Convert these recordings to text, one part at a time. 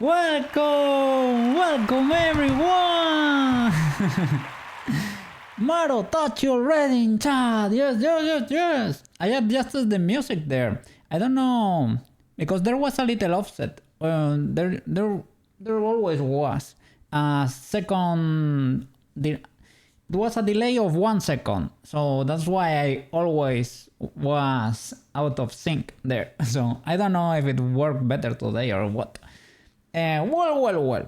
Welcome everyone! Maro, touch you already in chat. Yes. I adjusted the music there. I don't know because there was a little offset. There always was a second. There was a delay of 1 second, so that's why I always was out of sync there. So I don't know if it worked better today or what. Well.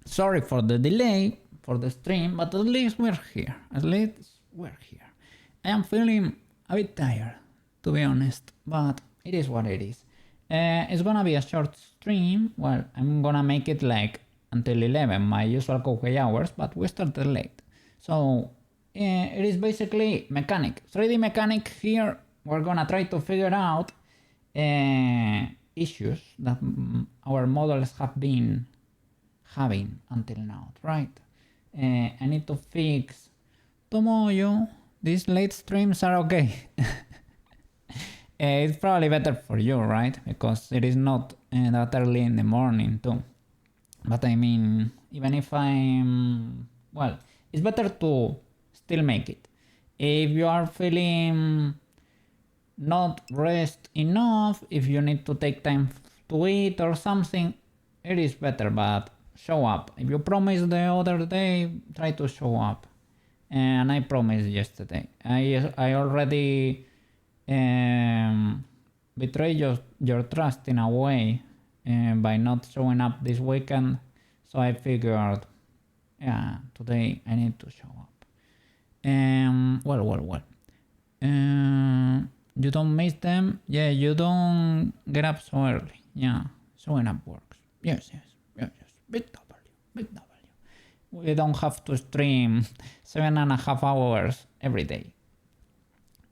Sorry for the delay for the stream, but at least we're here. I am feeling a bit tired, to be honest, but it is what it is. It's gonna be a short stream. Well, I'm gonna make it like until 11, my usual coffee hours, but we started late. So it is basically mechanic, 3D mechanic here. We're gonna try to figure out issues that our models have been having until now, right? I need to fix Tomoyo. These late streams are okay. It's probably better for you, right? Because it is not that early in the morning too. But I mean, even if I'm... Well, it's better to still make it. If you are feeling not rest enough, if you need to take time to eat or something, it is better, but show up. If you promised the other day, try to show up. And I promised yesterday. I already betrayed your trust in a way by not showing up this weekend. So I figured, yeah, today I need to show up. Well. You don't miss them? Yeah, you don't get up so early. Yeah, showing up works. Yes. Big W. We don't have to stream 7.5 hours every day.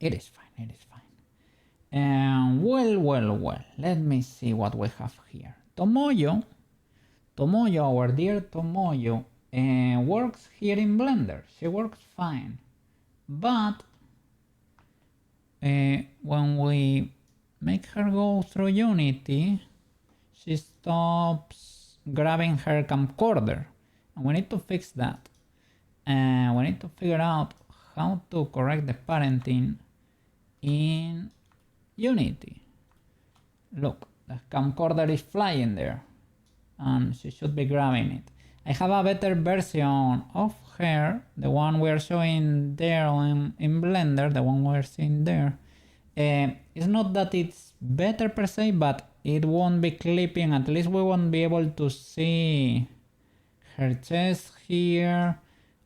It is fine. Well. Let me see what we have here. Tomoyo, our dear Tomoyo, works here in Blender. She works fine. But when we make her go through Unity, she stops grabbing her camcorder. And we need to fix that. And we need to figure out how to correct the parenting in Unity. Look, the camcorder is flying there. And she should be grabbing it. I have a better version of her, the one we're showing there in Blender, the one we're seeing there. It's not that it's better per se, but it won't be clipping. At least we won't be able to see her chest here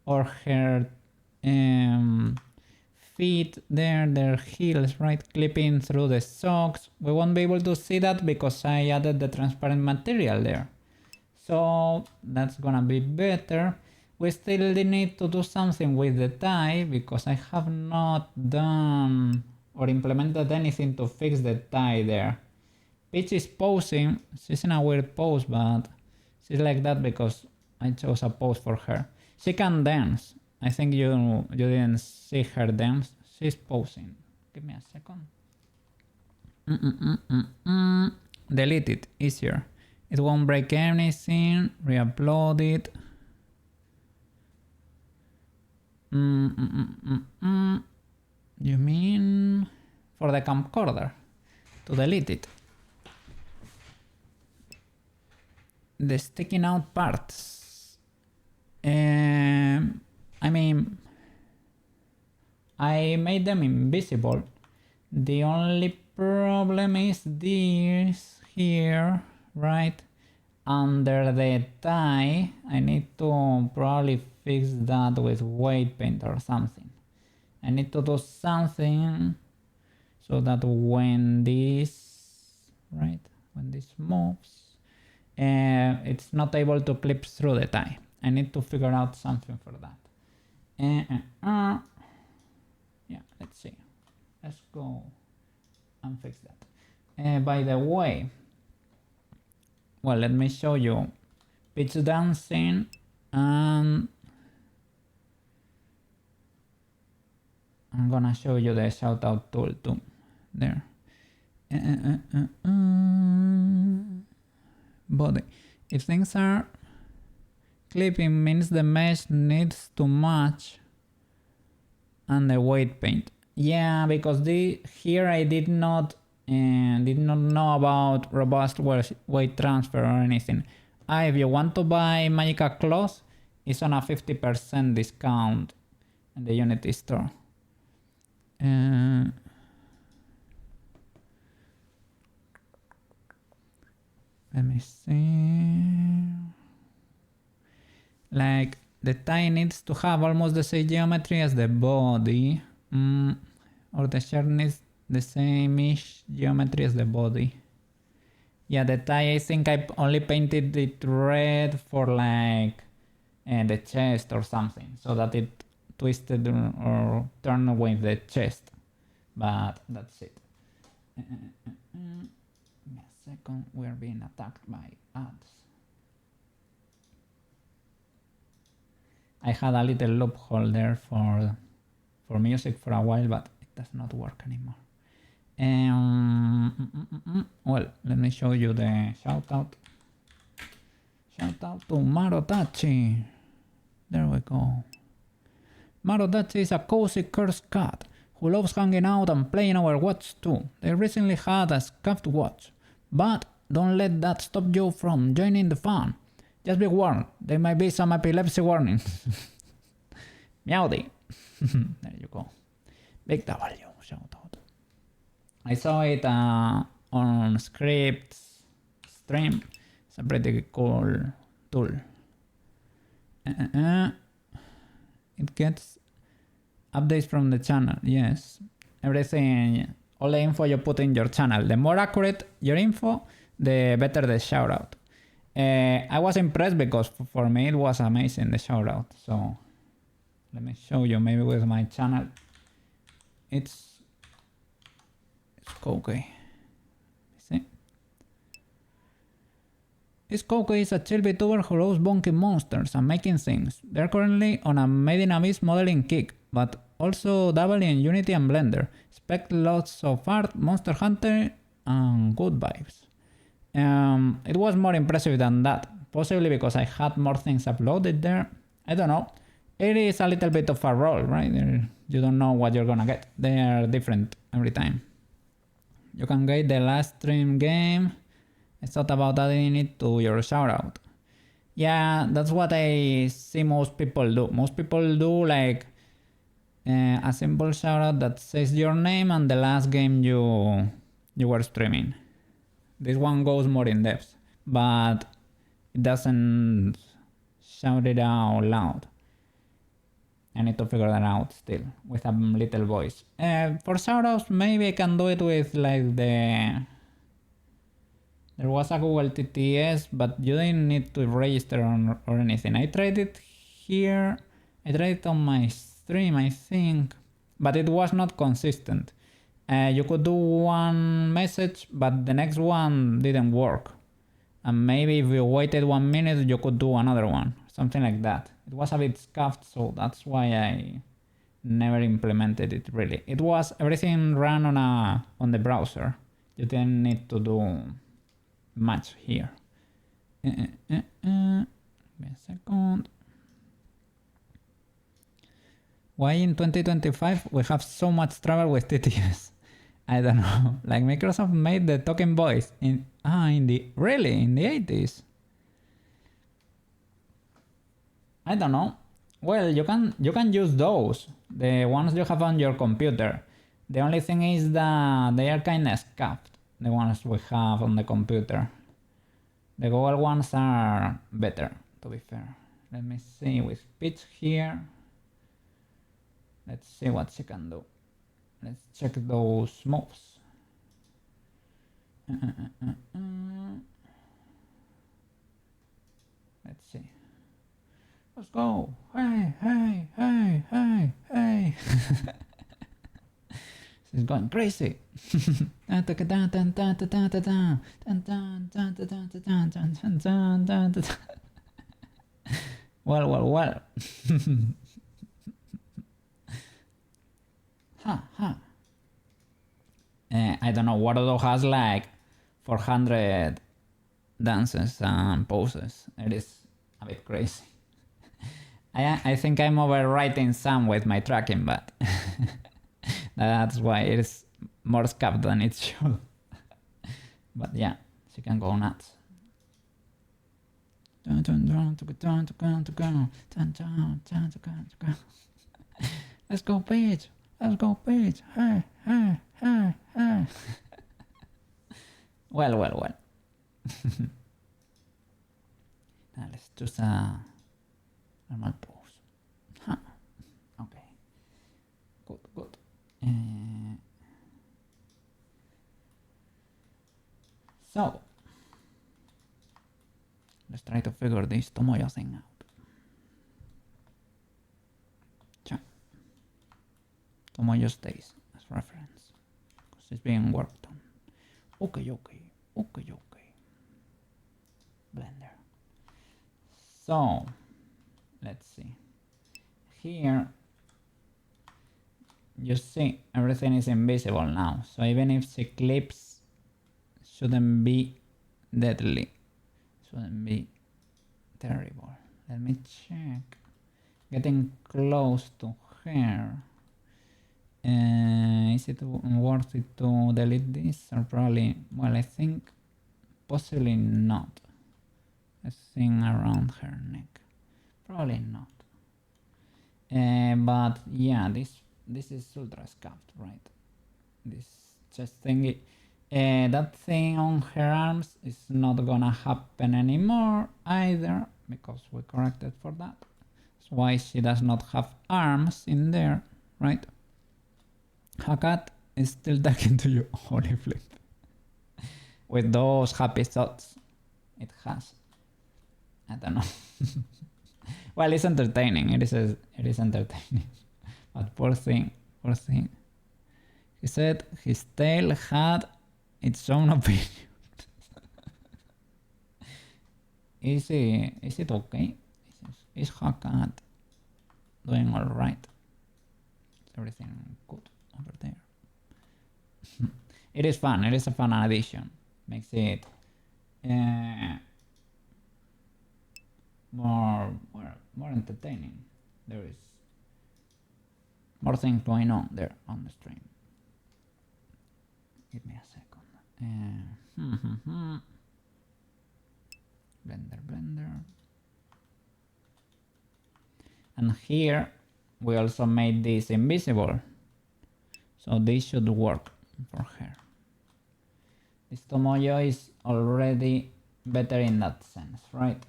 or her feet there, their heels, right, clipping through the socks. We won't be able to see that because I added the transparent material there. So that's gonna be better. We still need to do something with the tie because I have not done or implemented anything to fix the tie there. Peach is posing. She's in a weird pose, but she's like that because I chose a pose for her. She can dance. I think you didn't see her dance. She's posing. Give me a second. Delete it. Easier. It won't break anything. Re-upload it. You mean for the camcorder? To delete it. The sticking out parts. I mean, I made them invisible. The only problem is this here, right? Under the tie, I need to probably fix that with weight paint or something. I need to do something so that when this, right, when this moves, it's not able to clip through the tie. I need to figure out something for that. Yeah, let's see. Let's go and fix that. By the way, well, let me show you Peach dancing and I'm gonna show you the shoutout tool too. There. Body. if things are clipping means the mesh needs to match and the weight paint. Yeah, because here I did not know about robust weight transfer or anything. If you want to buy Magical Cloth, it's on a 50% discount in the Unity store. Let me see. Like the tie needs to have almost the same geometry as the body, or the shirt needs the same-ish geometry as the body. Yeah, the tie, I think I only painted it red for like the chest or something, so that it twisted or turned with the chest, but that's it. Give me a second, we're being attacked by ads. I had a little loophole there for music for a while, but it does not work anymore. Well, let me show you the shout out. Shout out to Marotachi. There we go. Marotachi is a cozy cursed cat who loves hanging out and playing Overwatch too. They recently had a scuffed watch, but don't let that stop you from joining the fun. Just be warned, there might be some epilepsy warnings. Meowdy. There you go. Big W, shout out. I saw it on Script's stream. It's a pretty cool tool. It gets updates from the channel, yes. Everything, all the info you put in your channel. The more accurate your info, the better the shout out. I was impressed because for me it was amazing, the shout out. So let me show you maybe with my channel. It's Koke. See? This Koke is a chill VTuber who loves bonking monsters and making things. They're currently on a Made in Abyss modeling kick, but also dabbling in Unity and Blender. Expect lots of art, Monster Hunter, and good vibes. It was more impressive than that, possibly because I had more things uploaded there. I don't know. It is a little bit of a roll, right? You don't know what you're gonna get. They are different every time. You can get the last stream game. I thought about adding it to your shoutout. Yeah, that's what I see most people do. Most people do like a simple shoutout that says your name and the last game you were streaming. This one goes more in depth, but it doesn't shout it out loud. I need to figure that out still with a little voice. For shoutouts, maybe I can do it with like there was a Google TTS, but you didn't need to register or anything. I tried it here. I tried it on my stream, I think, but it was not consistent. You could do one message, but the next one didn't work. And maybe if you waited 1 minute, you could do another one. Something like that. It was a bit scuffed, so that's why I never implemented it really. It was everything ran on the browser. You didn't need to do much here. Give me a second. Why in 2025 we have so much trouble with TTS? I don't know. Like Microsoft made the talking voice in the 80s. I don't know. Well, you can use those, the ones you have on your computer. The only thing is that they are kind of scuffed, the ones we have on the computer. The Google ones are better, to be fair. Let me see with Pitch here. Let's see what she can do. Let's check those moves. Let's see. Let's go. Hey, hey, hey, hey, hey. She's going crazy. Well. I don't know, Wardo has like 400 dances and poses. It is a bit crazy. I think I'm overwriting some with my tracking, but that's why it is more scuffed than it should. But yeah, she can go nuts. Let's go, Peach. Let's go, Peach. Hey, hey, hey, hey. Well. Now let's choose a normal pose. Huh. Okay. Good. So, let's try to figure this Tomoyo thing out. Tomoyo stays as reference because it's being worked on. Okay. Blender. So, let's see. Here, you see everything is invisible now. So even if she clips, shouldn't be deadly. Shouldn't be terrible. Let me check. Getting close to her. Is it worth it to delete this? Or probably, well, I think possibly not. A thing around her neck. Probably not. But yeah, this is ultra scuffed, right? This chest thingy. That thing on her arms is not gonna happen anymore either, because we corrected for that. That's why she does not have arms in there, right? Hakat is still talking to you. Holy flip. With those happy thoughts it has. I don't know. Well, it's entertaining. It is entertaining. But poor thing. He said his tail had its own opinion. Is it okay? Is Hakat doing alright? Is everything good over there? It is fun. It is a fun addition. Makes it more entertaining. There is more things going on there on the stream. Give me a second. Blender. And here we also made this invisible. So this should work for her. This Tomoyo is already better in that sense, right?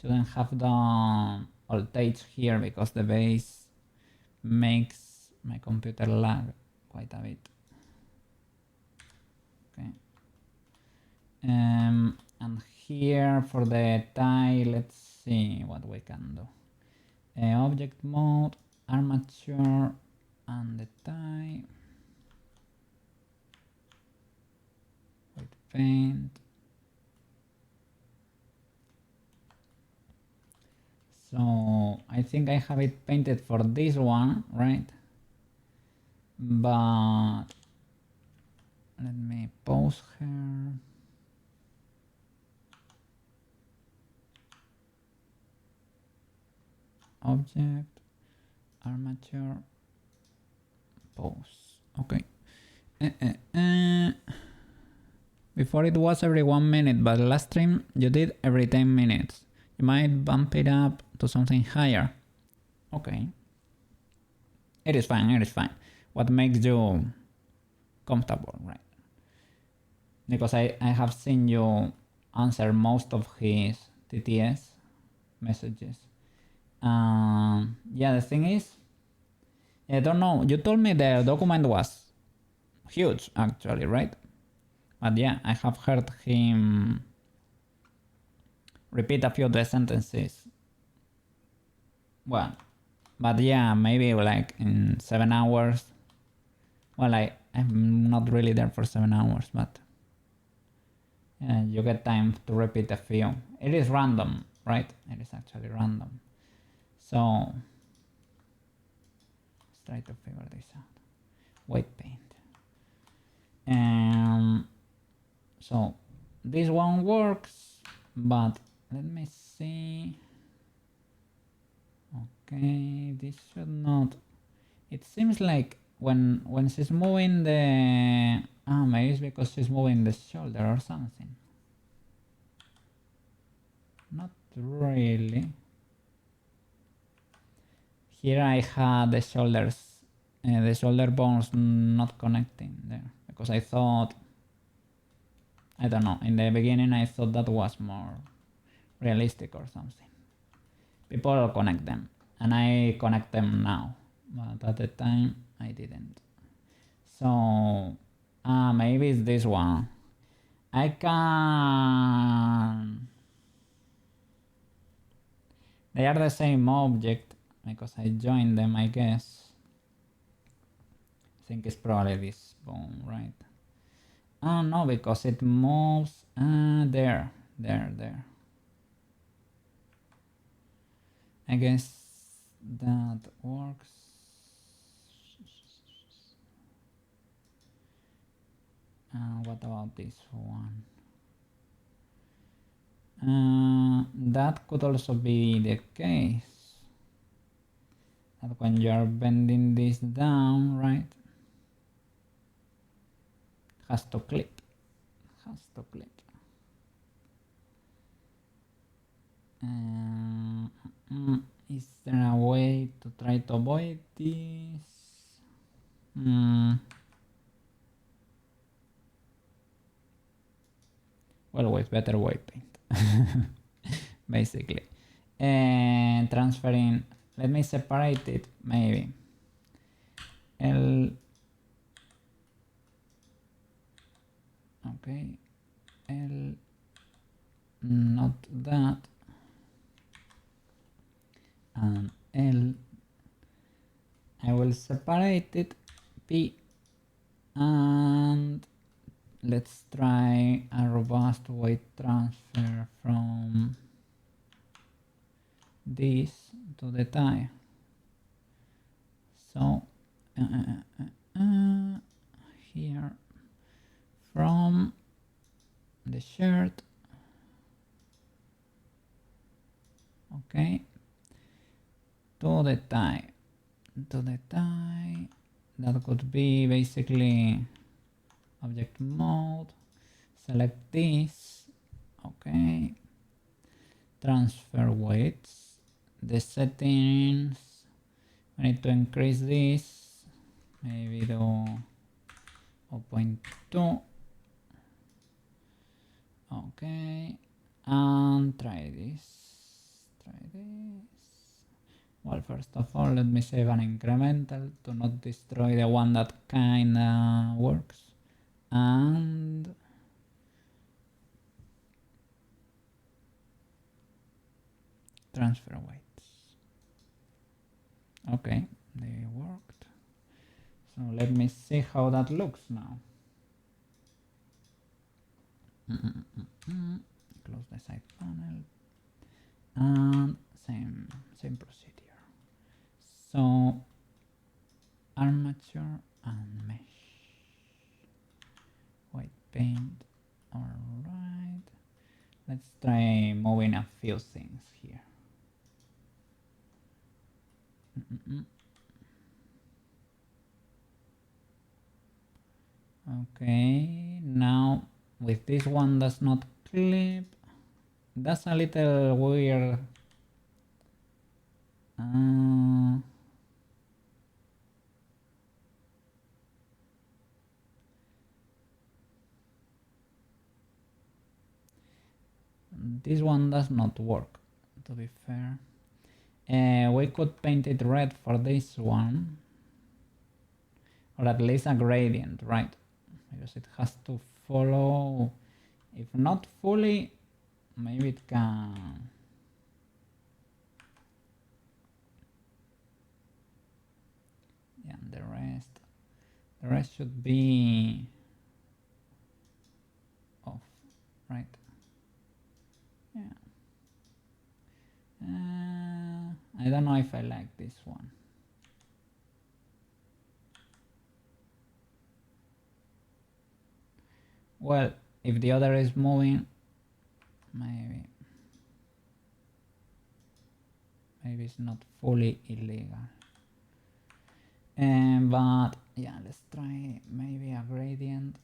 Shouldn't have done voltage here because the base makes my computer lag quite a bit. Okay. And here for the tie, let's see what we can do. Object mode, armature, and the tie. With paint. So I think I have it painted for this one, right? But let me pose her. Object, armature, pose. Okay. Before it was every 1 minute, but last stream you did every 10 minutes. You might bump it up to something higher. Okay. It is fine. What makes you comfortable, right? Because I have seen you answer most of his TTS messages. Yeah, the thing is, I don't know, you told me the document was huge actually, right? But yeah, I have heard him repeat a few of the sentences. Well, but yeah, maybe like in 7 hours. Well, I'm not really there for 7 hours, but yeah, you get time to repeat a few. It is random, right? It is actually random. So let's try to figure this out. White paint. So this one works, but let me see. Okay, this should not. It seems like when she's moving the maybe it's because she's moving the shoulder or something. Not really. Here I had the shoulders, the shoulder bones not connecting there because I thought, I don't know, in the beginning I thought that was more realistic or something. People connect them and I connect them now, but at the time I didn't. So maybe it's this one. I can. They are the same object because I joined them, I guess. I think it's probably this bone, right? Oh no, because it moves. There. I guess that works. What about this one? That could also be the case. That when you are bending this down, right? Has to clip. Is there a way to try to avoid this? Well, with better white paint, basically. And transferring, let me separate it maybe. Okay, not that, and L. I will separate it, P, and let's try a robust weight transfer from this to the tie. So here from the shirt, okay, to the tie. That could be basically object mode, select this, okay, transfer weights, the settings, I need to increase this, maybe to 0.2, okay, and try this. Well, first of all, let me save an incremental to not destroy the one that kinda works. And transfer weights. Okay, they worked. So let me see how that looks now. Close the side panel. And same procedure. So armature and mesh, white paint. All right, let's try moving a few things here. Okay, now with this one does not clip. That's a little weird. This one does not work, to be fair. We could paint it red for this one, or at least a gradient, right? Because it has to follow, if not fully, maybe it can. Yeah, and the rest should be off, right? Yeah. I don't know if I like this one. Well, if the other is moving, maybe it's not fully illegal. But yeah, let's try maybe a gradient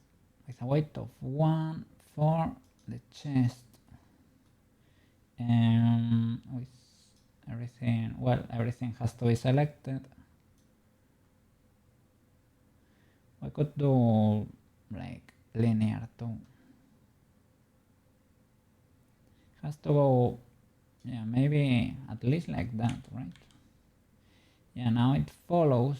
with a weight of 1 for the chest. With everything, well, everything has to be selected. We could do like linear too. Has to go, yeah, maybe at least like that, right? Yeah, now it follows.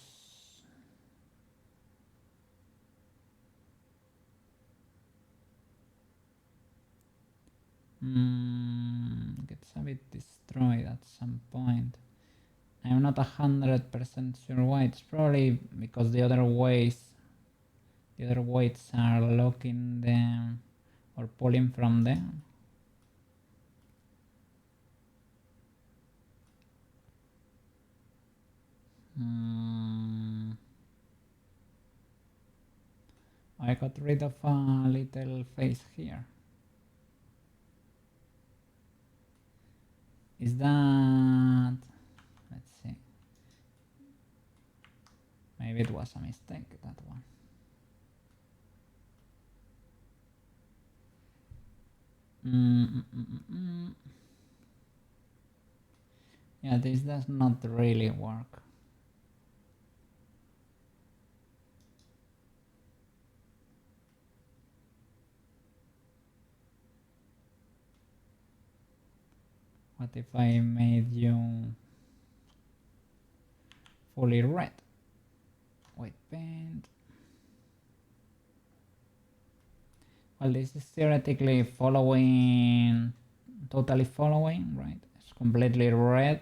Gets a bit destroyed at some point. I'm not 100% sure why. It's probably because the other weights are locking them or pulling from them. I got rid of a little face here. Is that... let's see. Maybe it was a mistake, that one. Yeah, this does not really work. What if I made you fully red? White paint. Well, this is theoretically following, totally following, right? It's completely red,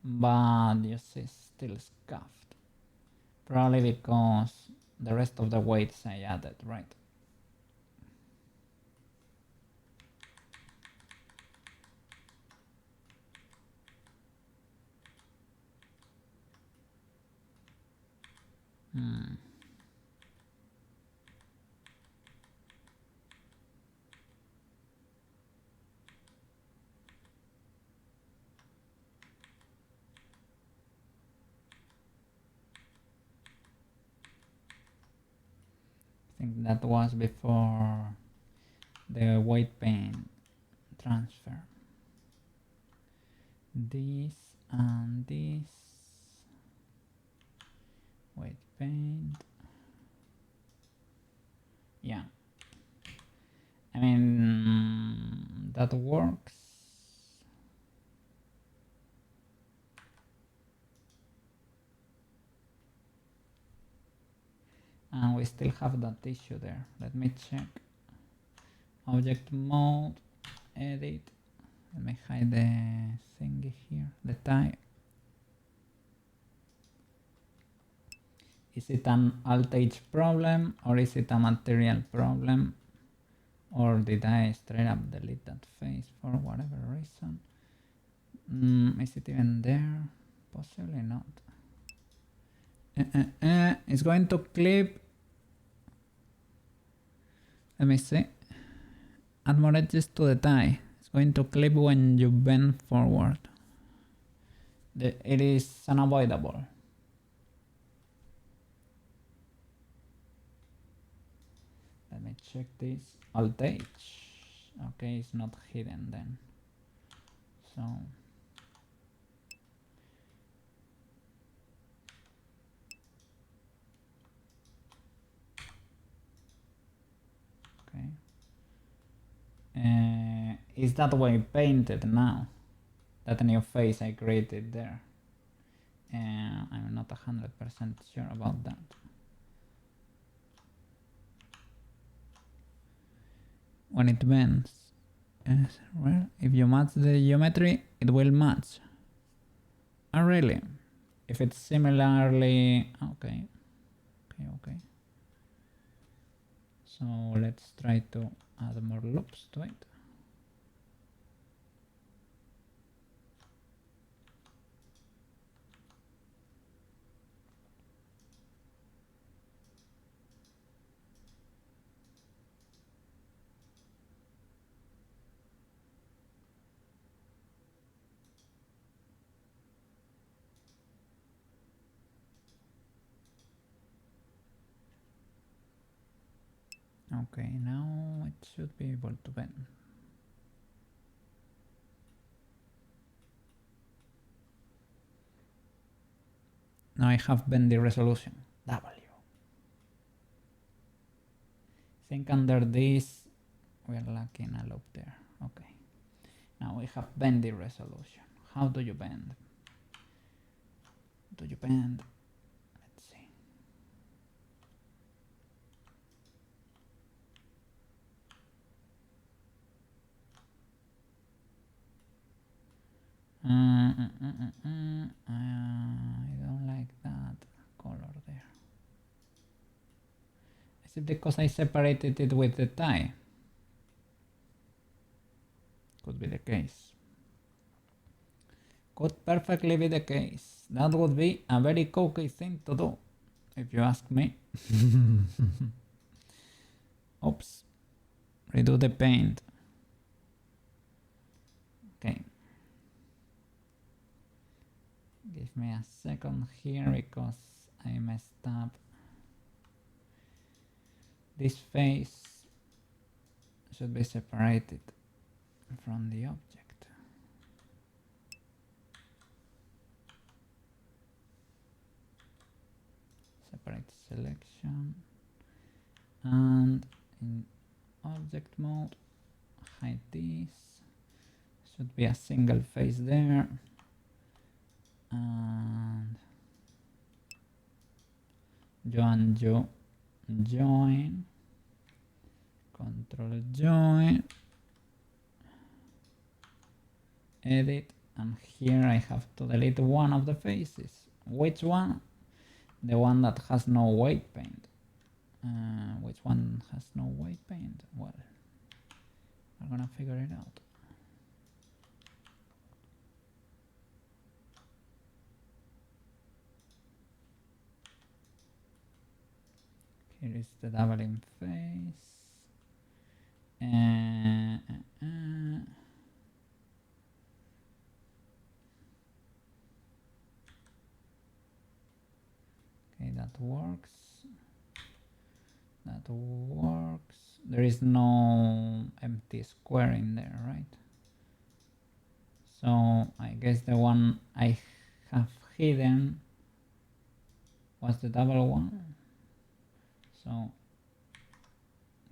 but you see it's still scuffed. Probably because the rest of the weights I added, right? I think that was before the white paint transfer. This and this white paint. Yeah, I mean that works. And we still have that issue there. Let me check. Object mode, edit. Let me hide the thingy here, the type. Is it an alt H problem or is it a material problem? Or did I straight up delete that face for whatever reason? Is it even there? Possibly not. It's going to clip. Let me see. Add more edges to the tie. It's going to clip when you bend forward. It is unavoidable. Let me check this. Alt H. Okay, it's not hidden then. So okay. Is that way painted now? That new face I created there. I'm not 100% sure about that. When it bends, yes, well, if you match the geometry, it will match. Oh, really? If it's similarly, okay. So let's try to add more loops to it. Okay, now it should be able to bend. Now I have bendy resolution, W. I think under this, we're lacking a loop there. Okay. Now we have bendy resolution. How do you bend? Do you bend? Let's see. I don't like that color there. Is it because I separated it with the tie? Could be the case. Could perfectly be the case. That would be a very cookie thing to do, if you ask me. Oops. Redo the paint. Okay. Give me a second here because I messed up. This face should be separated from the object. Separate selection, and in object mode, hide this. Should be a single face there, and join, control join, edit, and here I have to delete one of the faces. Which one? The one that has no weight paint. Which one has no weight paint? Well, we're gonna figure it out. Here is the doubling face. Okay, that works. That works. There is no empty square in there, right? So I guess the one I have hidden was the double one. So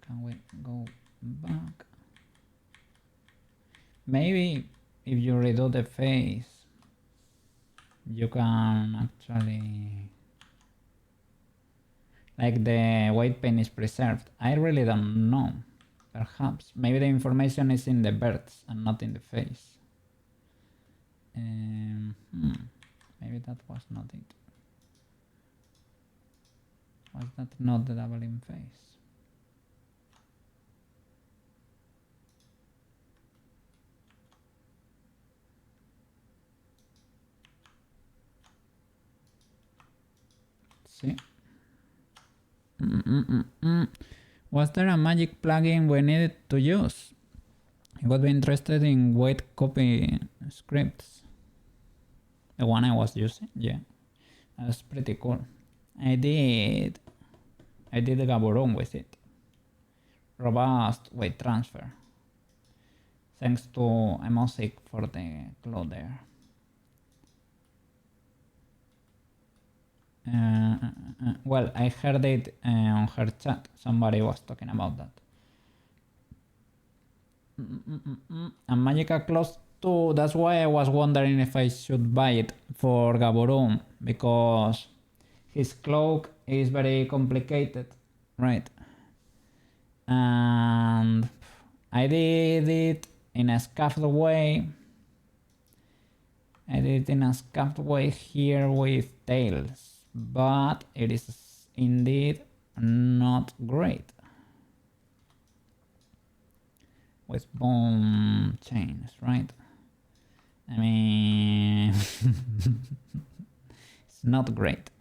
can we go back? Maybe if you redo the face, you can actually, like, the weight paint is preserved. I really don't know. Perhaps. Maybe the information is in the birds and not in the face. Maybe that was not it. Was that not the doubling face? See? Was there a magic plugin we needed to use? I would be interested in weight copy scripts. The one I was using, yeah. That's pretty cool. I did the Gaborone with it. Robust weight transfer. Thanks to Emosic for the cloud there. Well, I heard it on her chat. Somebody was talking about that. And Magica Close too. That's why I was wondering if I should buy it for Gaborone, because his cloak is very complicated, right? And I did it in a scuffed way. I did it in a scuffed way here with tails, but it is indeed not great with bone chains, right? I mean, it's not great.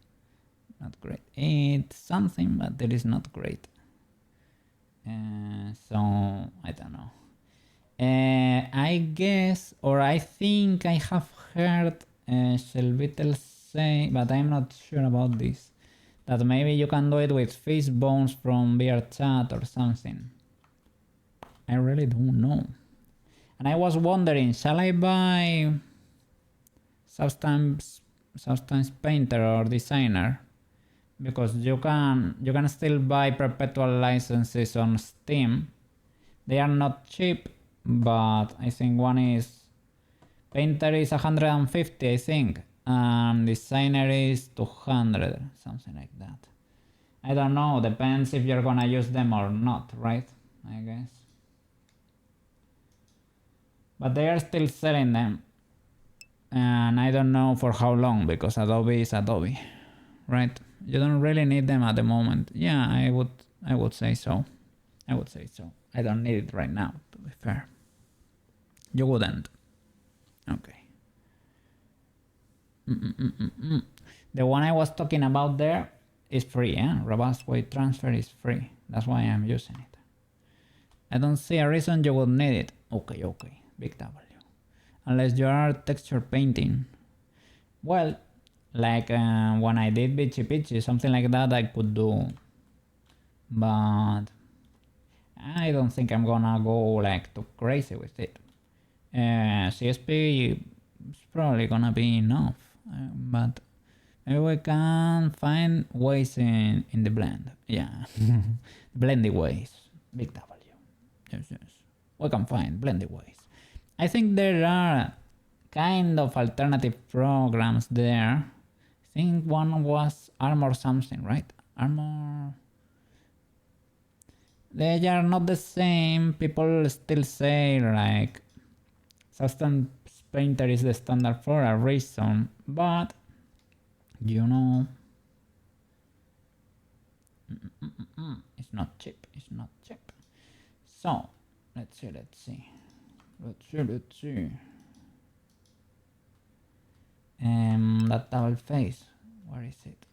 Not great. It's something, but it is not great. So I don't know. I guess, or I think I have heard Shelvitel say, but I'm not sure about this, that maybe you can do it with fish bones from VRChat or something. I really don't know. And I was wondering, shall I buy substance painter or designer? Because you can still buy perpetual licenses on Steam. They are not cheap, but I think one is painter is 150, I think, and designer is 200, something like that. I don't know, depends if you're gonna use them or not, right? I guess. But they are still selling them, and I don't know for how long, because Adobe is Adobe, right? You don't really need them at the moment. Yeah, I would say so. I would say so. I don't need it right now, to be fair. You wouldn't. Okay. The one I was talking about there is free, eh? Robust weight transfer is free. That's why I'm using it. I don't see a reason you would need it. Okay, big W. Unless you are texture painting. Well, like when I did Bitchy Pitchy, something like that I could do. But I don't think I'm gonna go like too crazy with it. CSP is probably gonna be enough, but maybe we can find ways in the blend. Yeah, blended ways. Big W. Yes. We can find blended ways. I think there are kind of alternative programs there. I think one was Armor something, right? Armor. They are not the same. People still say like Substance Painter is the standard for a reason, but you know, it's not cheap. It's not cheap. So let's see. That double face. Where is it?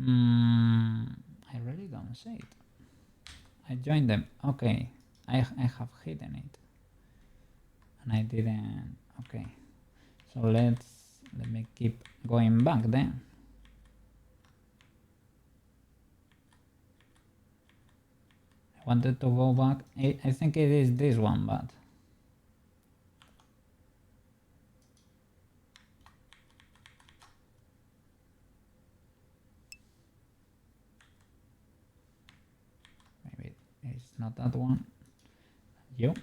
I really don't see it. I joined them. Okay, I have hidden it, and I didn't. Okay, so let me keep going back then. I wanted to go back. I think it is this one, but maybe it's not that one. You?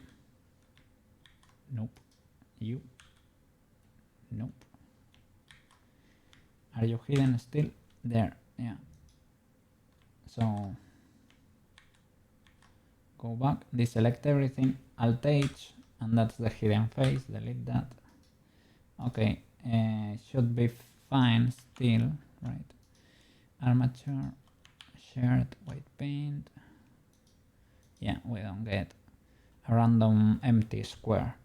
Nope. You? Nope. Are you hidden still? There, yeah. So go back, deselect everything, Alt H, and that's the hidden face, delete that. Okay, should be fine still, right? Armature, shared, white paint. Yeah, we don't get a random empty square.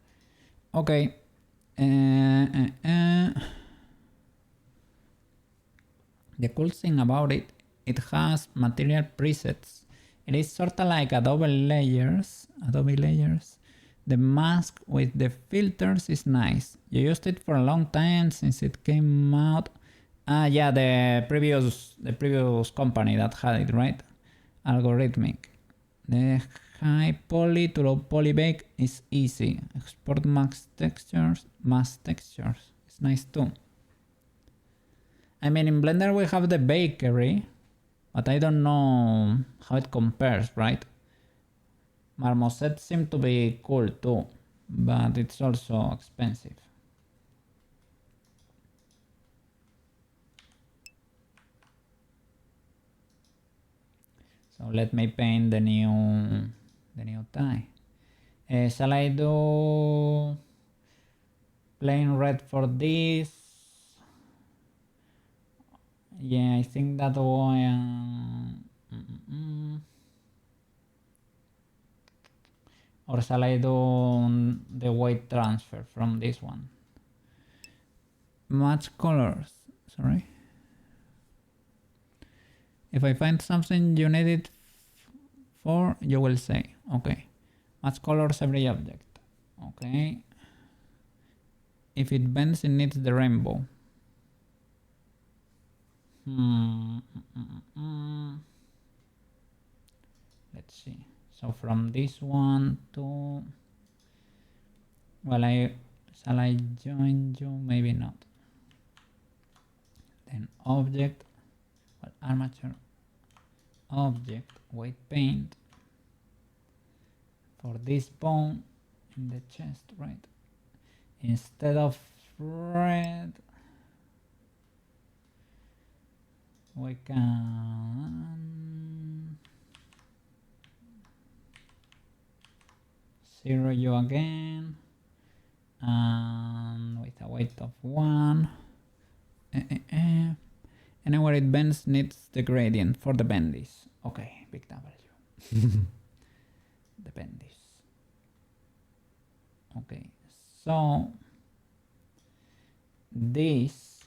Okay. The cool thing about it, it has material presets. It is sort of like Adobe layers. The mask with the filters is nice. You used it for a long time since it came out. Yeah, the previous company that had it, right? Algorithmic. The high poly to low poly bake is easy. Export max textures. It's nice too. I mean, in Blender we have the bakery, but I don't know how it compares, right? Marmoset seems to be cool too, but it's also expensive. So let me paint the new tie. Shall I do plain red for this? Yeah, I think that one. Or shall I do the weight transfer from this one? Match colors. Sorry. If I find something you need it 4, you will say. Okay. Match colors every object. Okay. If it bends, it needs the rainbow. Let's see. So from this one to... Well, shall I join you? Maybe not. Then object, well, armature, object, weight paint for this bone in the chest, right? Instead of red, we can zero you again, and with a weight of 1. Anywhere it bends needs the gradient for the bendies. Okay, big W. The bendies. Okay, so this,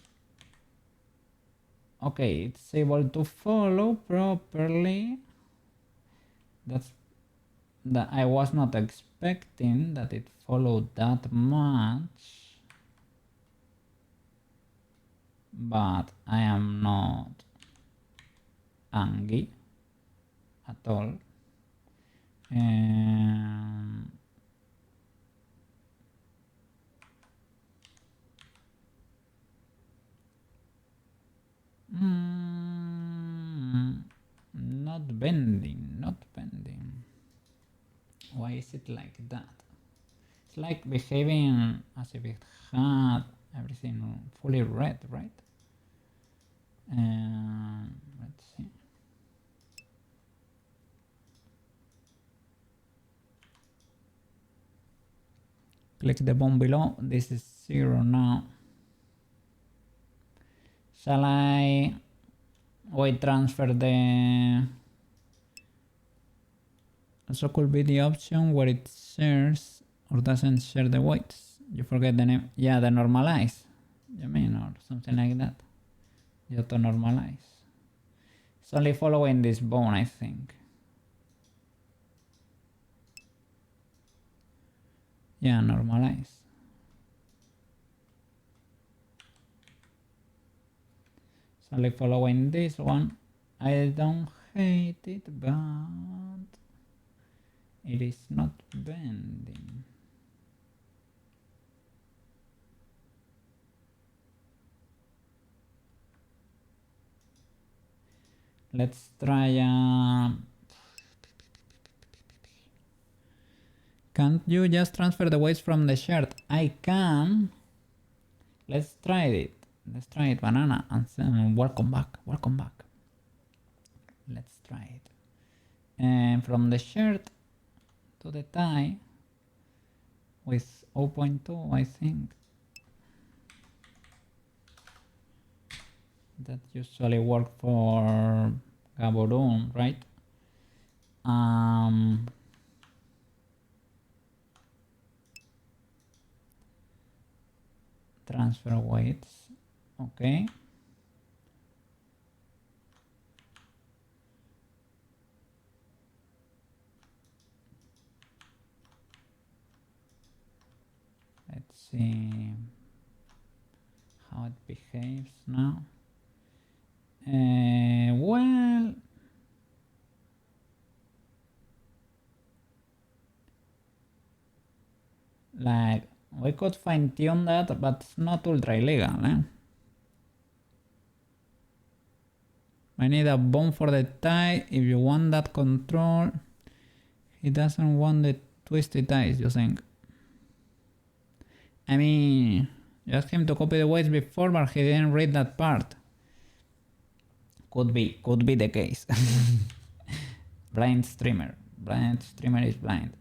okay, it's able to follow properly. That's that I was not expecting that it followed that much. But I am not angry at all. Not bending, not bending. Why is it like that? It's like behaving as if it had everything fully red, right? Let's see. Click the bone below. This is 0 now. Shall I weight transfer the... Also could be the option where it shares or doesn't share the weights. You forget the name. Yeah, the normalize. You mean, or something like that. The auto normalize. It's only following this bone, I think. Yeah, normalize. It's only following this one. I don't hate it, but it is not bending. Let's try can't you just transfer the weights from the shirt? I can. Let's try it. Let's try it, banana. And welcome back. Welcome back. Let's try it. And from the shirt to the tie with 0.2, I think. That usually work for Gaborone, right? Transfer weights, okay. Let's see how it behaves now. Well, like we could fine tune that, but it's not ultra illegal, eh? I need a bone for the tie. If you want that control, he doesn't want the twisted ties, you think? I mean, you asked him to copy the weights before, but he didn't read that part. Could be the case. Blind streamer. Blind streamer is blind.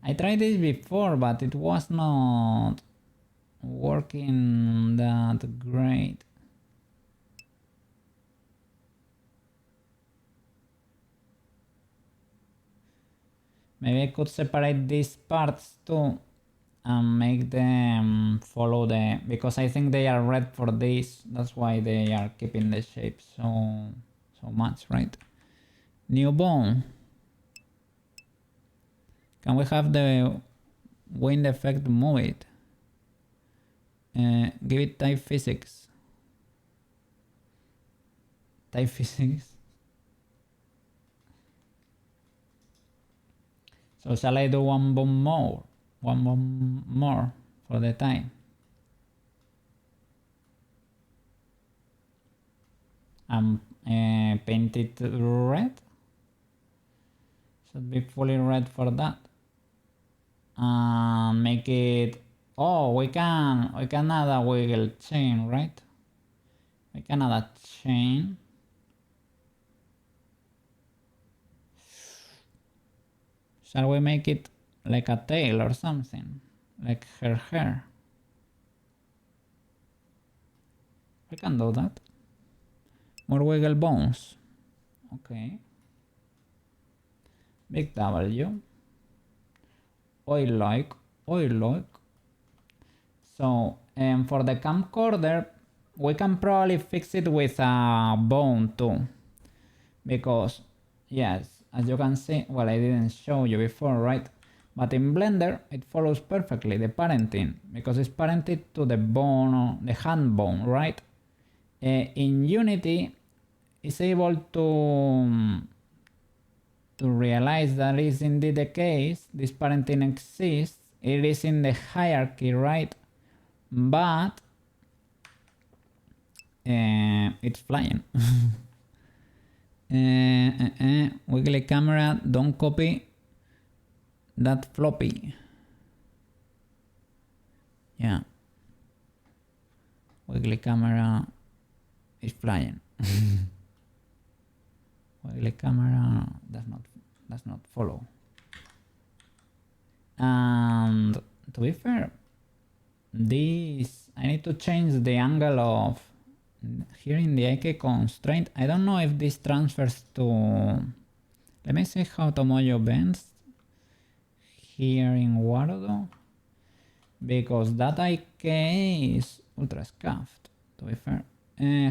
I tried this before, but it was not working that great. Maybe I could separate these parts too and make them follow the... because I think they are red for this. That's why they are keeping the shape so much, right? New bone. Can we have the wind effect move it? Give it type physics. Type physics. So shall I do one bone more? One bone more for the time. Paint it red. Should be fully red for that. And make it. Oh, we can add a wiggle chain, right? We can add a chain. Shall we make it like a tail or something? Like her hair? We can do that. More wiggle bones. Okay. Big W. Oil like. So, for the camcorder, we can probably fix it with a bone too. Because, yes, as you can see, well, I didn't show you before, right? But in Blender, it follows perfectly the parenting, because it's parented to the bone, the hand bone, right? In Unity, it's able to realize that is indeed the case. This parenting exists. It is in the hierarchy, right? But it's flying. Wiggly camera, don't copy that floppy. Yeah. Wiggly camera is flying. Wiggly camera does not follow. And to be fair, this I need to change the angle of here in the IK constraint. I don't know if this transfers to. Let me see how Tomoyo bends here in Warudo, because that IK is ultra scuffed. To be fair,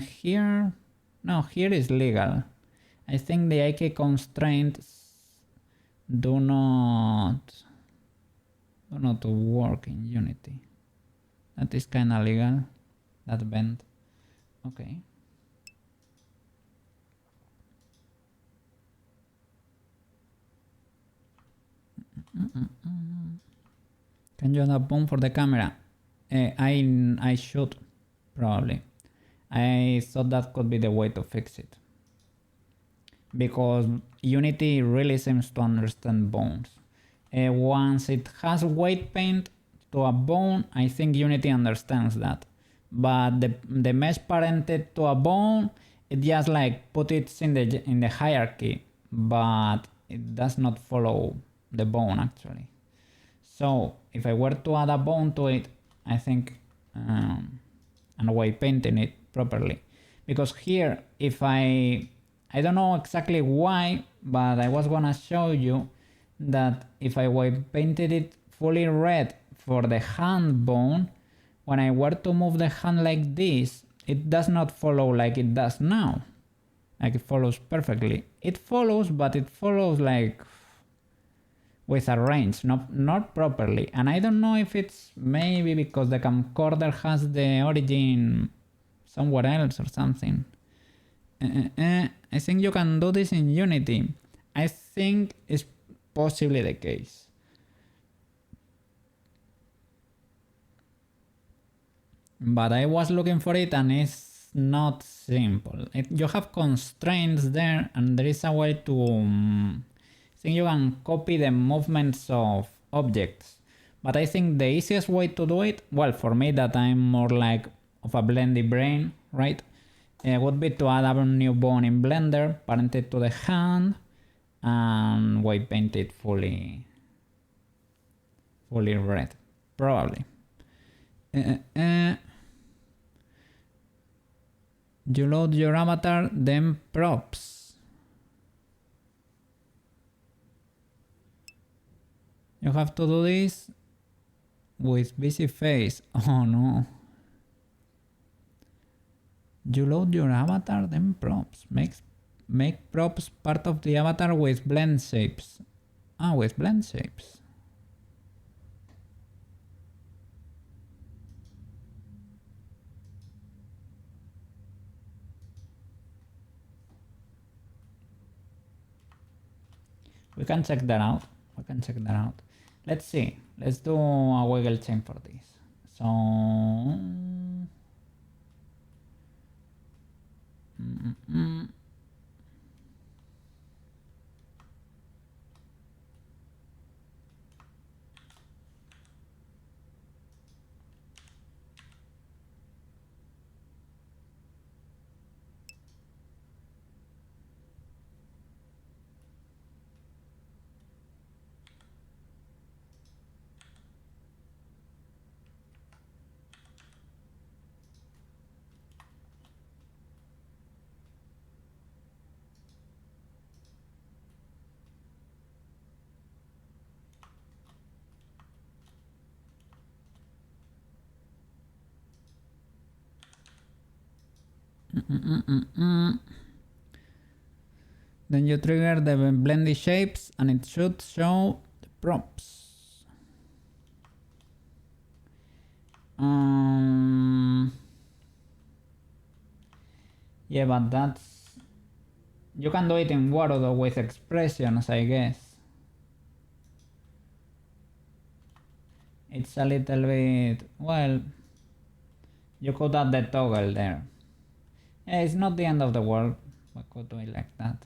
here here is legal. I think the IK constraints do not work in Unity. That is kind of legal, that bend. Okay. Can you add a bone for the camera? I should, probably. I thought that could be the way to fix it. Because Unity really seems to understand bones. Once it has weight paint to a bone, I think Unity understands that. But the mesh parented to a bone, it just like put it in the hierarchy, but it does not follow the bone actually. So if I were to add a bone to it, I think and weight painting it properly, because here if I don't know exactly why, but I was gonna show you that if I weight painted it fully red for the hand bone, when I were to move the hand like this, it does not follow like it does now. Like it follows perfectly. It follows, but it follows like with a range, not properly. And I don't know if it's maybe because the camcorder has the origin somewhere else or something. I think you can do this in Unity. I think it's possibly the case. But I was looking for it and it's not simple. You have constraints there, and there is a way to... I think you can copy the movements of objects. But I think the easiest way to do it, well, for me that I'm more like of a blendy brain, right? Would be to add a new bone in Blender, parent it to the hand, and weight paint it fully red, probably. You load your avatar, then props. You have to do this with busy face. Oh no. You load your avatar, then props. make props part of the avatar with blend shapes. Ah, with blend shapes. We can check that out. We can check that out. Let's see. Let's do a wiggle chain for this. So then you trigger the blendy shapes and it should show the props. Yeah, but that's... You can do it in Word or with expressions, I guess. It's a little bit... Well, you could add the toggle there. Yeah, it's not the end of the world. We could do it like that.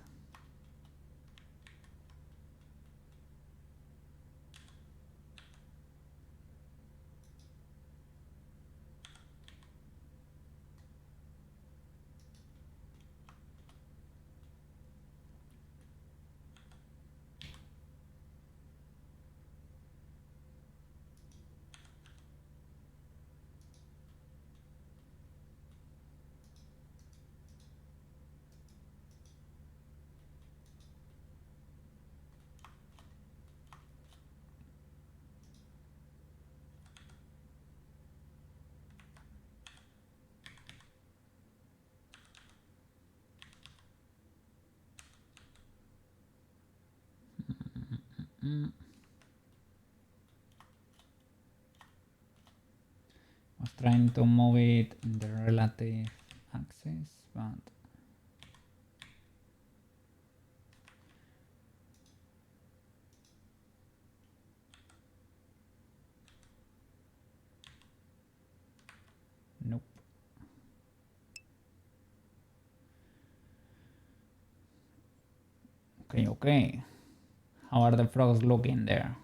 Was trying to move it in the relative axis, but nope. Okay. How are the frogs looking there?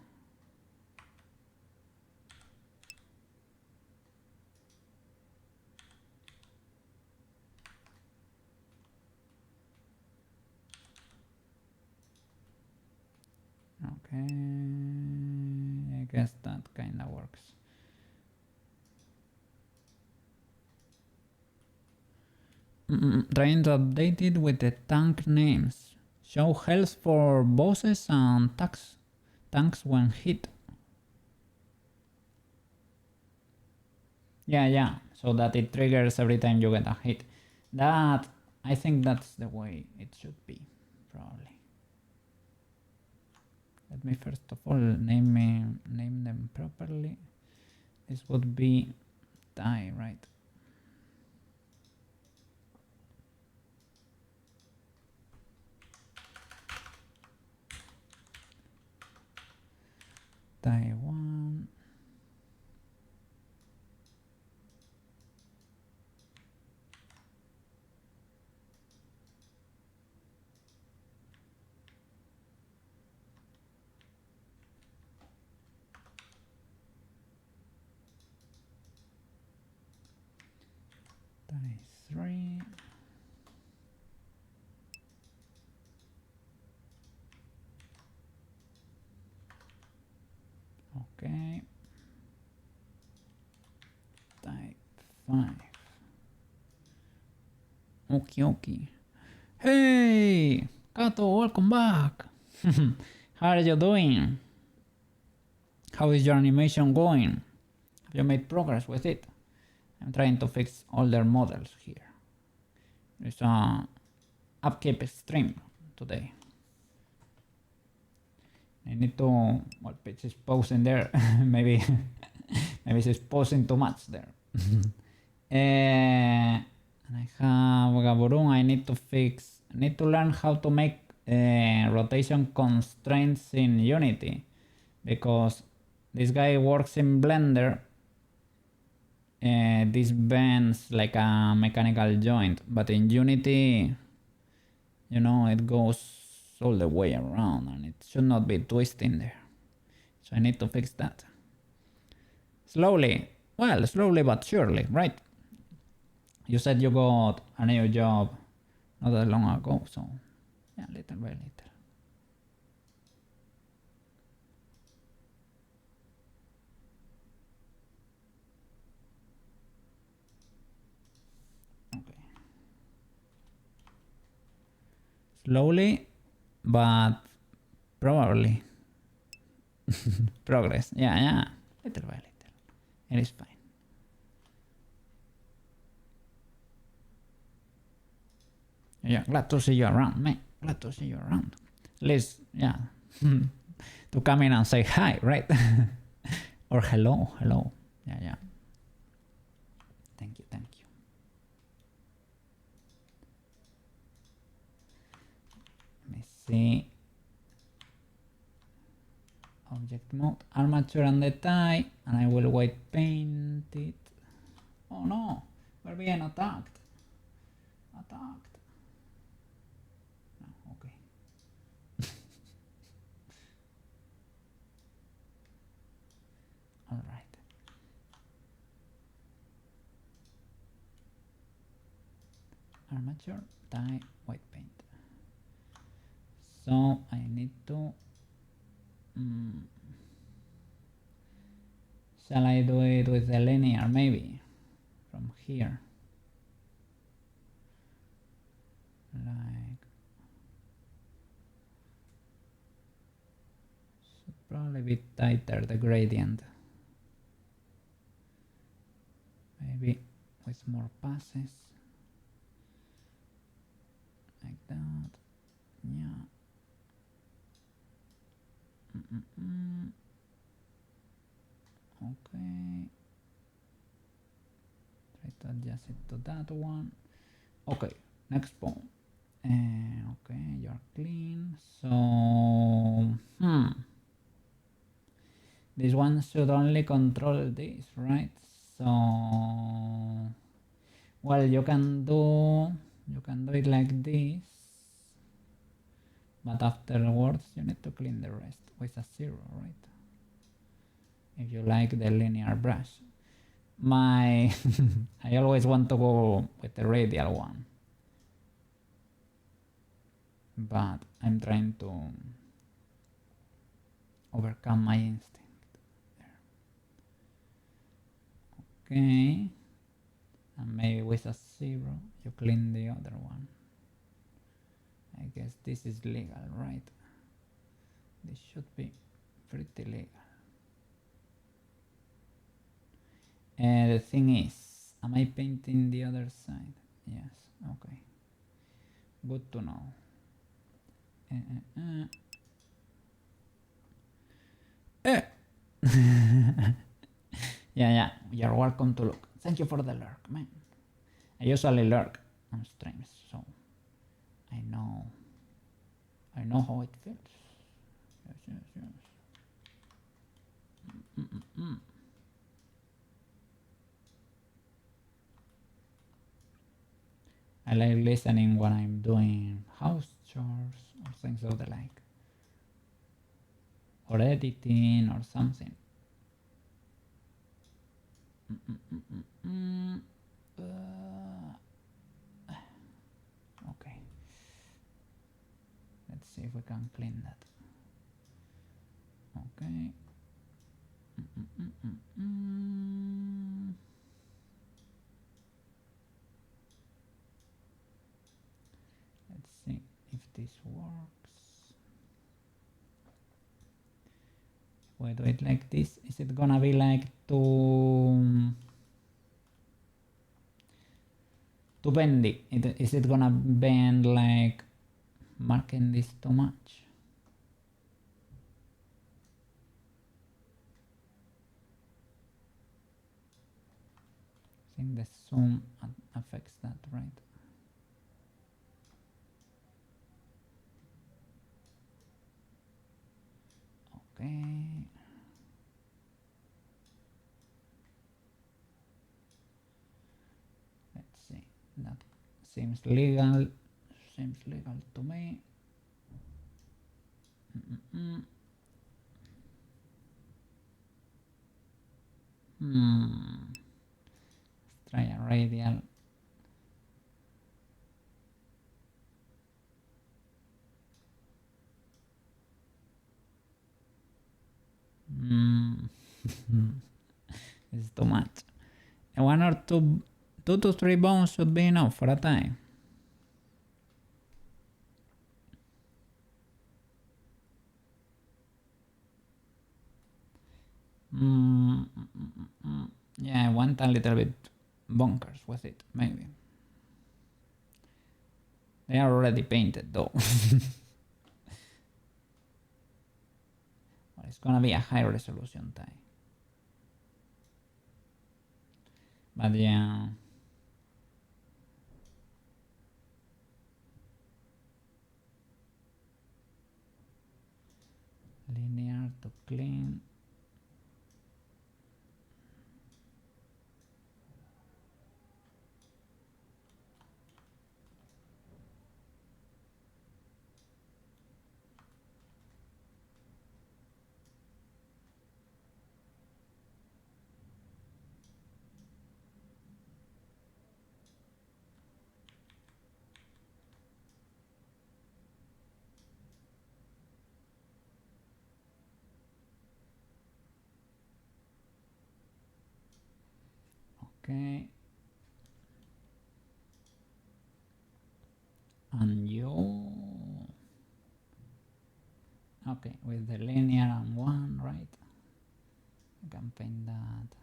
Okay, I guess that kinda works. Trying to update it with the tank names. Show health for bosses and tanks when hit. Yeah, so that it triggers every time you get a hit. That, I think that's the way it should be, probably. Let me first of all name them properly. This would be die, right? Die 1. Die 3. Okay. Die 5. Okay. Hey, Kato, welcome back. How are you doing? How is your animation going? Have you made progress with it? I'm trying to fix older models here. There's a upkeep stream today. I need to, well, Pitch is posing there. maybe she's posing too much there. And I have Gaborone. I need to learn how to make rotation constraints in Unity, because this guy works in Blender. This bends like a mechanical joint, but in Unity, you know, it goes all the way around and it should not be twisting there. So I need to fix that. Slowly but surely, right? You said you got a new job not that long ago, so yeah, little by little. Okay. Slowly, but probably. Progress. Yeah. Little by little. It is fine. Yeah, glad to see you around, man. Glad to see you around. At least, yeah. To come in and say hi, right? Or hello. Yeah. Thank you. Let me see. Object mode, armature and the tie, and I will white paint it. Oh no, we're being attacked. No, okay. All right. Armature, tie, white paint. So I need to. Shall I do it with the linear, maybe? From here. Like. Should probably be tighter, the gradient. Maybe with more passes. Like that. Yeah. Okay. Try to adjust it to that one. Okay, next bone. Okay, you're clean. So, this one should only control this, right? So, well, you can do it like this, but afterwards you need to clean the rest with a 0, right? If you like the linear brush. I always want to go with the radial one, but I'm trying to overcome my instinct there. Okay, and maybe with a 0 you clean the other one. I guess this is legal, right? This should be pretty legal. The thing is, am I painting the other side? Yes, okay. Good to know. Yeah, you're welcome to look. Thank you for the lurk, man. I usually lurk on streams, so I know how it feels. Yes. I like listening when I'm doing house chores or things of the like, or editing or something. Okay, let's see if we can clean that. Okay. Let's see if this works. If we do it like this, is it gonna be like too to bend it. Is it gonna bend like marking this too much? I think the zoom affects that, right? Okay. Let's see. That seems legal. Seems legal to me. Let's try a radial. It's too much. One or two to three bones should be enough for a time. Yeah, I want a little bit bonkers with it, maybe. They are already painted though. Well, it's gonna be a high resolution tie. But yeah. Linear to clean. Okay. And you. Okay, with the linear and one, right? I can paint that.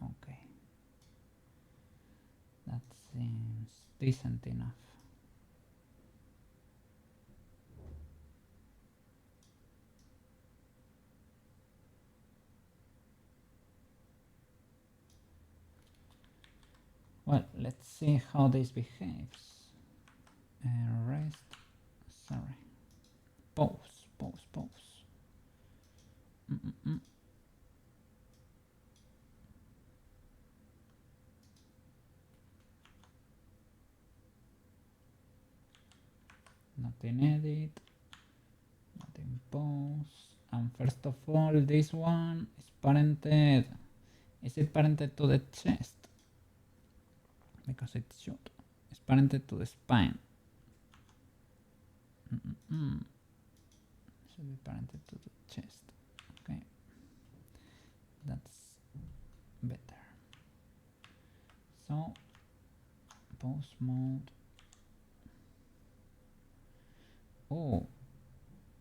Okay. That seems decent enough. Well, let's see how this behaves. Rest. Sorry. Pose. Not in edit. Not in pose. And first of all, this one is parented. Is it parented to the chest? Because it should. It's parented to the spine. Should be parented to the chest. Okay. That's better. So, pose mode. Oh,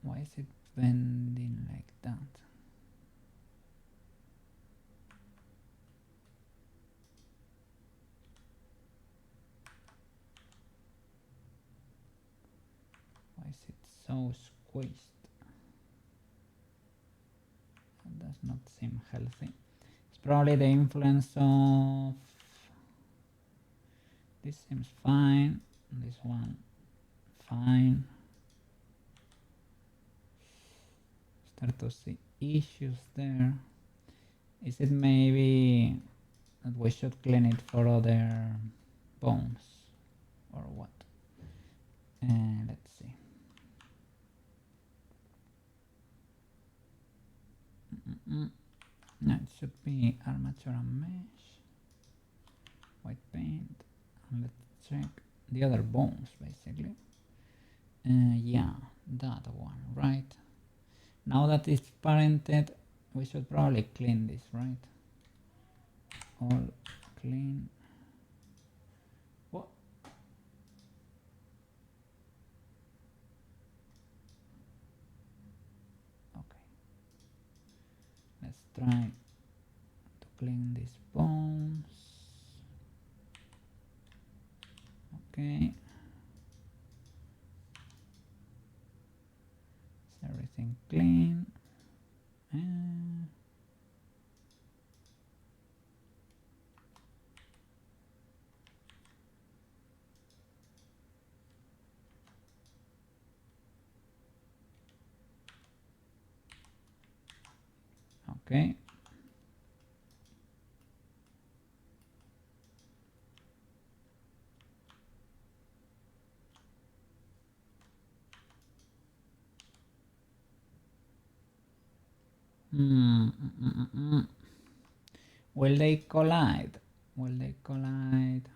why is it bending like that? Why is it so squeezed? That does not seem healthy. It's probably the influence of... This seems fine. This one, fine. Start to see issues there. Is it maybe that we should clean it for other bones or what? Let's see. No, it should be armature and mesh, white paint, and let's check the other bones basically. Yeah, that one, right? Now that it's parented, we should probably clean this, right? All clean. What? try to clean these bones. Okay. Is everything clean? Okay. Will they collide? Will they collide?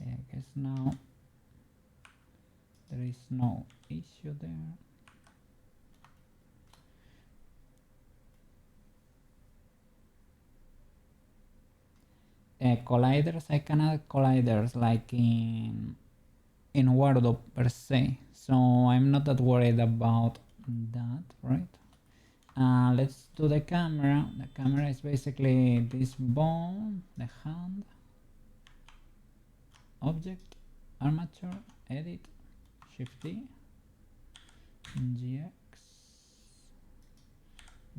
Okay, I guess now there is no issue there. Colliders, I can add colliders like in Word per se, so I'm not that worried about that, right? Let's do the camera. The camera is basically this bone, the hand, object, armature, edit, Shift D, GX,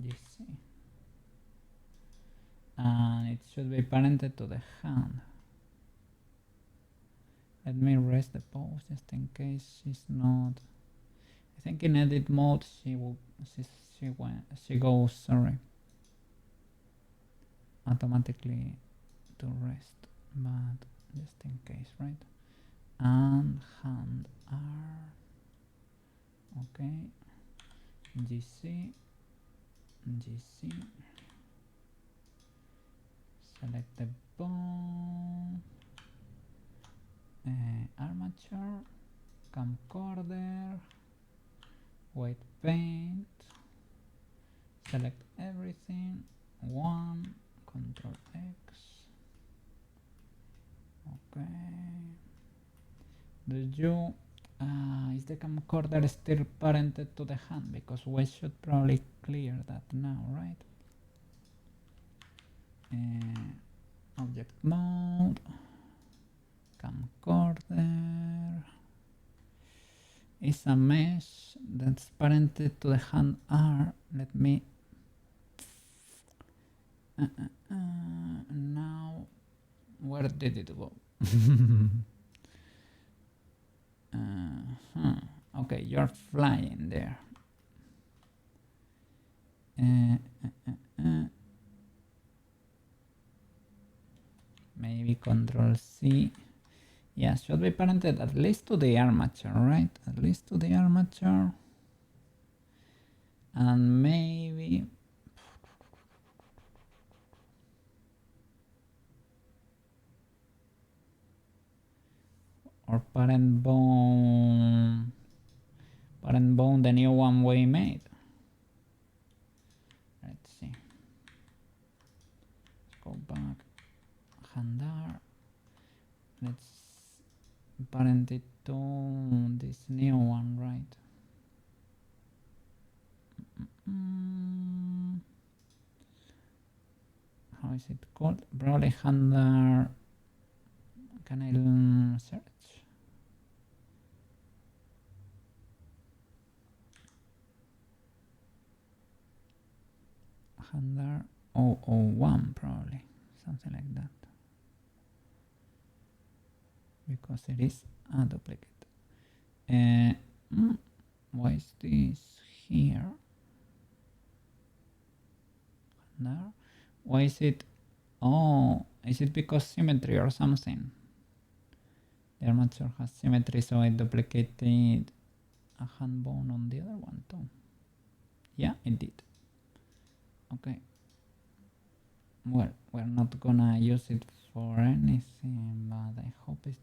GC, and it should be parented to the hand. Let me rest the pose just in case she's not. I think in edit mode she goes, sorry, automatically to rest, but just in case, right? And hand R, okay, GC, GC, select the bone, armature, camcorder, white paint, select everything, 1, Control X, okay. Do you, is the camcorder still parented to the hand? Because we should probably clear that now, right? Object mode, camcorder is a mesh that's parented to the hand R. Let me now, where did it go? Okay, you're flying there. Maybe Control C. Yeah, should be parented at least to the armature, right? At least to the armature. And maybe or parent bone, the new one we made. Let's see. Let's go back. Handar. Let's parent it to this new one, right? How is it called? Probably Handar. Can I search? Handar 001 probably, something like that, because it is a duplicate. Why is this here? Handar? Why is it? Oh, is it because symmetry or something? The armature has symmetry, so I duplicated a hand bone on the other one too. Yeah, it did. Okay. Well, we're not gonna use it for anything, but I hope it...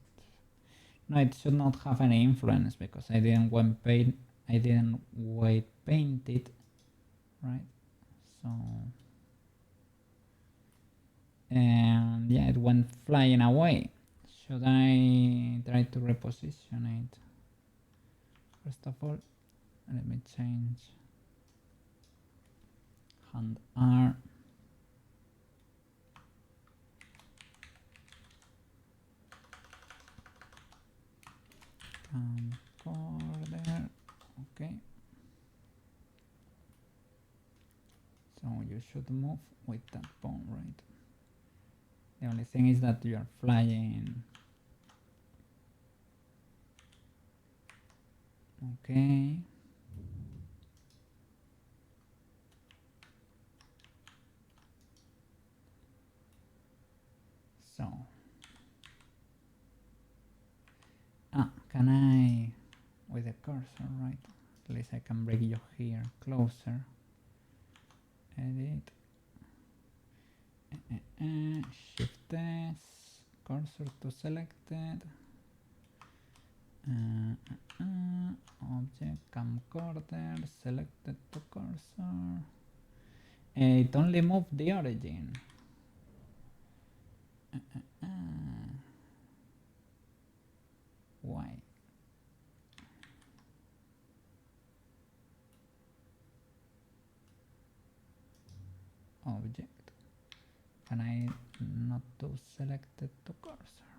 No, it should not have any influence because I didn't I didn't weight paint it, right? So, and yeah, it went flying away. Should I try to reposition it? First of all, let me change hand R. Camcorder, okay. So you should move with that bone, right? The only thing is that you are flying. Okay. So, can I, with the cursor, right? At least I can bring you here closer. Edit. Shift S, cursor to selected. Object camcorder, selected to cursor. It only moved the origin. Why? Object. Can I not do selected to cursor?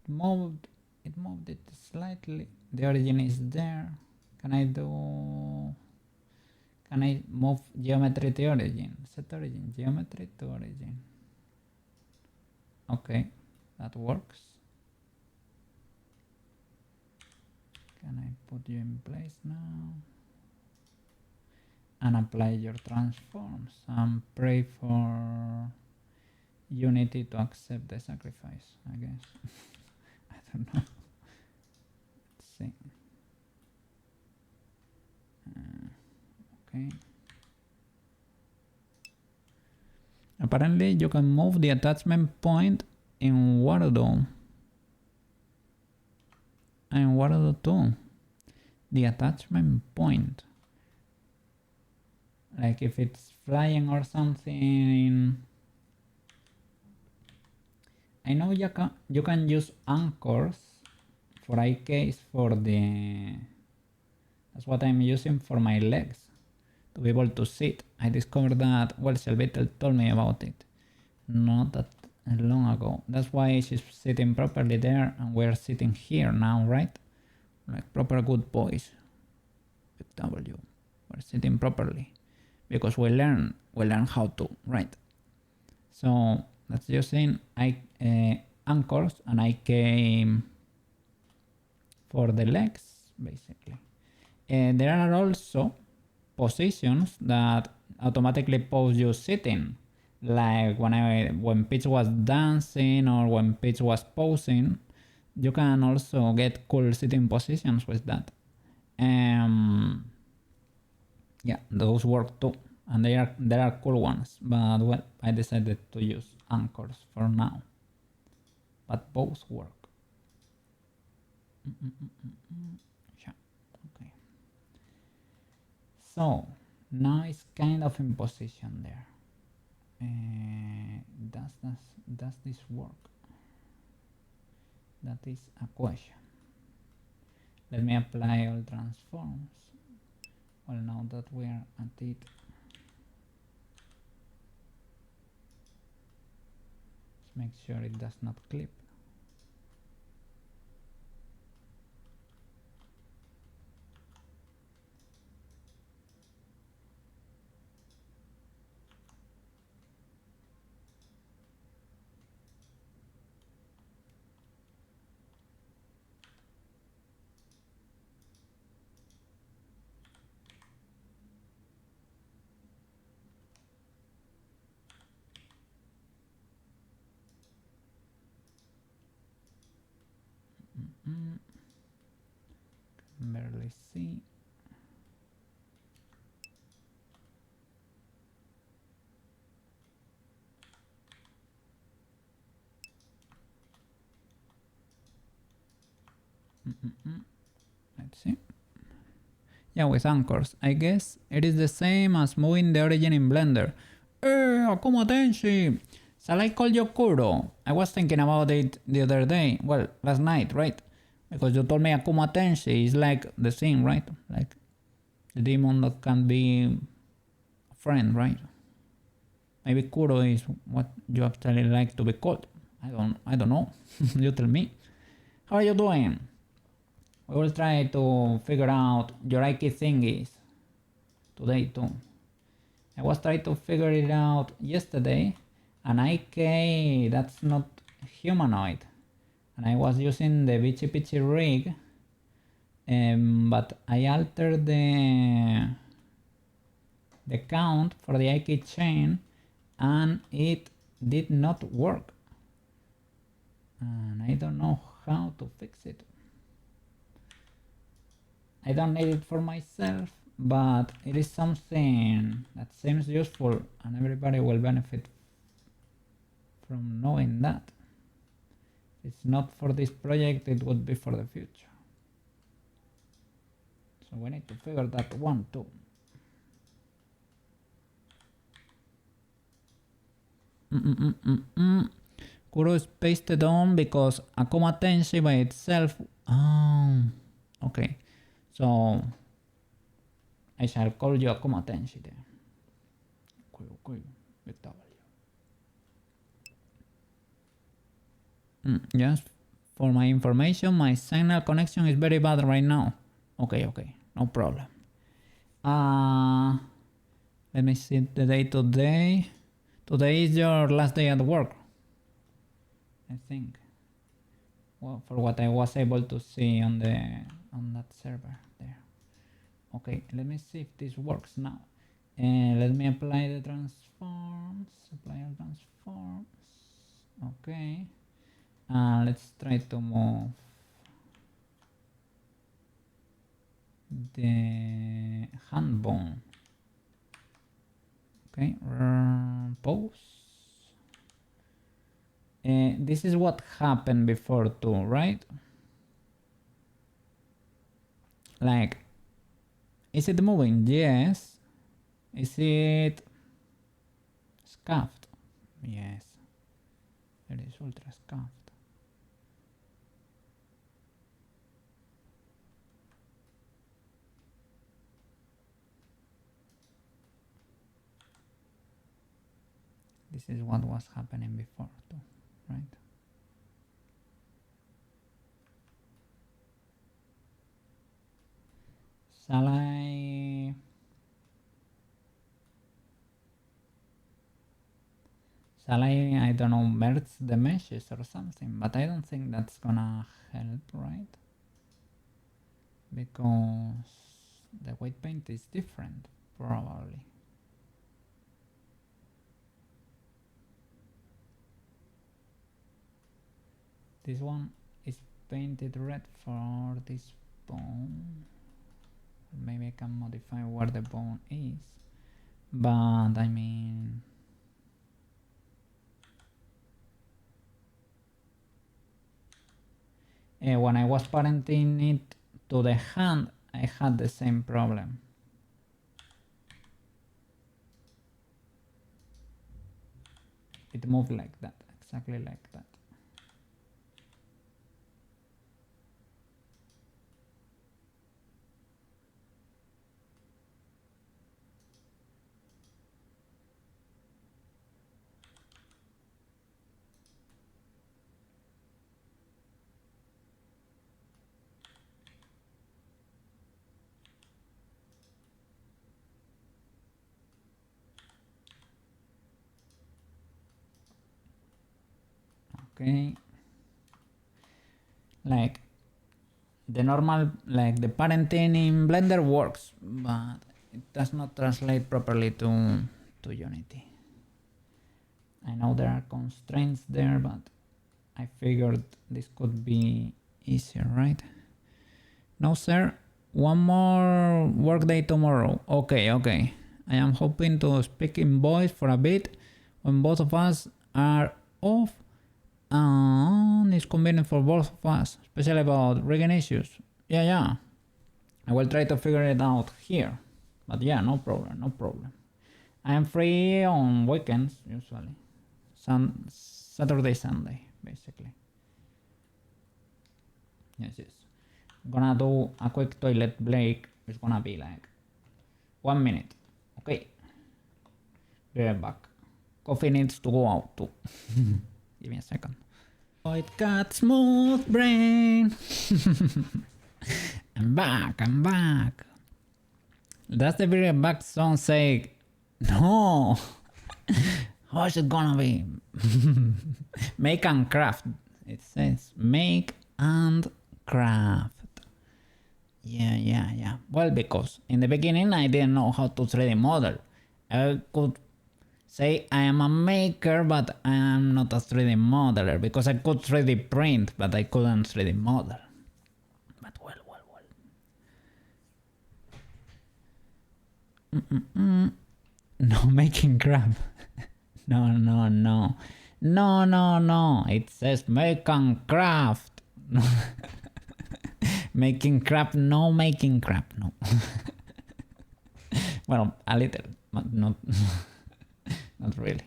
It moved it slightly. The origin is there. Can I move geometry to origin? Set origin, geometry to origin. Okay, that works. Can I put you in place now? And apply your transforms and pray for Unity to accept the sacrifice, I guess. I don't know. Let's see. Okay. Apparently you can move the attachment point in Wordle. And Wordle too. The attachment point. Like if it's flying or something. I know you can use anchors for IKs for the... That's what I'm using for my legs. To be able to sit. I discovered that, well, Shelbytel told me about it not that long ago. That's why she's sitting properly there and we're sitting here now, right? Like proper good boys. Big W. We're sitting properly. Because we learn how to, right? So that's using anchors and I came for the legs, basically. There are also positions that automatically pose you sitting, like when Peach was dancing or when Peach was posing. You can also get cool sitting positions with that. Yeah, those work too, and there are cool ones, but well, I decided to use anchors for now, but both work. Yeah, okay. So now it's kind of in position there. Does this work? That is a question. Let me apply all transforms. Well, now that we are at it, let's make sure it does not clip. Can barely see. Let's see. Yeah, with anchors. I guess it is the same as moving the origin in Blender. Akuma Tenshi! Shall I call you Kuro? I was thinking about it the other day. Well, last night, right? Because you told me Akuma Tenshi is like the thing, right? Like the demon that can be a friend, right? Maybe Kuro is what you actually like to be called. I don't know. You tell me. How are you doing? We will try to figure out your Ike thingies today too. I was trying to figure it out yesterday, and Ike, that's not humanoid. And I was using the Bitchy Pitchy rig, but I altered the count for the Ike chain, and it did not work. And I don't know how to fix it. I don't need it for myself, but it is something that seems useful and everybody will benefit from knowing that. If it's not for this project, it would be for the future. So we need to figure that one too. Kuro is pasted on because Akuma Tenshi by itself. Oh, okay. So I shall call you Akuma Tenshi then. Okay, big W. Just for my information, my signal connection is very bad right now. Okay, no problem. Let me see the day today. Today is your last day at work, I think. Well, for what I was able to see on that server there. Okay, let me see if this works now. Let me apply the transforms. Apply all transforms. Okay. Let's try to move the hand bone. Okay, pose. This is what happened before too, right? Like, is it moving? Yes. Is it scuffed? Yes. It is ultra scuffed. This is what was happening before too, right? Shall I don't know, merge the meshes or something, but I don't think that's gonna help, right? Because the white paint is different, probably. This one is painted red for this bone. Maybe I can modify where the bone is, but I mean, when I was parenting it to the hand, I had the same problem. It moved like that, exactly like that. Okay, like the normal, like the parenting in Blender works, but it does not translate properly to Unity. I know there are constraints there, but I figured this could be easier, right? No, sir. One more workday tomorrow. Okay. I am hoping to speak in voice for a bit when both of us are off, and it's convenient for both of us, especially about rigging issues. Yeah. I will try to figure it out here. But yeah, no problem, no problem. I am free on weekends usually. Saturday, Sunday, basically. Yes, yes. I'm gonna do a quick toilet break. It's gonna be like 1 minute. Okay. Be right back. Coffee needs to go out too. Give me a second. Oh, it got smooth brain. I'm back, I'm back. Does the Be Right Back song say no? How is it gonna be? Make and craft. It says make and craft. Yeah. Well, because in the beginning I didn't know how to 3D model. I could say I am a maker, but I am not a 3D modeler, because I could 3D print, but I couldn't 3D model. But well. No, making crap. No. It says make and craft. Making crap, no making crap, no. Well, a little, but not, not really.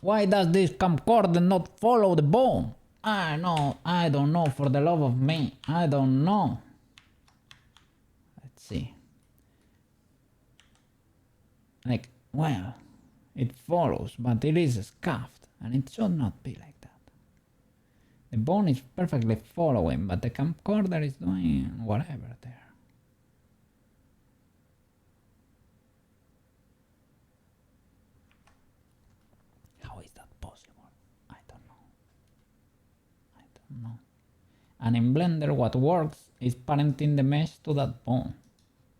Why does this camcorder not follow the bone? I don't know, for the love of me, I don't know. Let's see. Like, well, it follows, but it is scuffed, and it should not be like that. The bone is perfectly following, but the camcorder is doing whatever there. How is that possible? I don't know. And in Blender, what works is parenting the mesh to that bone.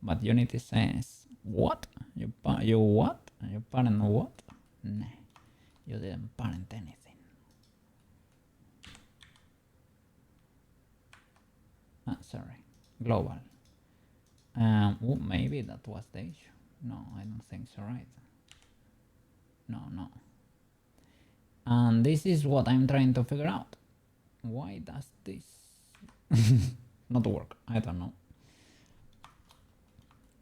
But Unity says, what? You what? You parent what? Nah, you didn't parent anything. Sorry, global. Oh, maybe that was the issue. No, I don't think so, right? No. And this is what I'm trying to figure out. Why does this not work? I don't know.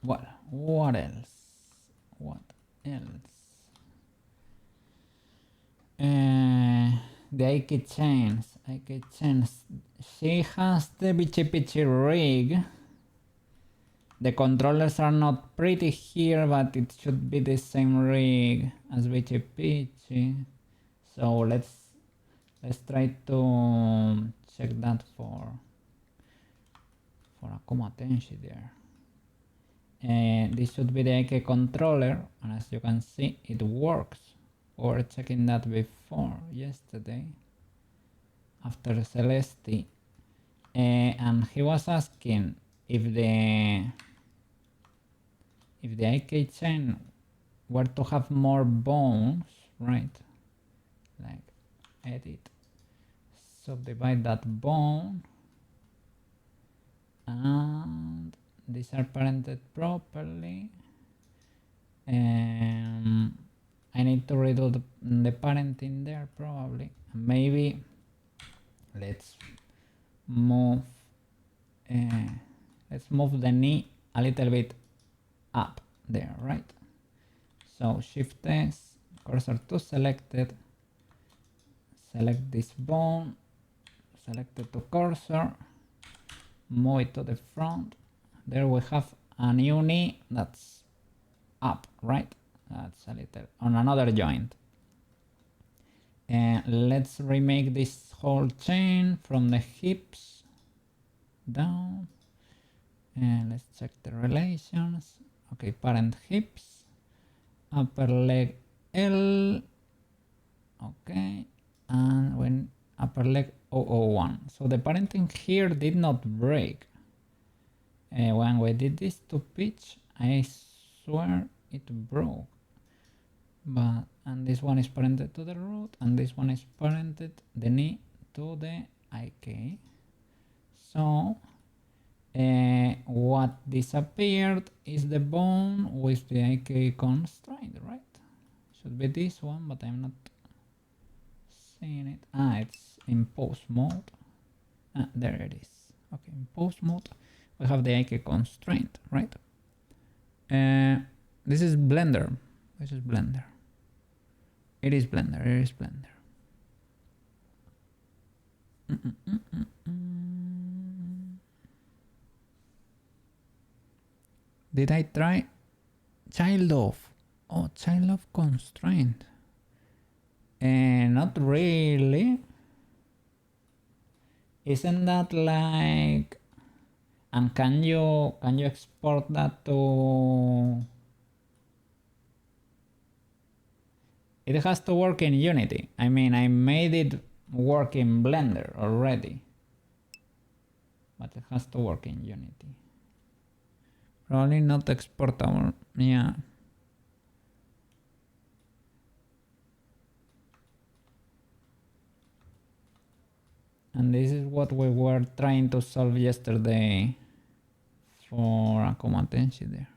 Well, what else? The AK chains. She has the Bichi rig. The controllers are not pretty here, but it should be the same rig as Bichi. So let's try to check that for Akuma Tenshi there. This should be the AK controller, and as you can see, it works. We were checking that before, yesterday, after Celesti, and he was asking if the AK chain were to have more bones, right? Like edit, subdivide that bone, and these are parented properly. I need to redo the parenting there probably. Maybe let's move the knee a little bit up there, right? So Shift S, cursor to selected, select this bone, select it to cursor, move it to the front. There we have a new knee that's up, right? That's a little on another joint. And let's remake this whole chain from the hips down. And let's check the relations. Okay, parent hips, upper leg L. Okay, and when upper leg 001. So the parenting here did not break. When we did this to pitch, I swear it broke. But and this one is parented to the root, and this one is parented the knee to the IK. So what disappeared is the bone with the IK constraint, right? Should be this one, but I'm not seeing it. It's in pose mode. There it is. Okay, in pose mode. we have the IK constraint, right? This is Blender. This is Blender. It is Blender. It is Blender. Did I try child of? Oh, child of constraint. Not really. Isn't that like? And can you export that to? It has to work in Unity. I mean, I made it work in Blender already, but it has to work in Unity. Probably not exportable. Yeah. And this is what we were trying to solve yesterday for a competency there.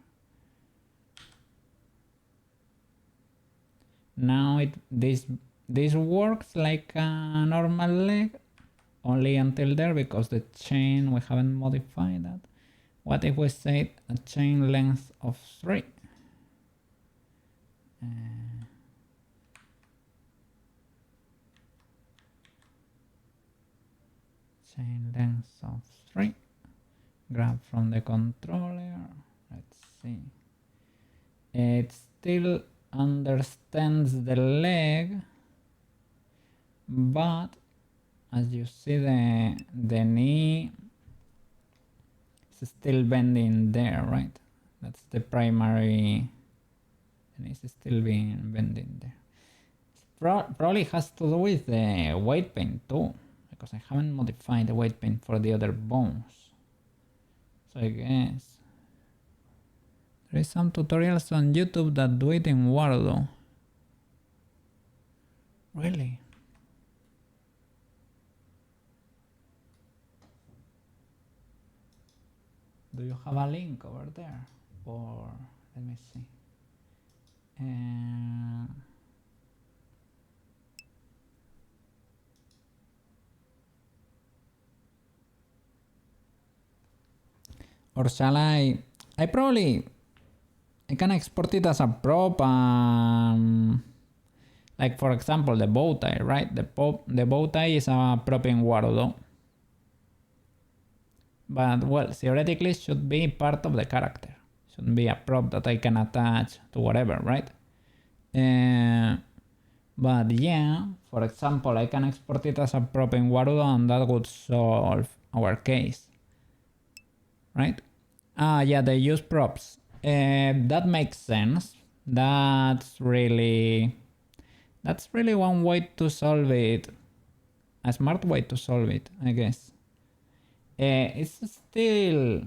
Now this works like a normal leg, only until there, because the chain, we haven't modified that. What if we say a chain length of 3? Chain length of 3. Grab from the controller. Let's see. It still understands the leg, but as you see, the knee is still bending there, right? That's the primary, and it's still being bending there. Probably has to do with the weight paint too, because I haven't modified the weight paint for the other bones. So I guess there is some tutorials on YouTube that do it in Wardo. Really? Do you have a link over there? Or let me see. Or shall I probably, I can export it as a prop, like for example the bow tie, right? The bow tie is a prop in Wardo. But well, theoretically it should be part of the character. Shouldn't be a prop that I can attach to whatever, right? But yeah, for example, I can export it as a prop in Wardo, and that would solve our case. Right? Yeah, they use props. That makes sense. That's really one way to solve it. A smart way to solve it, I guess. It's still,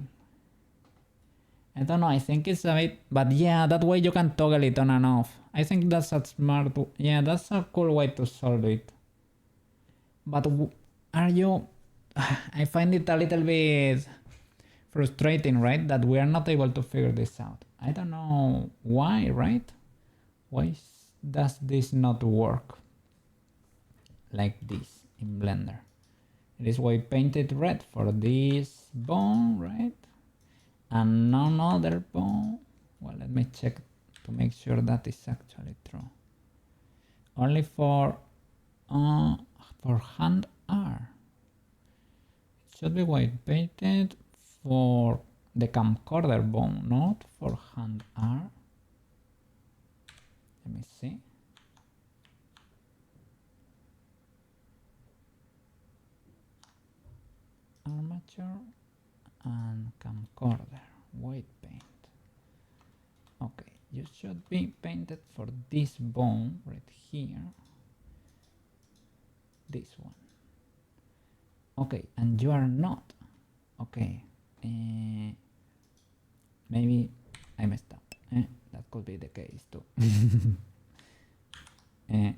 I don't know, I think it's a bit, but yeah, that way you can toggle it on and off. I think that's a smart, yeah, that's a cool way to solve it. But are you, I find it a little bit frustrating, right? That we are not able to figure this out. I don't know why, right? Why does this not work like this in Blender? It is white painted red for this bone, right? And none other bone. Well, let me check to make sure that is actually true. Only for hand R. It should be white painted for the camcorder bone, not for hand R. Let me see. Armature and camcorder, white paint. Okay, you should be painted for this bone right here. This one. Okay, and you are not. Okay. Maybe I messed up. That could be the case too.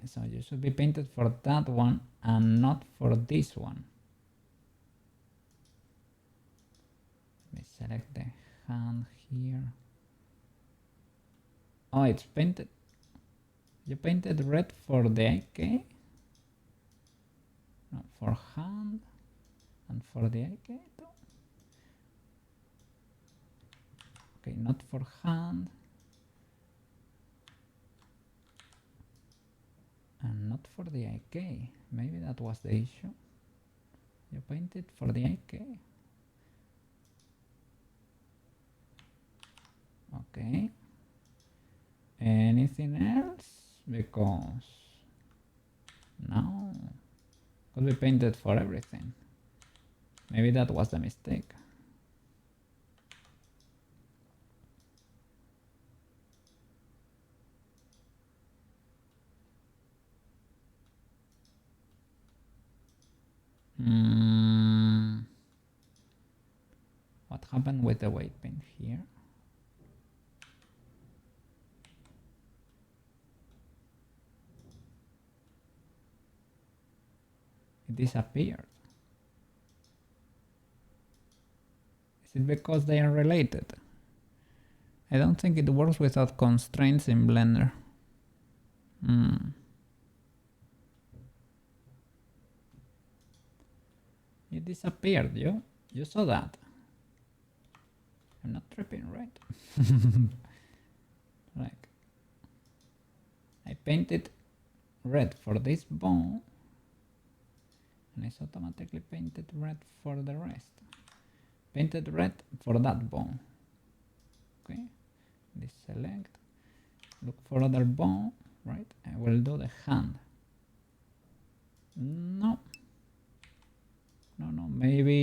So you should be painted for that one and not for this one. Let me select the hand here. Oh, it's painted. You painted red for the IK? No, for hand and for the IK too. Okay, not for hand. And not for the IK. Maybe that was the issue. You painted for the IK. Okay. Anything else? Because no, could be painted for everything. Maybe that was the mistake. What happened with the weight paint here? It disappeared. Is it because they are related? I don't think it works without constraints in Blender. It disappeared, you saw that. I'm not tripping, right? Like, I painted red for this bone, and it's automatically painted red for the rest. Painted red for that bone. Okay, deselect, look for other bone, right? I will do the hand. No, maybe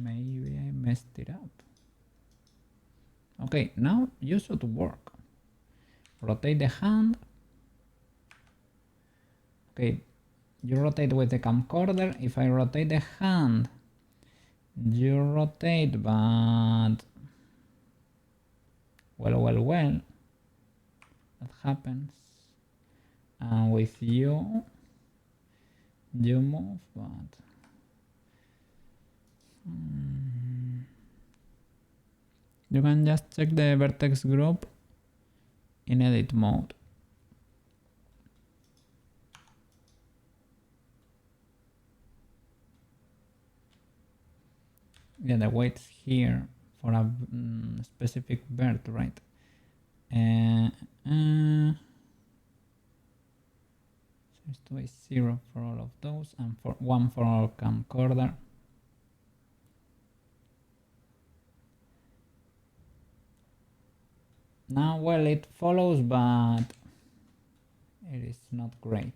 I messed it up. Okay, now you should work. Rotate the hand. Okay, you rotate with the camcorder. If I rotate the hand, you rotate, but well, that happens. And with you move, but you can just check the vertex group in edit mode. Yeah, the weight's here for a specific bird, right? Seems to be 0 for all of those, and for 1 for all camcorder. Now, well, it follows, but it is not great.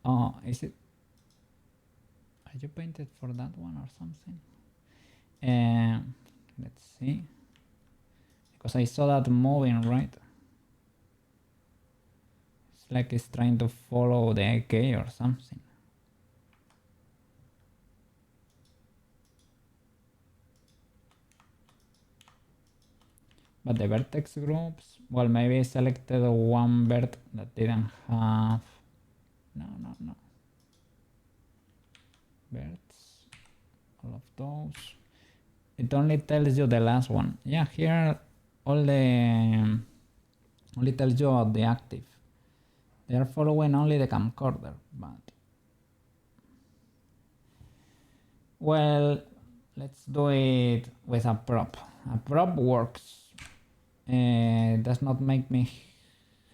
Oh, is it? Are you painted for that one or something? Let's see. Because I saw that moving, right? It's like it's trying to follow the AK or something. But the vertex groups, well, maybe I selected one vert that didn't have, no. Verts, all of those. It only tells you the last one. Yeah, here only tells you about the active. They are following only the camcorder, but well, let's do it with a prop. A prop works. Does not make me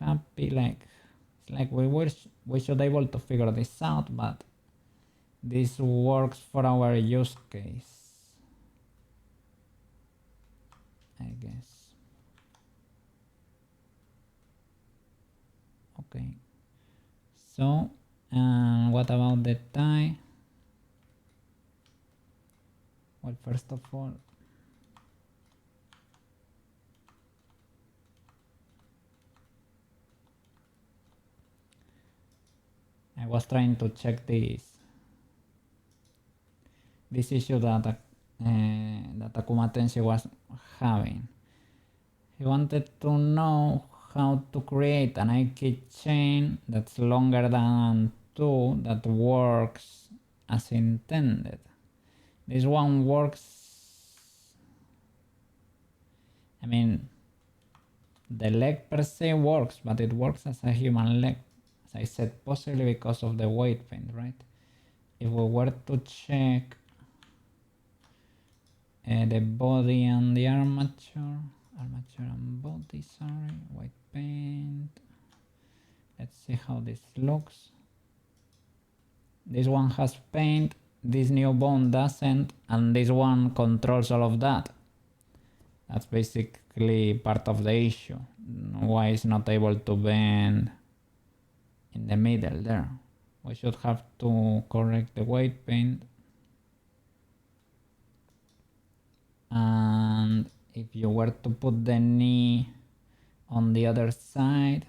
happy. Like, it's like we should able to figure this out, but this works for our use case, I guess. Okay, so what about the tie? Well, first of all, I was trying to check this issue that Akuma Tensei was having. He wanted to know how to create an IK chain that's longer than 2 that works as intended. This one works mean, the leg per se works, but it works as a human leg, as I said, possibly because of the weight paint, right? If we were to check the body and the armature and body, sorry, white paint. Let's see how this looks. This one has paint, this new bone doesn't, and this one controls all of that. That's basically part of the issue. Why it's not able to bend in the middle there. We should have to correct the weight paint. And if you were to put the knee on the other side,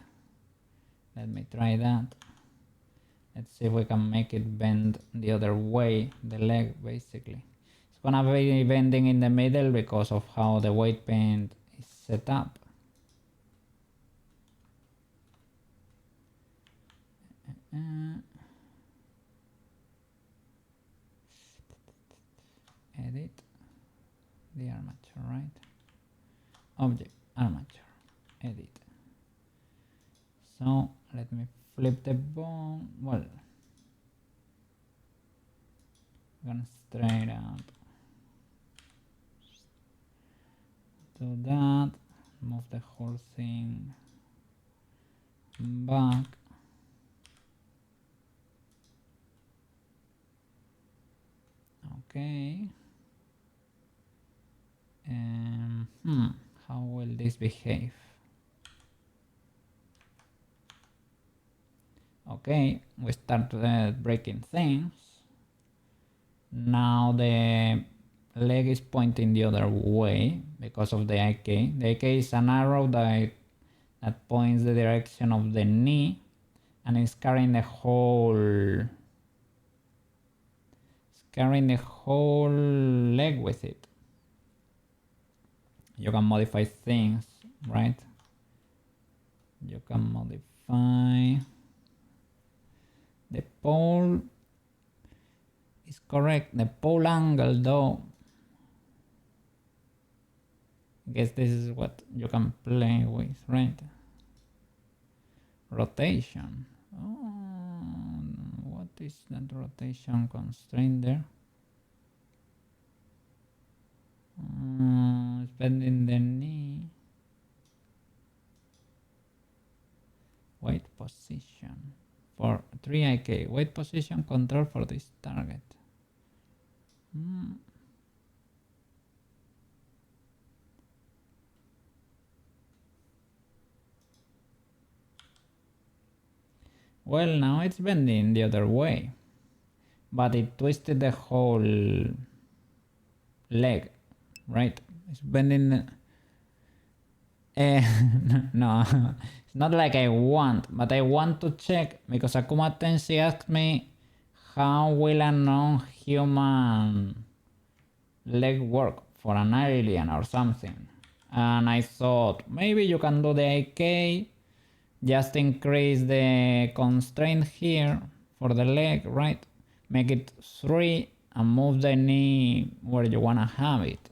let me try that. Let's see if we can make it bend the other way, the leg basically. It's gonna be bending in the middle because of how the weight paint is set up. Edit the armature, right? Object, armature, edit. So let me flip the bone. Well, gonna straight up. Do that. Move the whole thing back. Okay. How will this behave? Okay, we start breaking things. Now the leg is pointing the other way because of the IK. The IK is an arrow that points the direction of the knee, and it's carrying the whole leg with it. You can modify things, right? You can modify the pole is correct. The pole angle though, I guess this is what you can play with, right? Rotation. Oh, what is that rotation constraint there? Bending the knee. Weight position for 3IK. Weight position control for this target. Well, now it's bending the other way, but it twisted the whole leg, right? It's bending. No, it's not like I want, but I want to check because Akuma Tensei asked me how will a non-human leg work for an alien or something, and I thought maybe you can do the IK, just increase the constraint here for the leg, right? Make it 3 and move the knee where you wanna have it.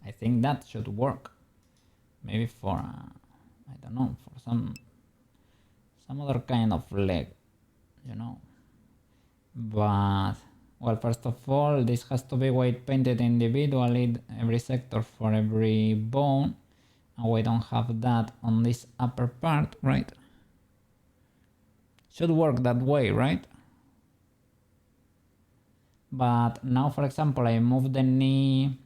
I think that should work. Maybe for I don't know, for some other kind of leg, you know. But well, first of all, this has to be weight painted individually, every sector for every bone, and we don't have that on this upper part, right? Should work that way, right? But now, for example, I move the knee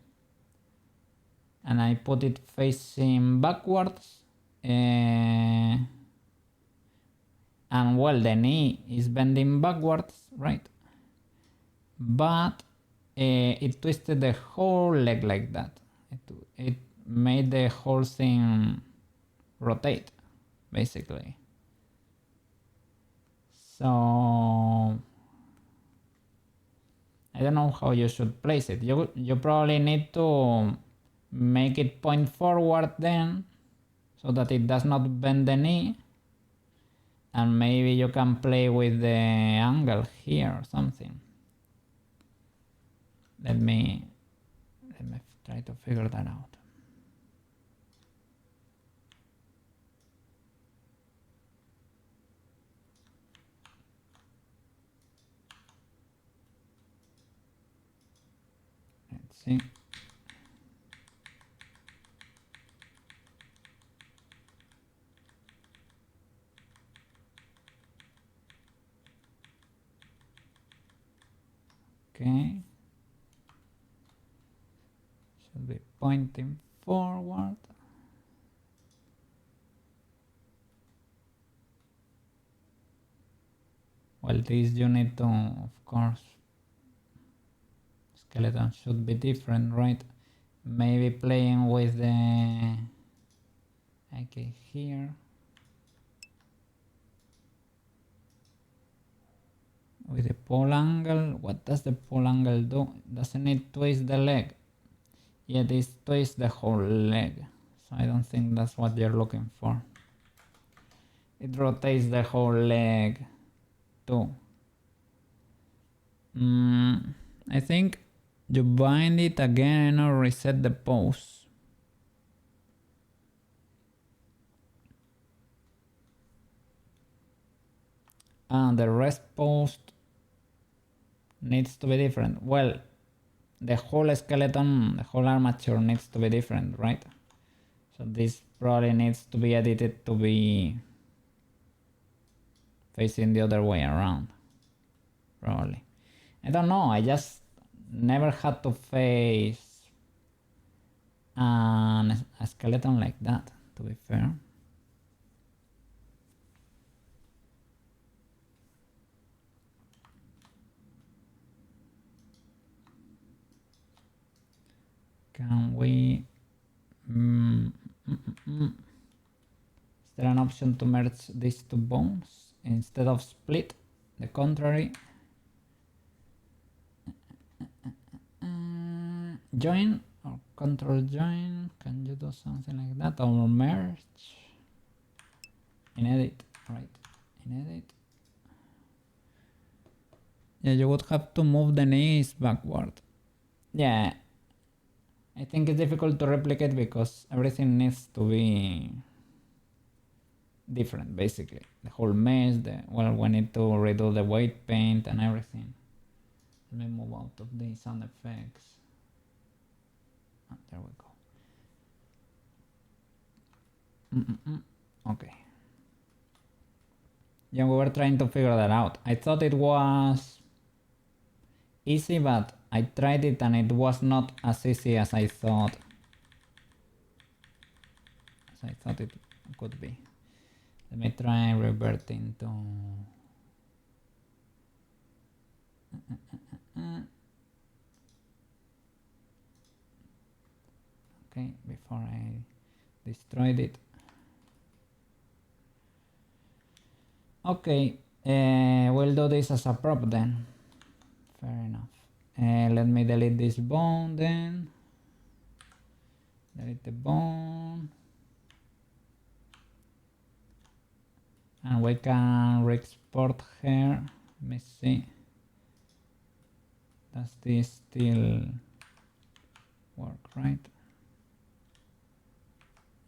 and I put it facing backwards, and well, the knee is bending backwards, right? But it twisted the whole leg like that. It made the whole thing rotate, basically. So I don't know how you should place it. You probably need to make it point forward then, so that it does not bend the knee, and maybe you can play with the angle here or something. Let me try to figure that out. see. Okay. Should be pointing forward. Well, this unit, of course, skeleton should be different, right? Maybe playing with the... Okay, here. With the pole angle, what does the pole angle do? Doesn't it twist the leg? Yeah, this twists the whole leg. So I don't think that's what you're looking for. It rotates the whole leg too. I think you bind it again or reset the pose. And the rest post needs to be different. Well, the whole skeleton, the whole armature needs to be different, right? So this probably needs to be edited to be facing the other way around. Probably. I don't know, I just never had to face a skeleton like that, to be fair. Can we... Is there an option to merge these two bones instead of split? The contrary. Join or control join. Can you do something like that? Or merge? In edit, right? In edit. Yeah, you would have to move the knees backward. Yeah. I think it's difficult to replicate because everything needs to be different, basically. The whole mesh, well, we need to redo the weight paint and everything. Let me move out of the sound effects. Oh, there we go. Okay. Yeah, we were trying to figure that out. I thought it was easy, but I tried it and it was not as easy as I thought. As I thought it could be. Let me try reverting to... Okay, before I destroyed it. Okay, we'll do this as a prop then. Fair enough. Let me delete this bone then. Delete the bone. And we can re-export here. Let me see. Does this still work, right?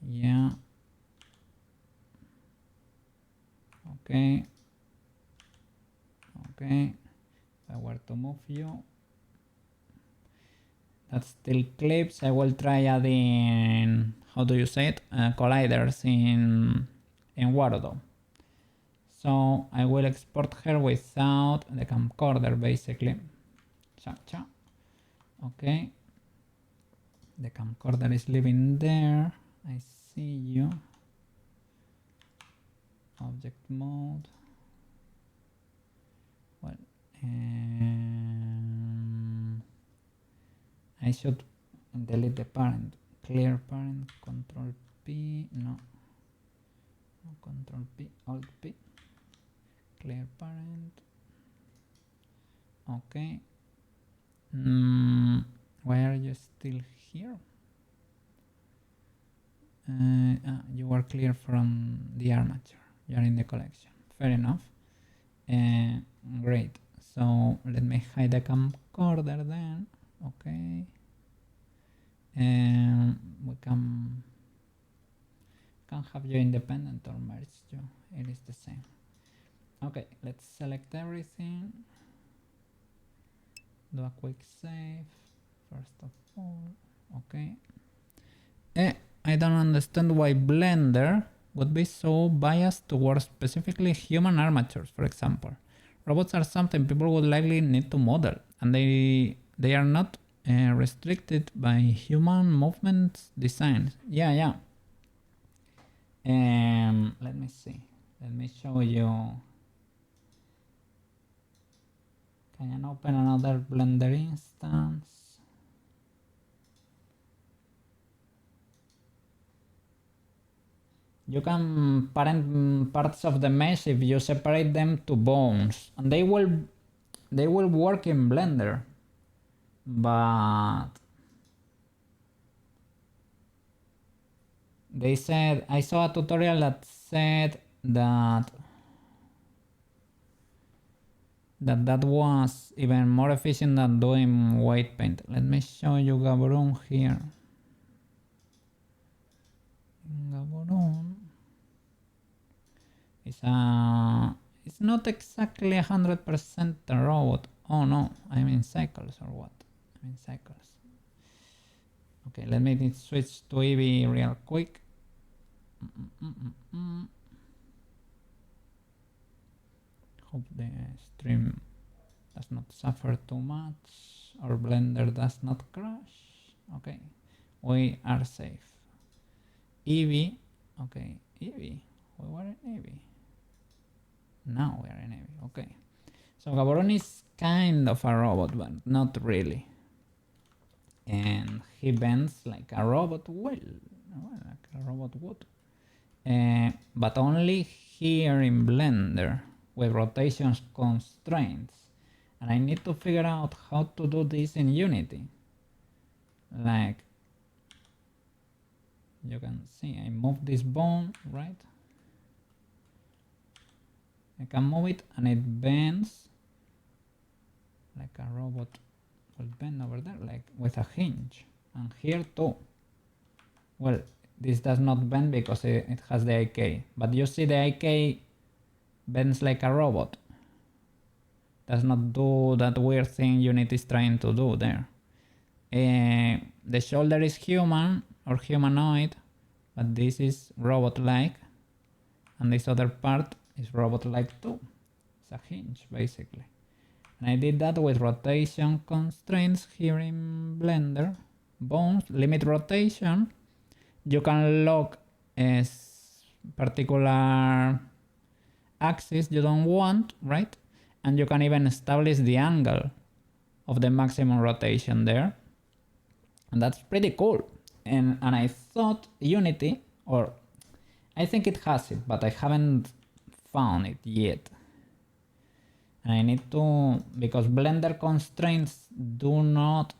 Yeah. Okay. Okay. If I were to move you, that still clips. I will try adding, how do you say it? Colliders in Wordle. So I will export her without the camcorder, basically. Cha-cha. Okay. The camcorder is living there. I see you. Object mode. Well, I should delete the parent. Clear parent. Control P. No. Control P. Alt P. Clear parent. Okay. Why are you still here? You were clear from the armature. You are in the collection. Fair enough. Great. So let me hide the camcorder then. Okay. And we can have you independent or merge you. It is the same. Okay, let's select everything. Do a quick save first of all. Okay. I don't understand why Blender would be so biased towards specifically human armatures, for example. Robots are something people would likely need to model, and they are not restricted by human movements designs. Yeah. Let me see. Let me show you. Can I open another Blender instance? You can parent parts of the mesh if you separate them to bones, and they will work in Blender, but they said, I saw a tutorial that said that was even more efficient than doing white paint. Let me show you Gaborone here. Gaborone is it's not exactly 100% a robot. Oh no, I'm in cycles or what? I'm in cycles. Okay, let me switch to Eevee real quick. Hope the stream does not suffer too much or Blender does not crash. Okay, we are safe. Eevee, okay, Eevee, we were in Eevee. Now we are in Eevee, okay. So Gaborone is kind of a robot, but not really. And he bends like a robot will, like a robot would. But only here in Blender with rotation constraints. And I need to figure out how to do this in Unity. Like, you can see I move this bone, right? I can move it and it bends like a robot will bend over there, like with a hinge. And here too. Well, this does not bend because it has the IK, but you see the IK bends like a robot. Does not do that weird thing Unity is trying to do there. The shoulder is human or humanoid, but this is robot-like, and this other part is robot-like too. It's a hinge basically. And I did that with rotation constraints here in Blender. Bones, limit rotation. You can lock a particular axis you don't want, right? And you can even establish the angle of the maximum rotation there. And that's pretty cool. And I thought Unity, or I think it has it, but I haven't found it yet. And I need to, because Blender constraints do not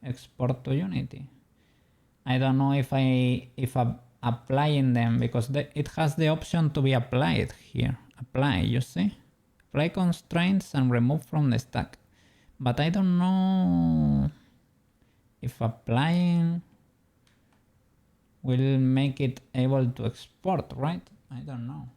export to Unity. I don't know if I'm applying them, because it has the option to be applied here. Apply, you see? Apply constraints and remove from the stack. But I don't know if applying will make it able to export, right? I don't know.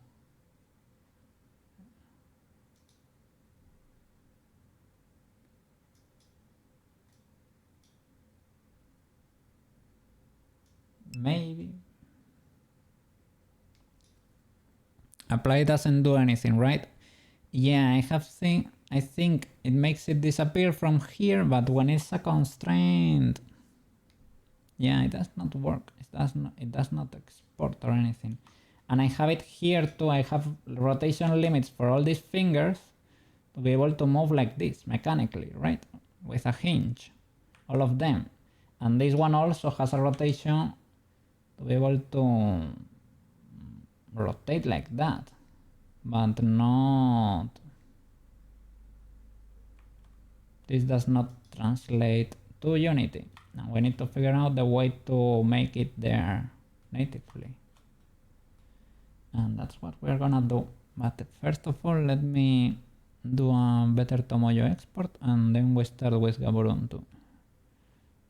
Maybe. Apply doesn't do anything, right? Yeah, I think it makes it disappear from here, but when it's a constraint, yeah, it does not work. It does not export or anything. And I have it here too. I have rotation limits for all these fingers to be able to move like this mechanically, right? With a hinge, all of them. And this one also has a rotation to be able to rotate like that, but not, this does not translate to Unity. Now we need to figure out the way to make it there natively, and that's what we're gonna do. But first of all, let me do a better Tomoyo export, and then we start with Gaborone too.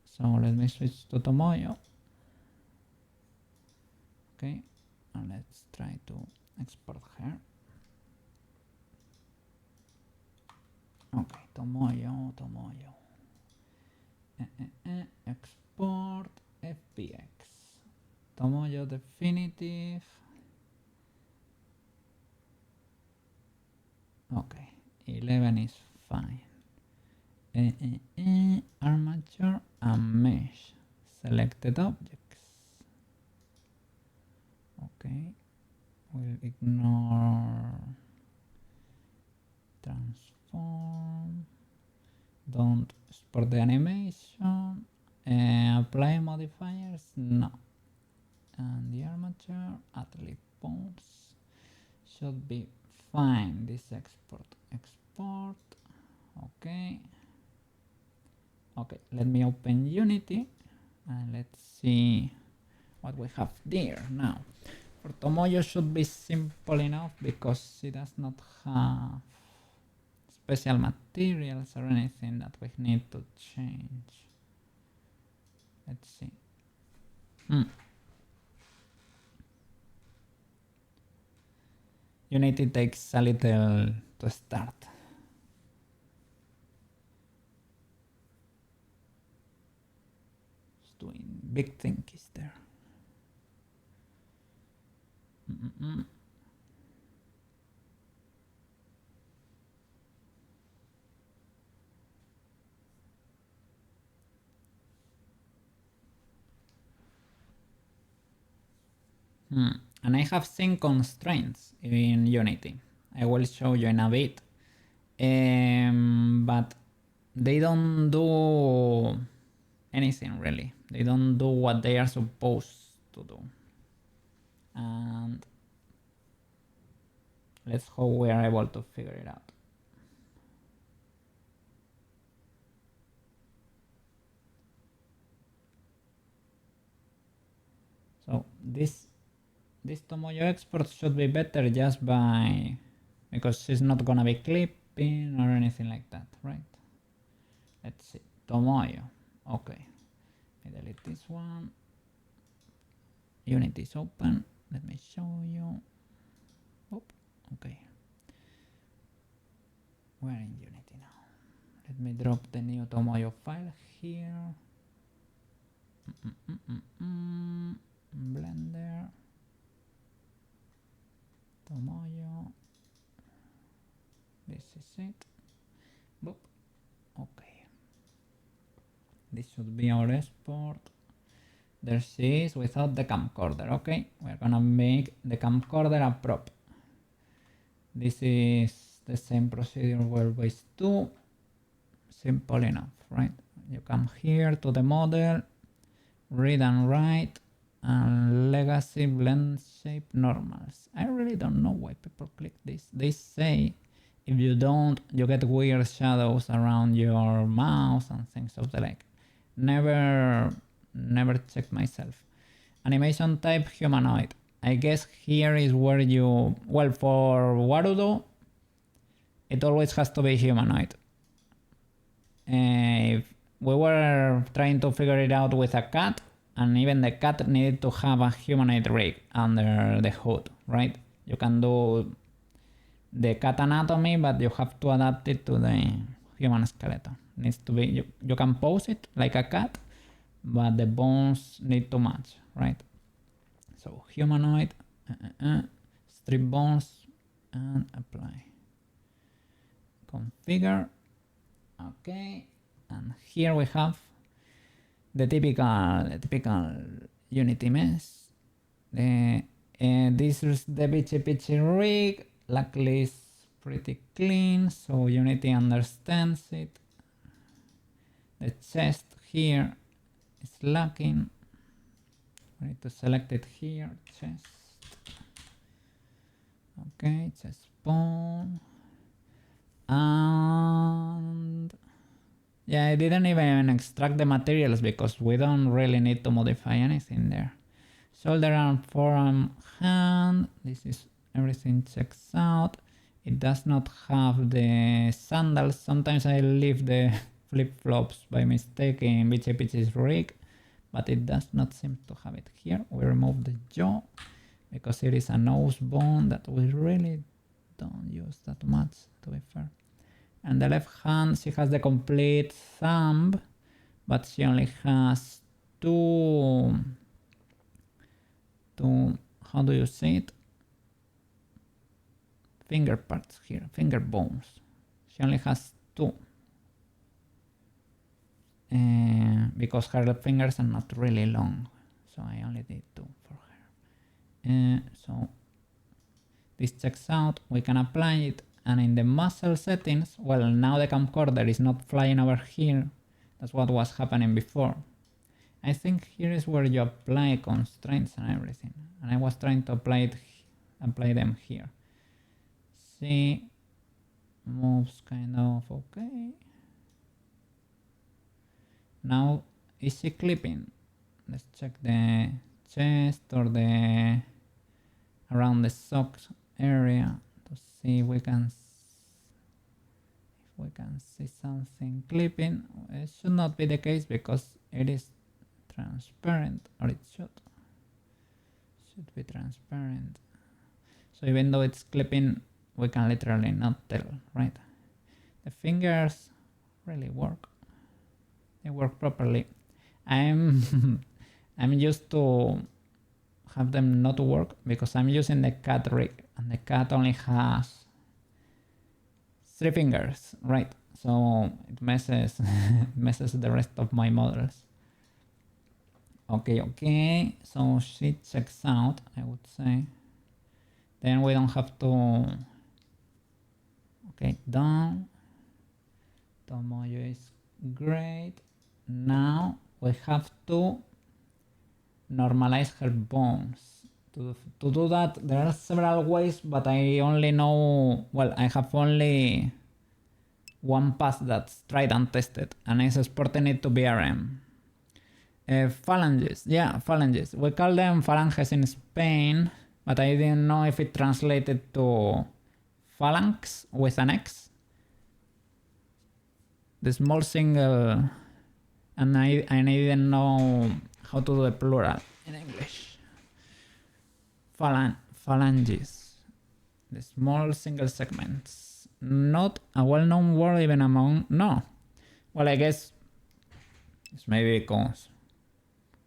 So let me switch to Tomoyo. Okay, and let's try to export her. Okay, Tomoyo. Export FBX. Tomoyo definitive. Okay, 11 is fine. Armature and mesh. Selected objects. Okay, we'll ignore transform. Don't export the animation. Apply modifiers? No. And the armature at leaf bones should be fine. This export. Okay. Okay, let me open Unity and let's see what we have there now. For Tomoyo should be simple enough because it does not have special materials or anything that we need to change. Let's see. Unity takes a little to start. It's doing big things there. And I have seen constraints in Unity. I will show you in a bit. But they don't do anything really. They don't do what they are supposed to do. And let's hope we are able to figure it out. So this Tomoyo export should be better just by, because she's not gonna be clipping or anything like that, right? Let's see, Tomoyo, okay. Let me delete this one. Unity is open, let me show you. Oh, okay. We're in Unity now. Let me drop the new Tomoyo file here. Blender. Tomoyo. This is it. Boop. Okay. This should be our export. There she is without the camcorder. Okay, we're gonna make the camcorder a prop. This is the same procedure we always do. Simple enough, right? You come here to the model, read and write, and legacy blend shape normals. I really don't know why people click this. They say if you don't, you get weird shadows around your mouse and things of the like. Never checked myself. Animation type humanoid. I guess here is where you, well, for Warudo, it always has to be humanoid. If we were trying to figure it out with a cat, and even the cat needed to have a humanoid rig under the hood, right? You can do the cat anatomy, but you have to adapt it to the human skeleton. Needs to be, you can pose it like a cat, but the bones need to match, right? So humanoid, strip bones, and apply. Configure. Okay, and here we have the typical Unity mess. This is the pitchy rig. Luckily, it's pretty clean, so Unity understands it. The chest here is lacking. We need to select it here. Chest. Okay, chest bone. And yeah, I didn't even extract the materials because we don't really need to modify anything there. Shoulder arm, forearm, hand. This is everything checks out. It does not have the sandals. Sometimes I leave the flip-flops by mistake in Pitchy's rig, but it does not seem to have it here. We remove the jaw because it is a nose bone that we really don't use that much, to be fair. And the left hand, she has the complete thumb, but she only has two, how do you say it? Finger parts here, finger bones. She only has two. Because her fingers are not really long. So I only did two for her. So this checks out, we can apply it, and in the muscle settings, well, now the camcorder is not flying over here. That's what was happening before. I think here is where you apply constraints and everything. And I was trying to apply them here. See, moves kind of okay. Now, is she clipping? Let's check the chest or the around the socks area to see if we can see something clipping. It should not be the case because it is transparent, or it should be transparent. So even though it's clipping, we can literally not tell, right? The fingers really work. They work properly. I'm used to have them not work because I'm using the cat rig, and the cat only has 3 fingers, right? So it messes the rest of my models. Okay, so she checks out, I would say. Then we don't have to... Okay, done. Tomoyo is great. Now we have to normalize her bones. To do that, there are several ways, but I only know... Well, I have only one path that's tried and tested, and it's exporting it to BRM. Phalanges, yeah, phalanges. We call them phalanges in Spain, but I didn't know if it translated to phalanx with an X. The small single, and I didn't know how to do the plural in English. Phalanges, the small single segments. Not a well-known word even among... No. Well, I guess it's maybe because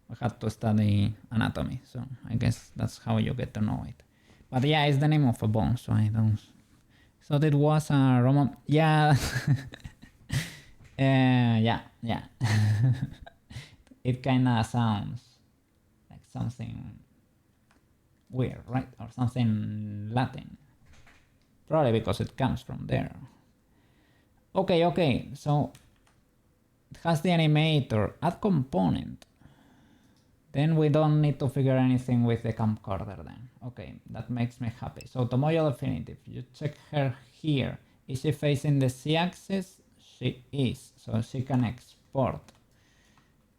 I had to study anatomy, so I guess that's how you get to know it. But yeah, it's the name of a bone, so I don't... So it was a Roman... Yeah. Yeah. It kinda sounds like something weird, right? Or something Latin. Probably because it comes from there. Okay, so it has the animator, add component. Then we don't need to figure anything with the camcorder then. Okay, that makes me happy. So Tomoyo definitive, you check her here. Is she facing the Z-axis? She is, so she can export.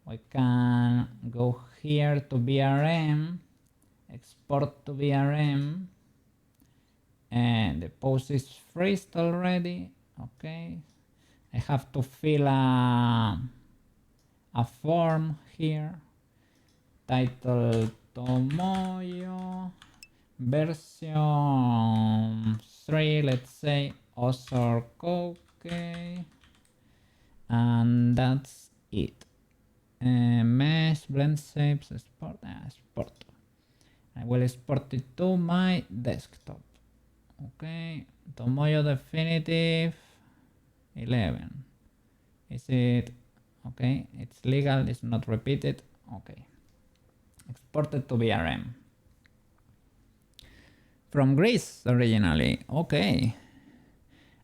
We can go here to BRM, export to BRM, and the pose is freezed already. Okay, I have to fill a form here. Title Tomoyo, version 3, let's say, Osor Koke, and that's it. Mesh, blend shapes, export. I will export it to my desktop. Okay, Tomoyo definitive 11. Is it okay? It's legal, it's not repeated. Okay, exported to BRM from Greece originally. Okay,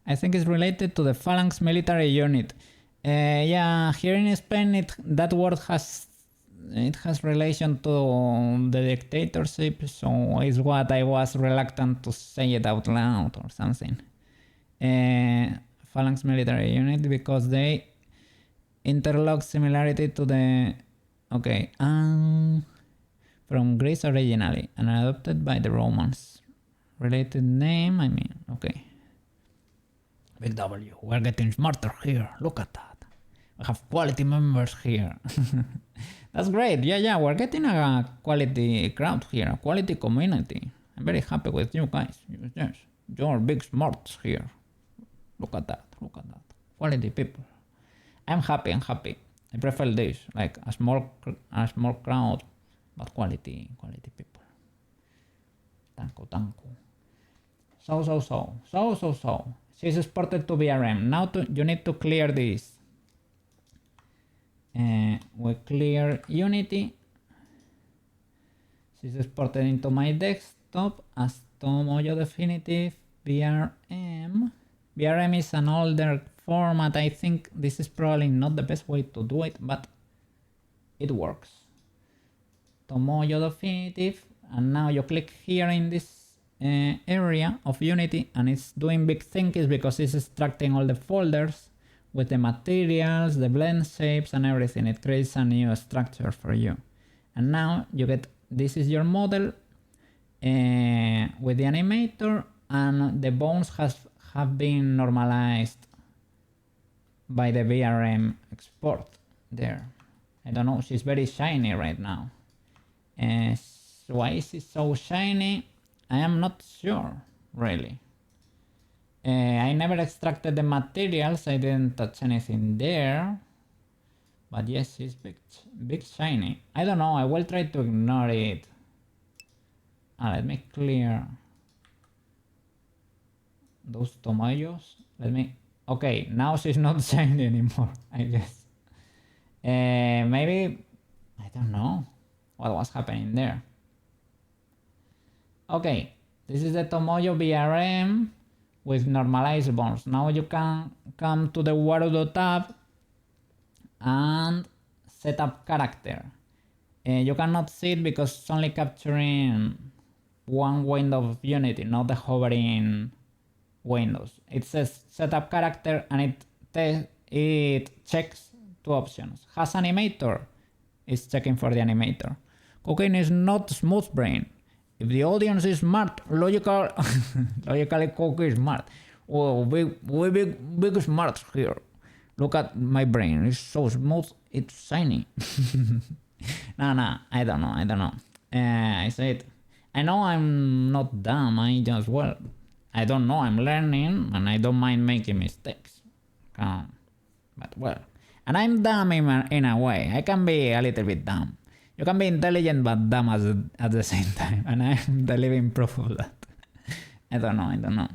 I think it's related to the Phalanx military unit. Yeah, here in Spain, that word has relation to the dictatorship, so it's what I was reluctant to say it out loud or something. Phalanx military unit, because they interlock similarity to the... Okay, from Greece originally and adopted by the Romans. Related name, I mean, okay. Big W, we're getting smarter here, look at that. We have quality members here. That's great, yeah, we're getting a quality crowd here, a quality community. I'm very happy with you guys, yes. You're big smarts here. Look at that. Quality people. I'm happy. I prefer this, like a small crowd, but quality people. Tanko. So. She's exported to VRM. Now you need to clear this. We clear Unity. She's exported into my desktop as Tomoyo Definitive VRM. VRM is an older format. I think this is probably not the best way to do it, but it works. Tomoyo Definitive, and now you click here in this area of Unity, and it's doing big things because it's extracting all the folders with the materials, the blend shapes, and everything. It creates a new structure for you. And now you get, this is your model with the animator, and the bones have been normalized by the VRM export there. I don't know, she's very shiny right now. Why is it so shiny? I am not sure, really. I never extracted the materials, I didn't touch anything there. But yes, it's big shiny. I don't know, I will try to ignore it. Let me clear those tomayos. Okay, now she's not shiny anymore, I guess. Maybe, I don't know what was happening there. Okay, this is the Tomoyo VRM with normalized bones. Now you can come to the Warudo tab and set up character. You cannot see it because it's only capturing one window of Unity, not the hovering windows. It says set up character, and it checks two options. Has animator is checking for the animator. Cocaine is not smooth brain. If the audience is smart, logically Coco is smart. Oh, we big smart here. Look at my brain, it's so smooth, it's shiny. No, I don't know. I said, I know I'm not dumb, I don't know, I'm learning, and I don't mind making mistakes. But well, and I'm dumb in a way, I can be a little bit dumb. You can be intelligent but dumb at the same time, and I'm the living proof of that. I don't know.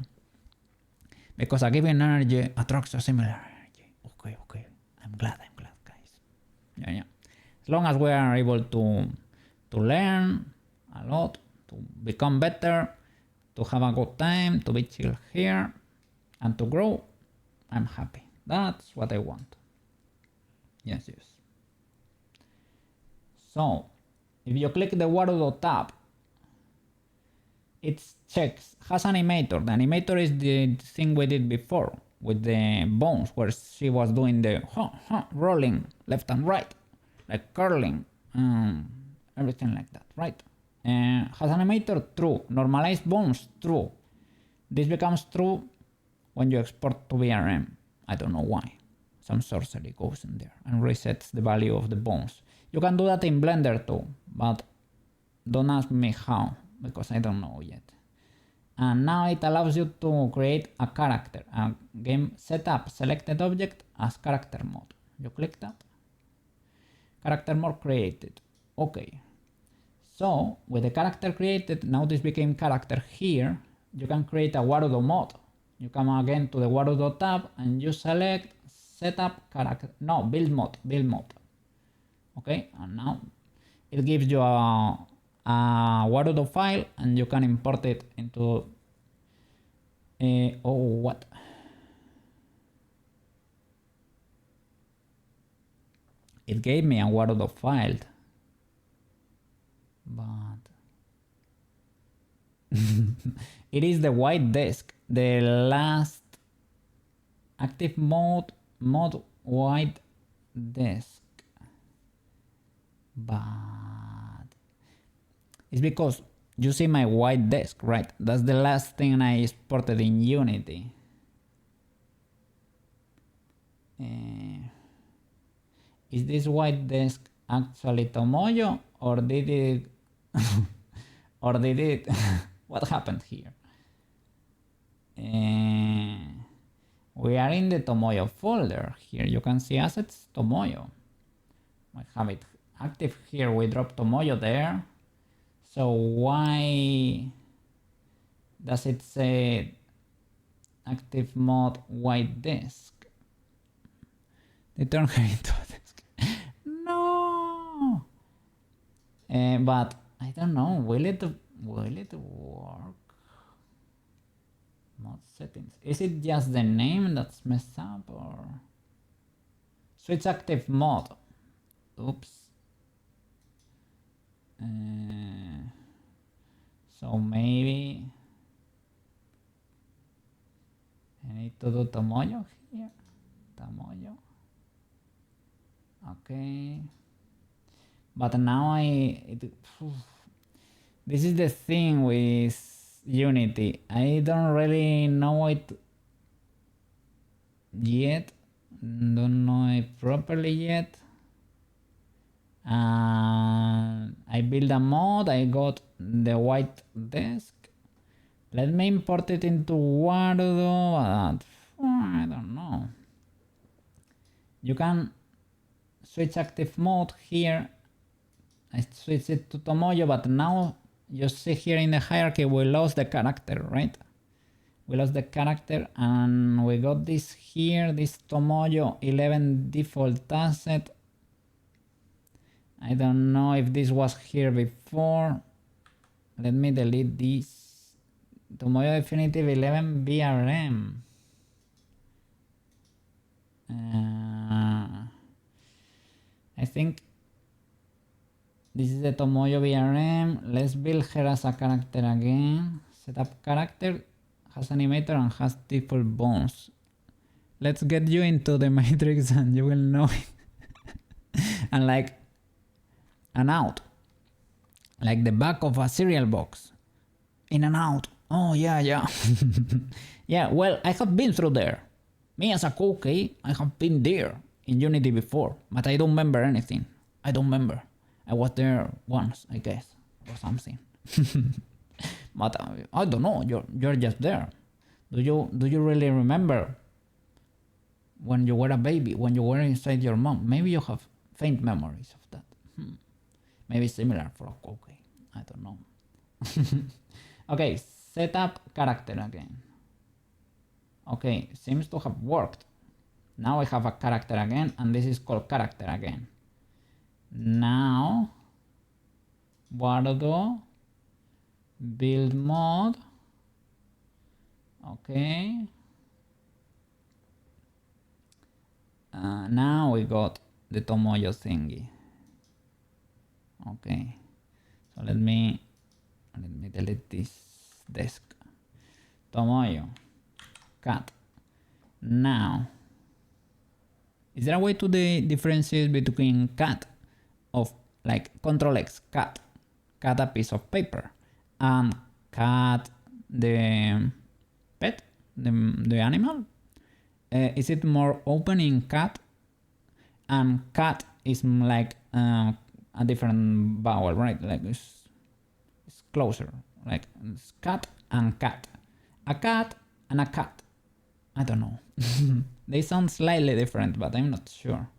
Because a given energy attracts a similar energy. Okay. I'm glad, guys. Yeah. As long as we are able to learn a lot, to become better, to have a good time, to be chill here, and to grow, I'm happy. That's what I want. Yes. So, if you click the Warudo tab, it checks, has animator. The animator is the thing we did before with the bones, where she was doing the rolling left and right, like curling, everything like that, right? Has animator, true. Normalized bones, true. This becomes true when you export to VRM. I don't know why. Some sorcery goes in there and resets the value of the bones. You can do that in Blender too, but don't ask me how, because I don't know yet. And now it allows you to create a character, a game setup selected object as character mode. You click that. Character mode created. Okay. So with the character created, now this became character here. You can create a Warudo mode. You come again to the Warudo tab and you select setup character, no, build mode. Okay, and now it gives you a Warudo file, and you can import it into what? It gave me a Warudo file, but it is the white disk, the last active mode white disk. But it's because you see my white disk, right? That's the last thing I exported in Unity. Is this white disk actually Tomoyo, or did it what happened here? We are in the Tomoyo folder. Here you can see assets Tomoyo. I have it active here. We drop Tomoyo there. So why does it say active mode white disk? They turn her into a disk. No. But I don't know. Will it work? Mod settings. Is it just the name that's messed up, or switch active mode? Oops. So maybe I need to do Tomoyo here. Tomoyo. Okay. But now this is the thing with Unity. I don't really know it yet. Don't know it properly yet. I build a mod. I got the white disk. Let me import it into Warudo. I don't know. You can switch active mode here. I switch it to Tomoyo, but now you see here in the hierarchy we lost the character, right? We lost the character and we got this here, this Tomoyo 11 default asset. I don't know if this was here before. Let me delete this. Tomoyo Definitive 11 VRM. I think this is the Tomoyo VRM. Let's build her as a character again. Setup character, has animator and has default bones. Let's get you into the matrix and you will know it. And like an out. Like the back of a cereal box. In and out. Oh yeah. Yeah, well, I have been through there. Me as a cookie, I have been there in Unity before, but I don't remember anything. I don't remember. I was there once, I guess, or something. But I don't know. You're just there. Do you really remember when you were a baby, when you were inside your mom? Maybe you have faint memories of that. Maybe similar for a cookie. I don't know. Okay, set up character again. Okay, seems to have worked. Now I have a character again, and this is called character again. Now, Warudo, build mod. Okay. Now we got the Tomoyo thingy. Okay. So let me delete this disk. Tomoyo. Cat. Now, is there a way to differentiate between cat of like Control X, cat a piece of paper, and cat the pet, the animal? Is it more open in cat, and cat is like a different vowel, right? Like it's closer, like it's cat and cat, a cat and a cat. I don't know. They sound slightly different, but I'm not sure.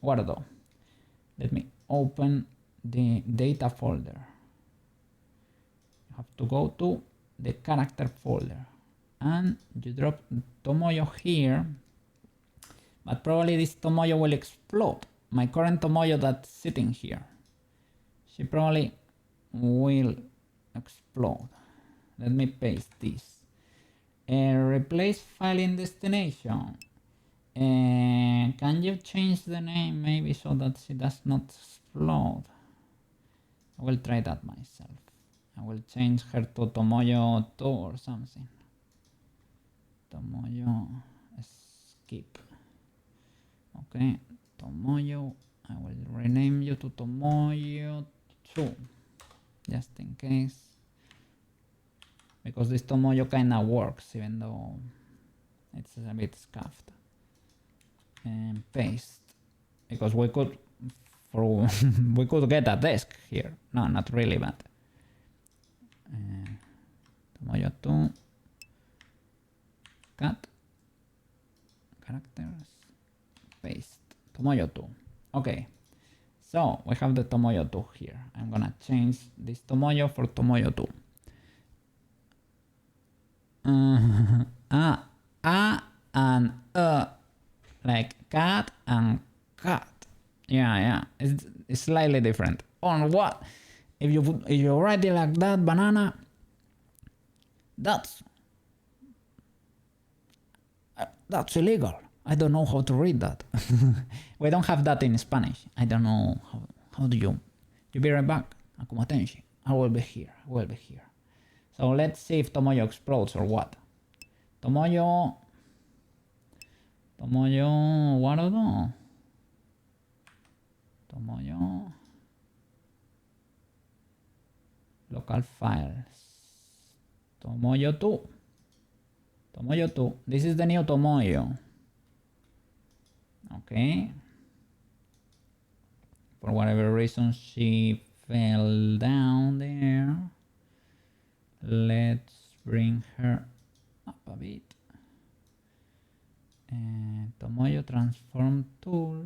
What though? Let me open the data folder. You have to go to the character folder and you drop Tomoyo here, but probably this Tomoyo will explode. My current Tomoyo that's sitting here, she probably will explode. Let me paste this. Replace file in destination. Can you change the name maybe so that she does not explode? I will try that myself. I will change her to Tomoyo 2 or something. Tomoyo skip. Okay, Tomoyo. I will rename you to Tomoyo 2 just in case, because this Tomoyo kinda works even though it's a bit scuffed. And paste, because we could get a desk here. No, not really, but Tomoyo 2 cat characters, paste. Tomoyo 2. Okay, so we have the Tomoyo 2 here. I'm gonna change this Tomoyo for Tomoyo 2. And like cat and cat. Yeah, it's slightly different. On what? If you write it like that, banana, that's illegal. I don't know how to read that. We don't have that in Spanish. I don't know how do you be right back. Como tenshi. I will be here. So let's see if Tomoyo explodes or what. Tomoyo, Warudo. Tomoyo. Local files. Tomoyo 2. This is the new Tomoyo. Okay. For whatever reason, she fell down there. Let's bring her up a bit. Tomoyo transform tool.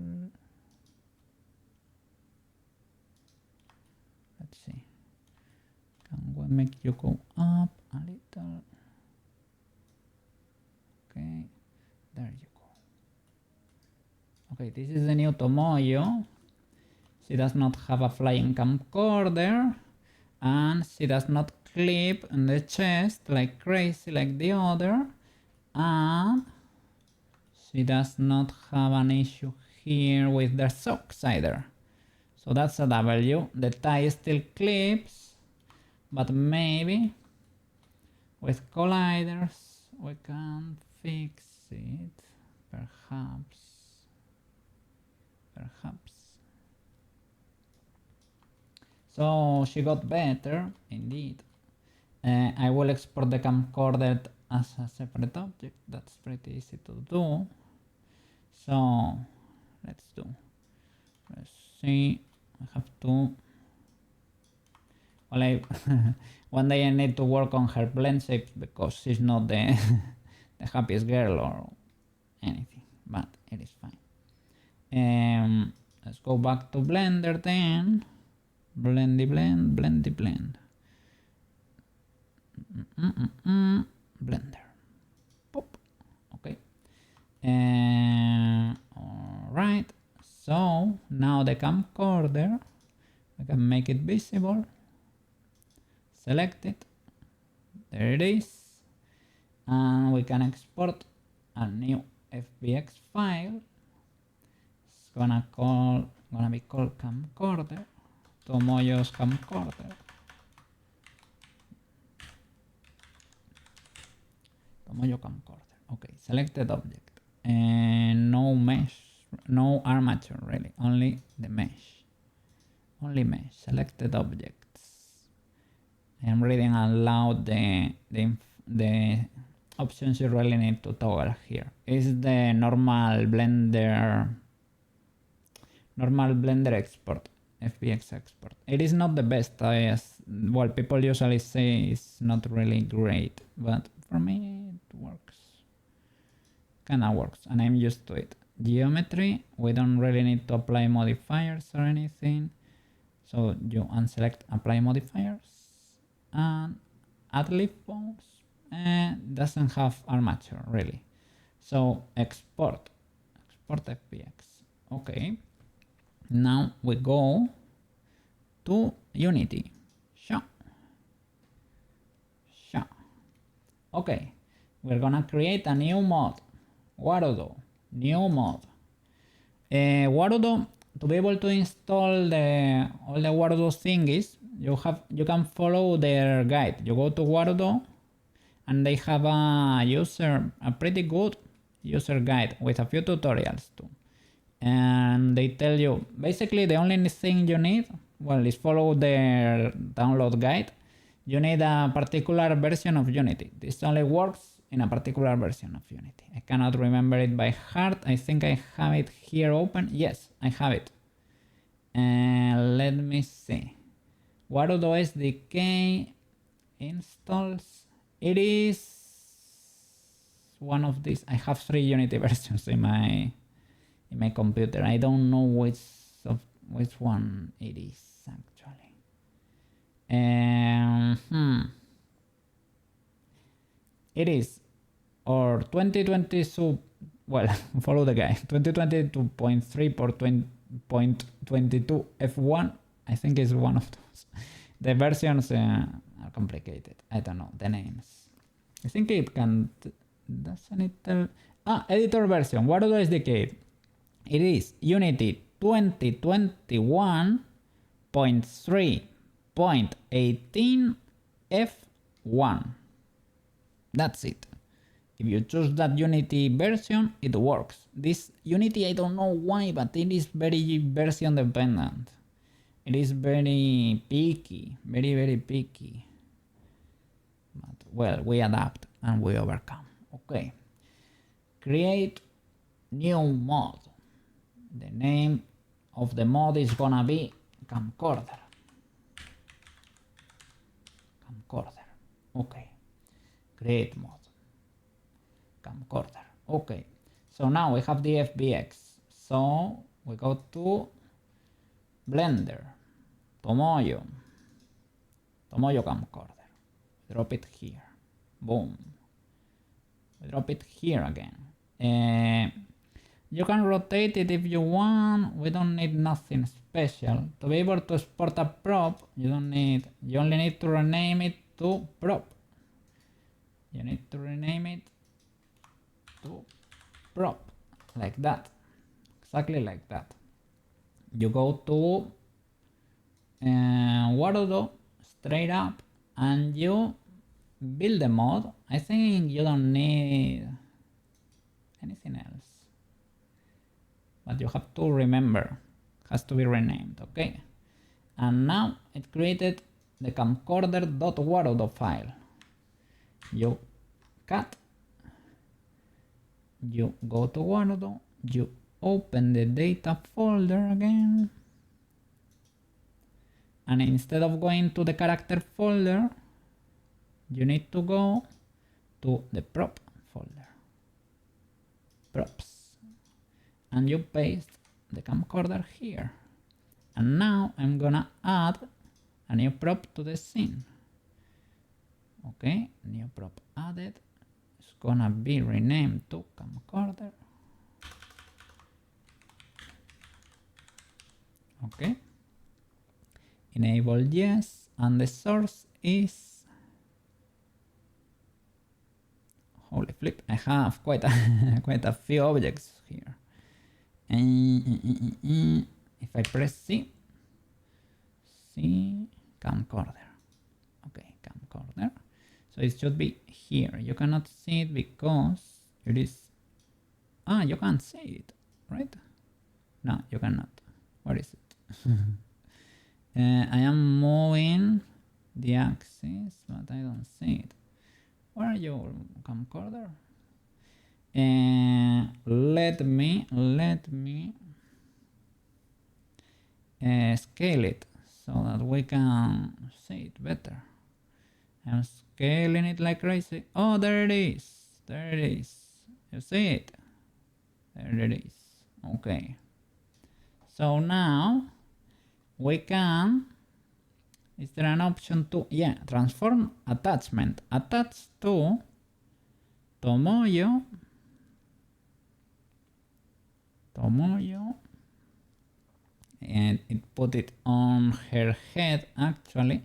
Let's see. Can we make you go up a little? Okay, there you go. Okay, this is the new Tomoyo. She does not have a flying camcorder, and she does not clip in the chest like crazy like the other, and she does not have an issue here with the socks either. So that's a W. The tie still clips, but maybe with colliders we can fix it. Perhaps. So she got better, indeed. I will export the camcorder as a separate object. That's pretty easy to do. So let's see. I have to. Well, one day I need to work on her blend shapes because she's not the the happiest girl or anything, but it is fine. Let's go back to Blender then. Blendy blend. Blender. Pop. Okay. Alright. So now the camcorder, I can make it visible. Select it. There it is. And we can export a new FBX file. It's gonna be called camcorder. Tomoyo's camcorder. Tomoyo camcorder. Okay, selected object. And no mesh, no armature really, only the mesh. Only mesh, selected objects. I am reading aloud the options you really need to toggle here. Is the normal Blender export. FBX export. It is not the best, well, people usually say it's not really great, but for me it works. Kinda works, and I'm used to it. Geometry, we don't really need to apply modifiers or anything. So you unselect apply modifiers and add leaf bones. Doesn't have armature really. So export FBX. Okay. Now we go to Unity. Sure. Okay, we're gonna create a new mod. Warudo. New mod. Warudo, to be able to install all the Warudo thingies, you can follow their guide. You go to Warudo, and they have a pretty good user guide with a few tutorials too. And they tell you basically the only thing you need, well, is follow their download guide. You need a particular version of Unity. This only works in a particular version of Unity. I cannot remember it by heart. I think I have it here open. Yes, I have it. And let me see. Warudo SDK installs. It is one of these. I have 3 Unity versions in in my computer. I don't know which one it is actually. It is or 2020 sub, well, follow the guide, 2022.3 por 20.22 F1. I think is one of those. The versions are complicated. I don't know the names. I think it can, doesn't it tell? Editor version, what is the case? It is Unity 2021.3.18 F1. That's it. If you choose that Unity version, it works. This Unity, I don't know why, but it is very version dependent. It is very picky, very picky. But well, we adapt and we overcome. Okay. Create new mod. The name of the mod is gonna be camcorder. Camcorder. Okay. Create mod. Camcorder. Okay. So now we have the FBX. So we go to Blender. Tomoyo camcorder. Drop it here. Boom. We drop it here again. You can rotate it if you want. We don't need nothing special. To be able to export a prop, you only need to rename it to prop. You need to rename it to prop. Like that. Exactly like that. You go to Warudo, straight up, and you build the mod. I think you don't need anything else, but you have to remember, it has to be renamed, okay? And now it created the camcorder.warudo file. You cut, you go to Warudo, you open the data folder again, and instead of going to the character folder, you need to go to the prop folder, props, and you paste the camcorder here. And now I'm gonna add a new prop to the scene. Okay, new prop added. It's gonna be renamed to camcorder. Okay. Enable yes, and the source is, holy flip, I have quite a few objects here. If I press C, camcorder. Okay, camcorder. So it should be here. You cannot see it because it is, you can't see it, right? No, you cannot. Where is it? I am moving the axis, but I don't see it. Where are you, camcorder? Let me scale it so that we can see it better. I'm scaling it like crazy. Oh, there it is. There it is. You see it? There it is. Okay. So now we can, is there an option to, transform attachment. Attach to Tomoyo, and it put it on her head actually.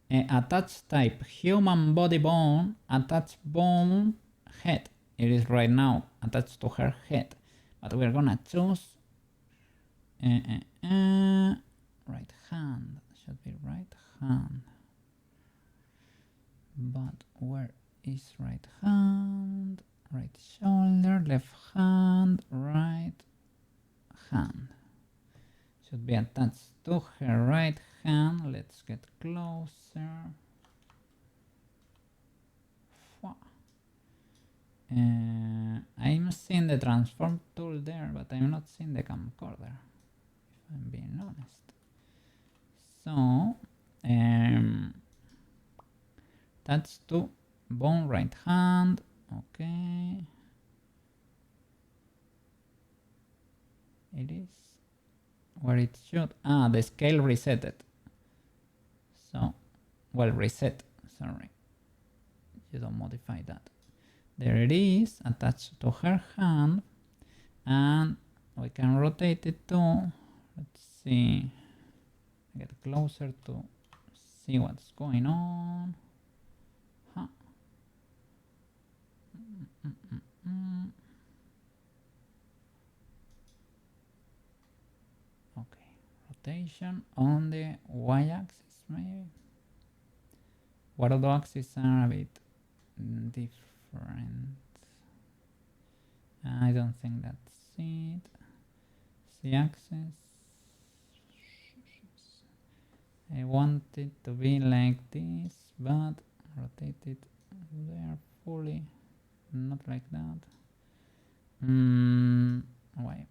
Attach type, human body bone, attach bone, head. It is right now attached to her head, but we're gonna choose right hand, should be right hand. But where is right hand? Right shoulder, left hand, right hand. Should be attached to her right hand. Let's get closer. I'm seeing the transform tool there, but I'm not seeing the camcorder, if I'm being honest. So, that's to bone right hand. Okay. it is where it should. Ah, the scale resetted. So, well, reset, sorry. You don't modify that. There it is, attached to her hand. And we can rotate it too. Let's see. Get closer to see what's going on. Huh. Okay, rotation on the y-axis maybe. World axis are a bit different. I don't think that's it. Z-axis. I want it to be like this, but rotate it there fully, not like that. Wait.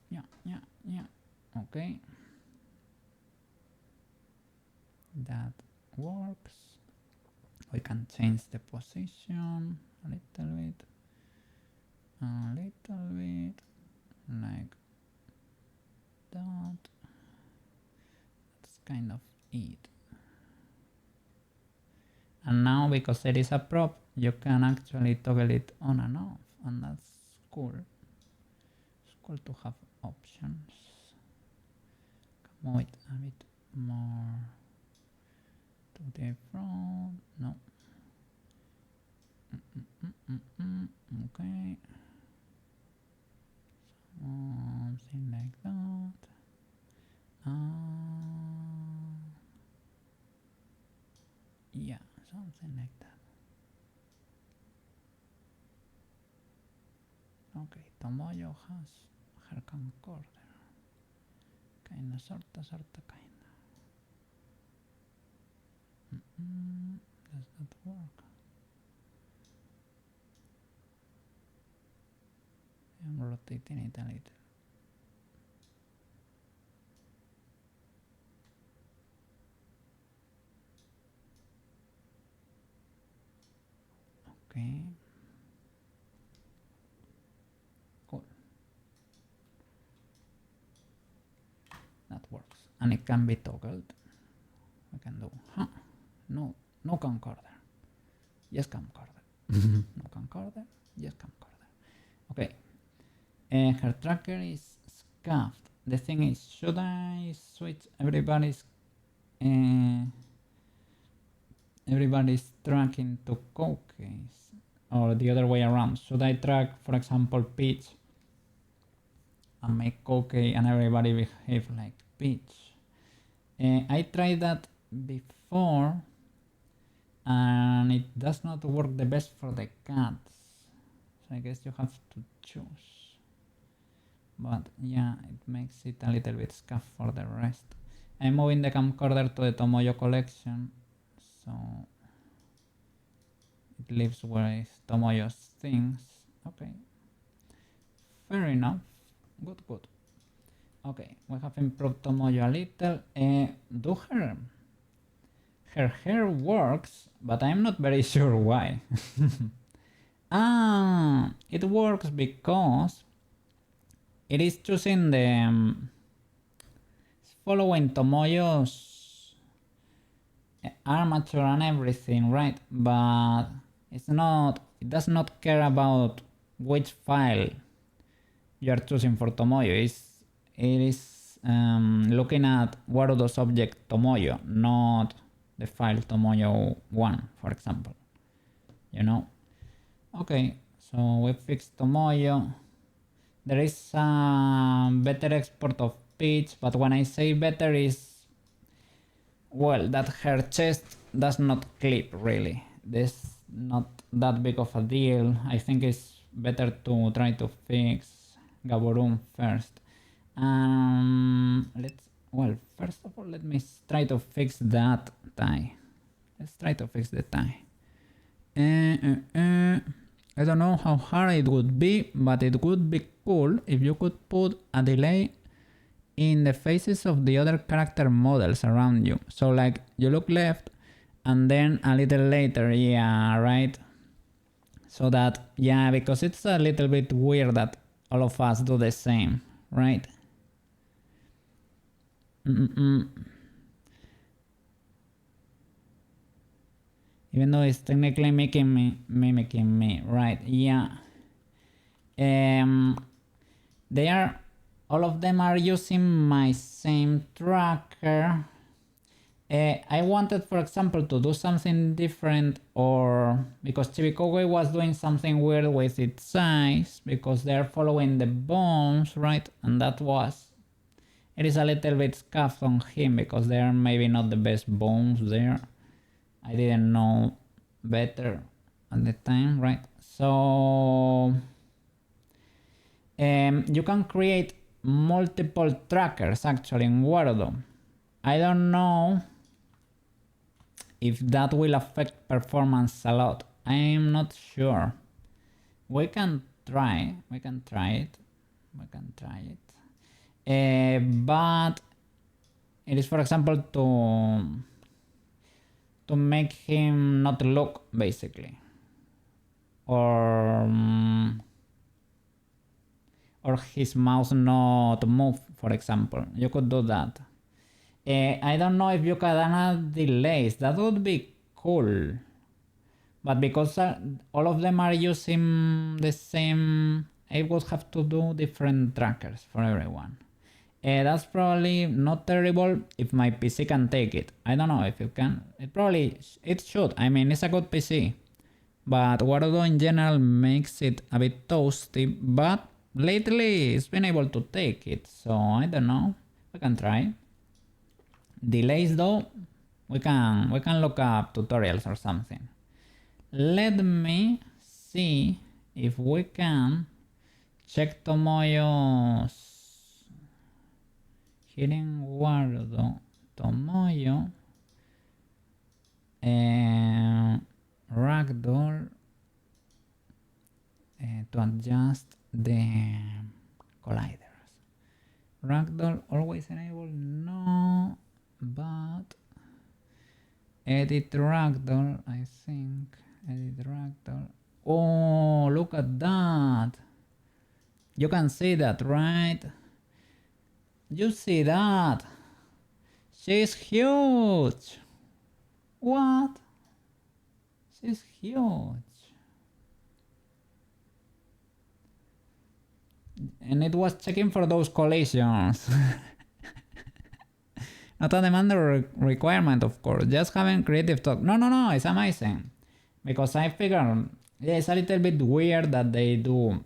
Yeah. Okay. That works. We can change the position a little bit, like that. That's kind of it. And now, because there is a prop, you can actually toggle it on and off, and that's cool. It's cool to have options. Move it a bit more to the front. No. Okay. Something like that. Yeah, something like that. Okay, Tomoyo has her camcorder. Kinda, sorta, kinda. Does that work? I'm rotating it a little. Okay. Cool. That works. And it can be toggled. We can do, no camcorder. Yes, camcorder. No camcorder. Yes, camcorder. Okay. Her tracker is scuffed. The thing is, should I switch everybody's tracking to Cookies, or the other way around? Should I track, for example, Peach and make Cookie and everybody behave like Peach? I tried that before and it does not work the best for the cats, so I guess you have to choose. But yeah, it makes it a little bit scuffed for the rest. I'm moving the camcorder to the Tomoyo collection, so it lives with Tomoyo's things. Okay, fair enough. Good. Okay, we have improved Tomoyo a little. Her hair works, but I'm not very sure why. It works because it is choosing the it's following Tomoyo's armature and everything, right? But it does not care about which file you are choosing for Tomoyo. It is looking at Warudo's object Tomoyo, not the file Tomoyo1, for example. You know? Okay, so we fixed Tomoyo. There is a better export of Peach, but when I say better is, well, that her chest does not clip really. This not that big of a deal. I think it's better to try to fix Gaborone first. First of all, let me try to fix that tie. Let's try to fix the tie. I don't know how hard it would be, but it would be cool if you could put a delay in the faces of the other character models around you. So like you look left and then a little later, yeah, right? So that, yeah, because it's a little bit weird that all of us do the same, right? Even though it's technically mimicking me, right? Yeah. They are, all of them are using my same tracker. I wanted, for example, to do something different, or because Chibikowe was doing something weird with its eyes, because they're following the bones, right? And that was, it is a little bit scuffed on him because they are maybe not the best bones there. I didn't know better at the time, right? So you can create multiple trackers actually in Wordle. I don't know if that will affect performance a lot. I'm not sure. We can try it. But it is, for example, to make him not look, basically, or his mouth not move, for example. You could do that. I don't know if you can add delays. That would be cool. But because all of them are using the same, I would have to do different trackers for everyone. That's probably not terrible if my PC can take it. I don't know if it can. It should. I mean, it's a good PC. But Wordle in general makes it a bit toasty. But lately it's been able to take it. So I don't know. We can try. Delays though, we can look up tutorials or something. Let me see if we can check Tomoyo's here in Wordle. Tomoyo ragdoll to adjust the colliders. Ragdoll always enable, no, but edit ragdoll, I think. Edit ragdoll. Oh, look at that. You can see that, right? You see that? She's huge. What? She's huge. And it was checking for those collisions. Not a demand or requirement, of course. Just having creative talk. No, it's amazing. Because I figure, yeah, it's a little bit weird that they do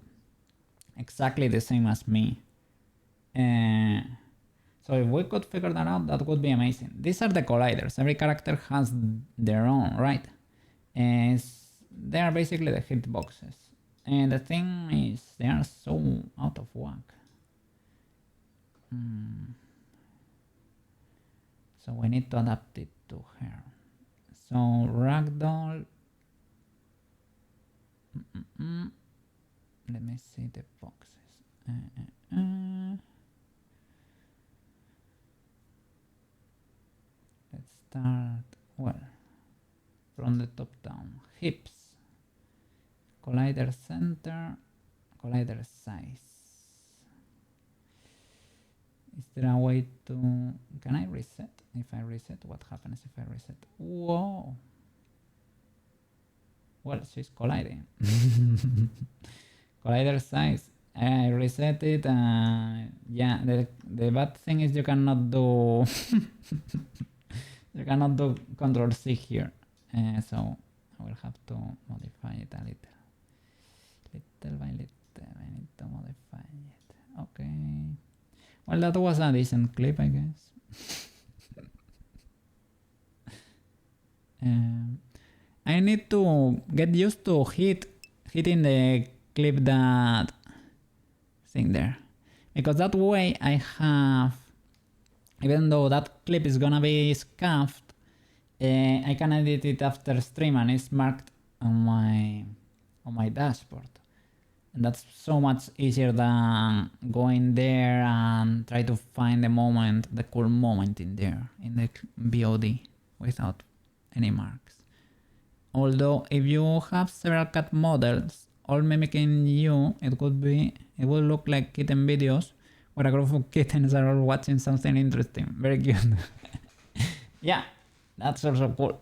exactly the same as me. So if we could figure that out, that would be amazing. These are the colliders. Every character has their own, right? They are basically the hitboxes. And the thing is, they are so out of whack. So we need to adapt it to her. So ragdoll. Let me see the boxes. Let's start, well, from the top down. Hips. Collider center. Collider size. Is there a way to... Can I reset? If I reset, what happens if I reset? Whoa! Well, she's colliding. Collider size. I reset it. Yeah, the bad thing is you cannot do... you cannot do Control C here. So I will have to modify it a little. Little by little, I need to modify it. Okay. Well, that was a decent clip, I guess. I need to get used to hitting the clip that thing there, because that way I have, even though that clip is gonna be scuffed, I can edit it after stream and it's marked on my dashboard. And that's so much easier than going there and try to find the cool moment in there, in the VOD, without any marks. Although if you have several cat models all mimicking you, it would look like kitten videos where a group of kittens are all watching something interesting. Very cute. Yeah, that's also cool.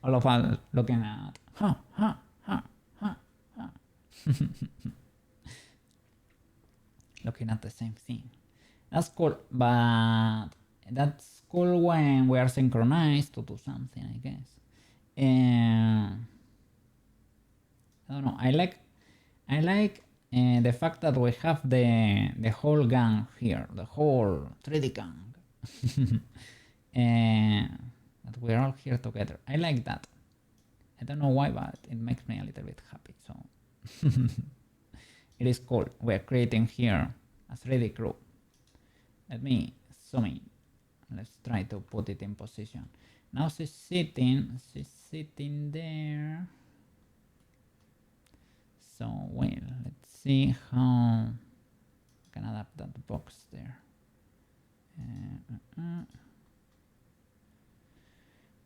All of us looking at. Looking at the same thing. That's cool, but that's cool when we are synchronized to do something, I guess. I don't know. I like the fact that we have the whole gang here, the whole 3D gang. That we're all here together. I like that. I don't know why, but it makes me a little bit happy. So it is cool. We're creating here a 3D crew. Let me zoom in. Let's try to put it in position. Now she's sitting there. So well, let's see how I can adapt that box there.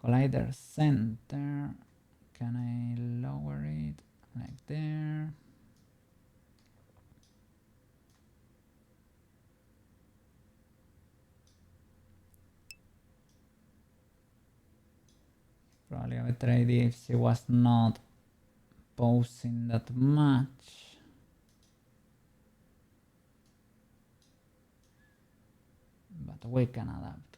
Collider center. Can I lower it like there? Probably a better idea if she was not posing that much. But we can adapt.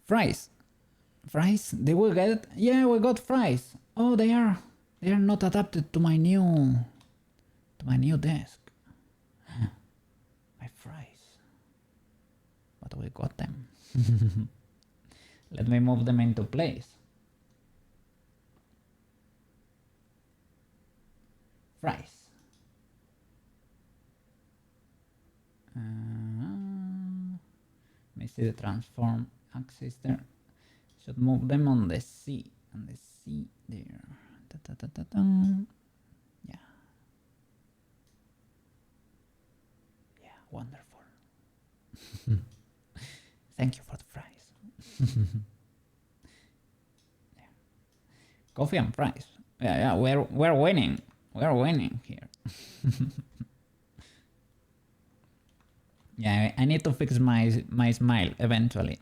Fries. Fries? Did we get it? Yeah, we got fries. Oh, they are not adapted to my new desk. My fries. But we got them. Let me move them into place. Fries. Let me see the transform axis there. Should move them on the C. On the C there. Yeah. Yeah, wonderful. Thank you for the fries. Yeah. Coffee and fries. Yeah, we're winning. We're winning here. Yeah, I need to fix my smile eventually.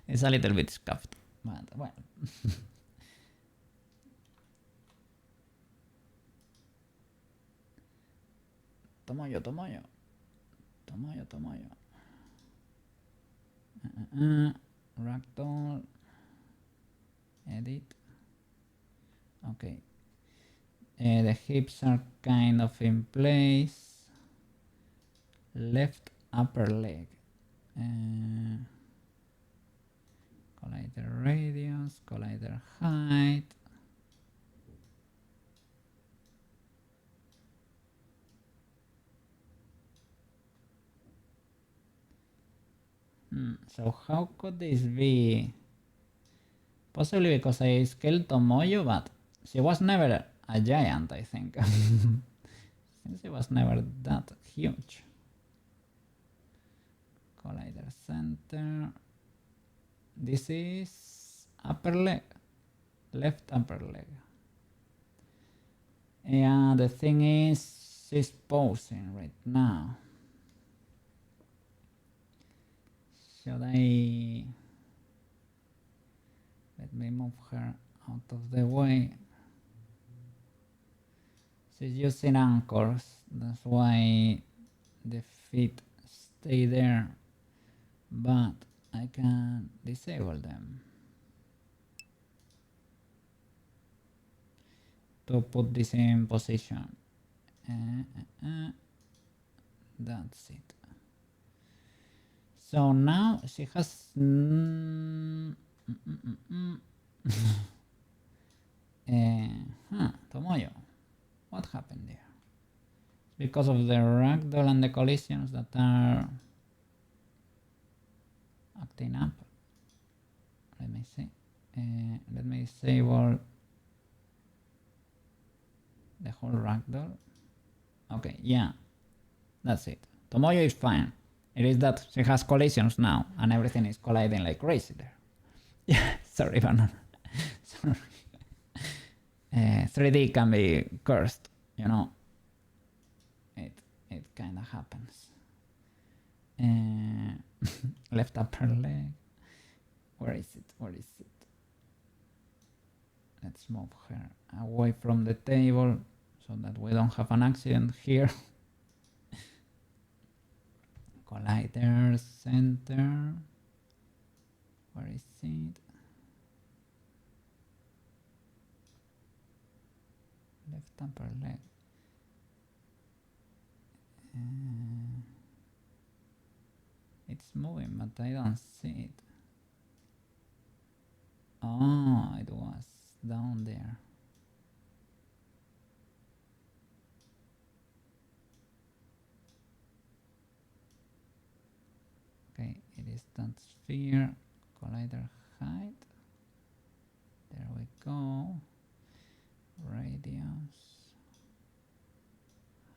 It's a little bit scuffed, but well. Tomoyo. Ragdoll. Edit. Okay. The hips are kind of in place. Left upper leg. Collider radius, collider height. So how could this be? Possibly because I scaled Tomoyo, but she was never a giant, I think. Since she was never that huge. Collider center. This is upper leg. Left upper leg. Yeah, the thing is, she's posing right now. Should I... Let me move her out of the way. She's using anchors, that's why the feet stay there, but I can disable them to put this in position. That's it. So now she has Tomoyo. What happened there? Because of the ragdoll and the collisions that are acting up. Let me see. Let me disable the whole ragdoll. Okay, yeah, that's it. Tomoyo is fine. It is that she has collisions now and everything is colliding like crazy there. Yeah, sorry, Banana. 3D can be cursed, you know. It kind of happens. Left upper leg. Where is it? Where is it? Let's move her away from the table so that we don't have an accident here. Collider center. Where is it? Left upper leg. It's moving, but I don't see it. Oh, it was down there. Okay, it is that sphere. Collider height. There we go. Radius.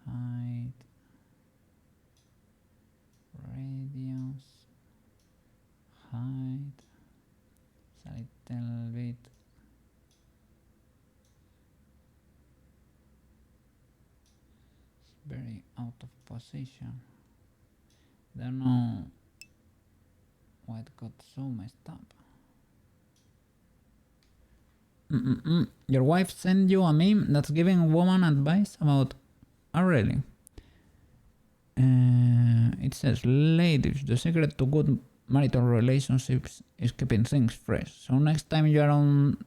Height. Radius. Height. It's a little bit it's very out of position. Don't know why it got so messed up. Your wife sent you a meme that's giving woman advice about really. It says, ladies, the secret to good marital relationships is keeping things fresh. So next time you are on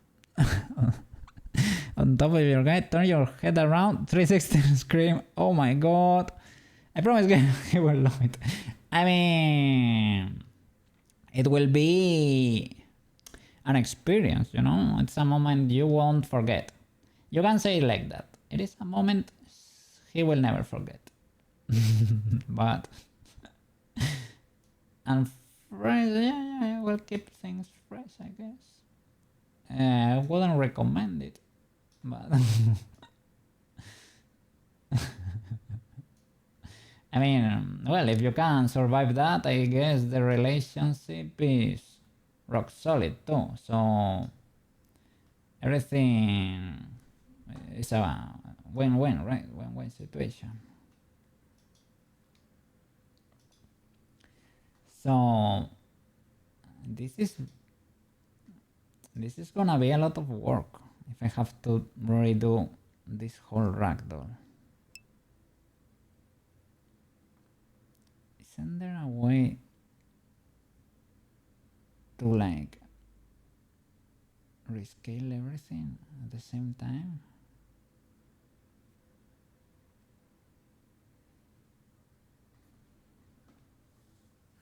on top of your guy, turn your head around 360 and scream, oh my god. I promise he will love it. I mean, it will be an experience, you know. It's a moment you won't forget. You can say it like that. It is a moment he will never forget. But and fresh, yeah, will keep things fresh, I guess. I wouldn't recommend it, but I mean, well, if you can survive that, I guess the relationship is rock solid too. So everything is a win-win, right? Win-win situation. So this is gonna be a lot of work if I have to redo this whole ragdoll. Isn't there a way to like rescale everything at the same time?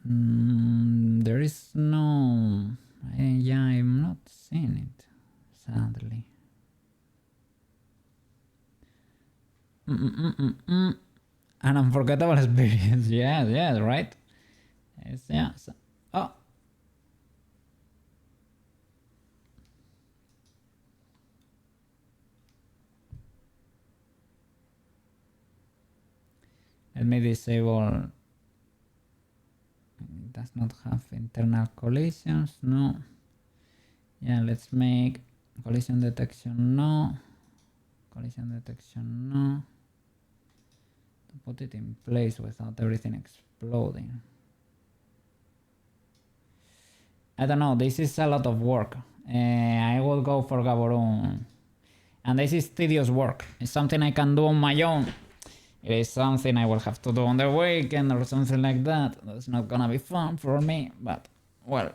There is no... yeah, I'm not seeing it, sadly. An unforgettable experience. Yes, right? Yes, yeah. So, oh. Let me disable... It does not have internal collisions, no. Yeah, let's make collision detection, no. Collision detection, no. To put it in place without everything exploding. I don't know, this is a lot of work. I will go for Gaborone. And this is tedious work. It's something I can do on my own. It is something I will have to do on the weekend or something like that. That's not gonna be fun for me, but well,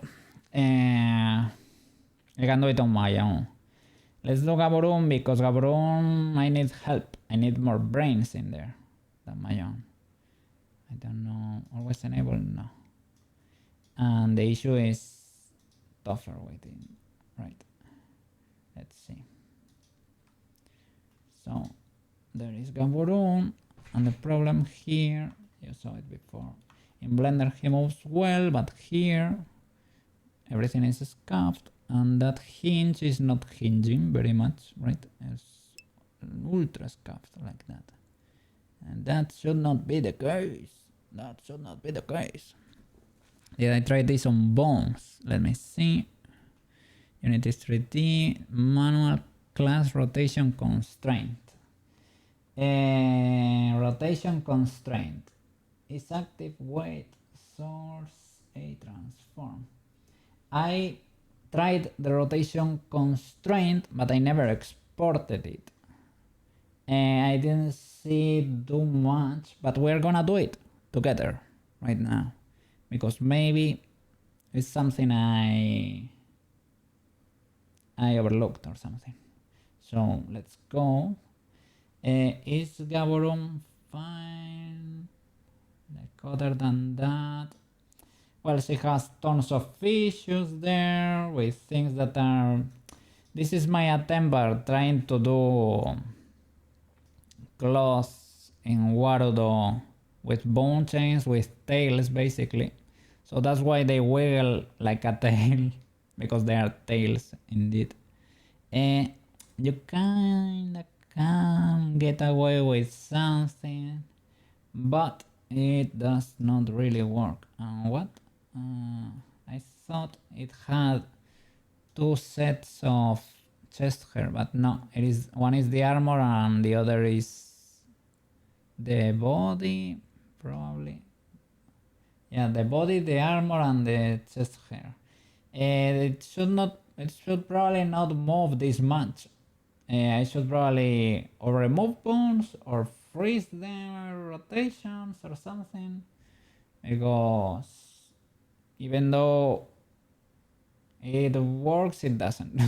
I can do it on my own. Let's do Gaborone because Gaborone I need help. I need more brains in there than my own. I don't know. Always enable? No. And the issue is tougher waiting. Right. Let's see. So there is Gaborone. And the problem here, you saw it before. In Blender he moves well, but here everything is scuffed and that hinge is not hinging very much, right? It's ultra scuffed like that. And that should not be the case. That should not be the case. Did I try this on bones? Let me see. Unity 3D, manual class rotation constraint. Rotation constraint is active weight source a transform. I tried the rotation constraint, but I never exported it. And I didn't see it do much, but we're gonna do it together right now because maybe it's something I overlooked or something. So let's go. Is Gaborum fine? Like other than that, well, she has tons of issues there with things that are. This is my attempt at trying to do claws in Warudo with bone chains with tails basically. So that's why they wiggle like a tail because they are tails indeed. You kinda can get away with something, but it does not really work. And what? I thought it had two sets of chest hair, but no, it is one is the armor and the other is the body, probably. Yeah, the body, the armor, and the chest hair. It should probably not move this much. I should probably or remove bones or freeze their rotations or something, because even though it works, it doesn't.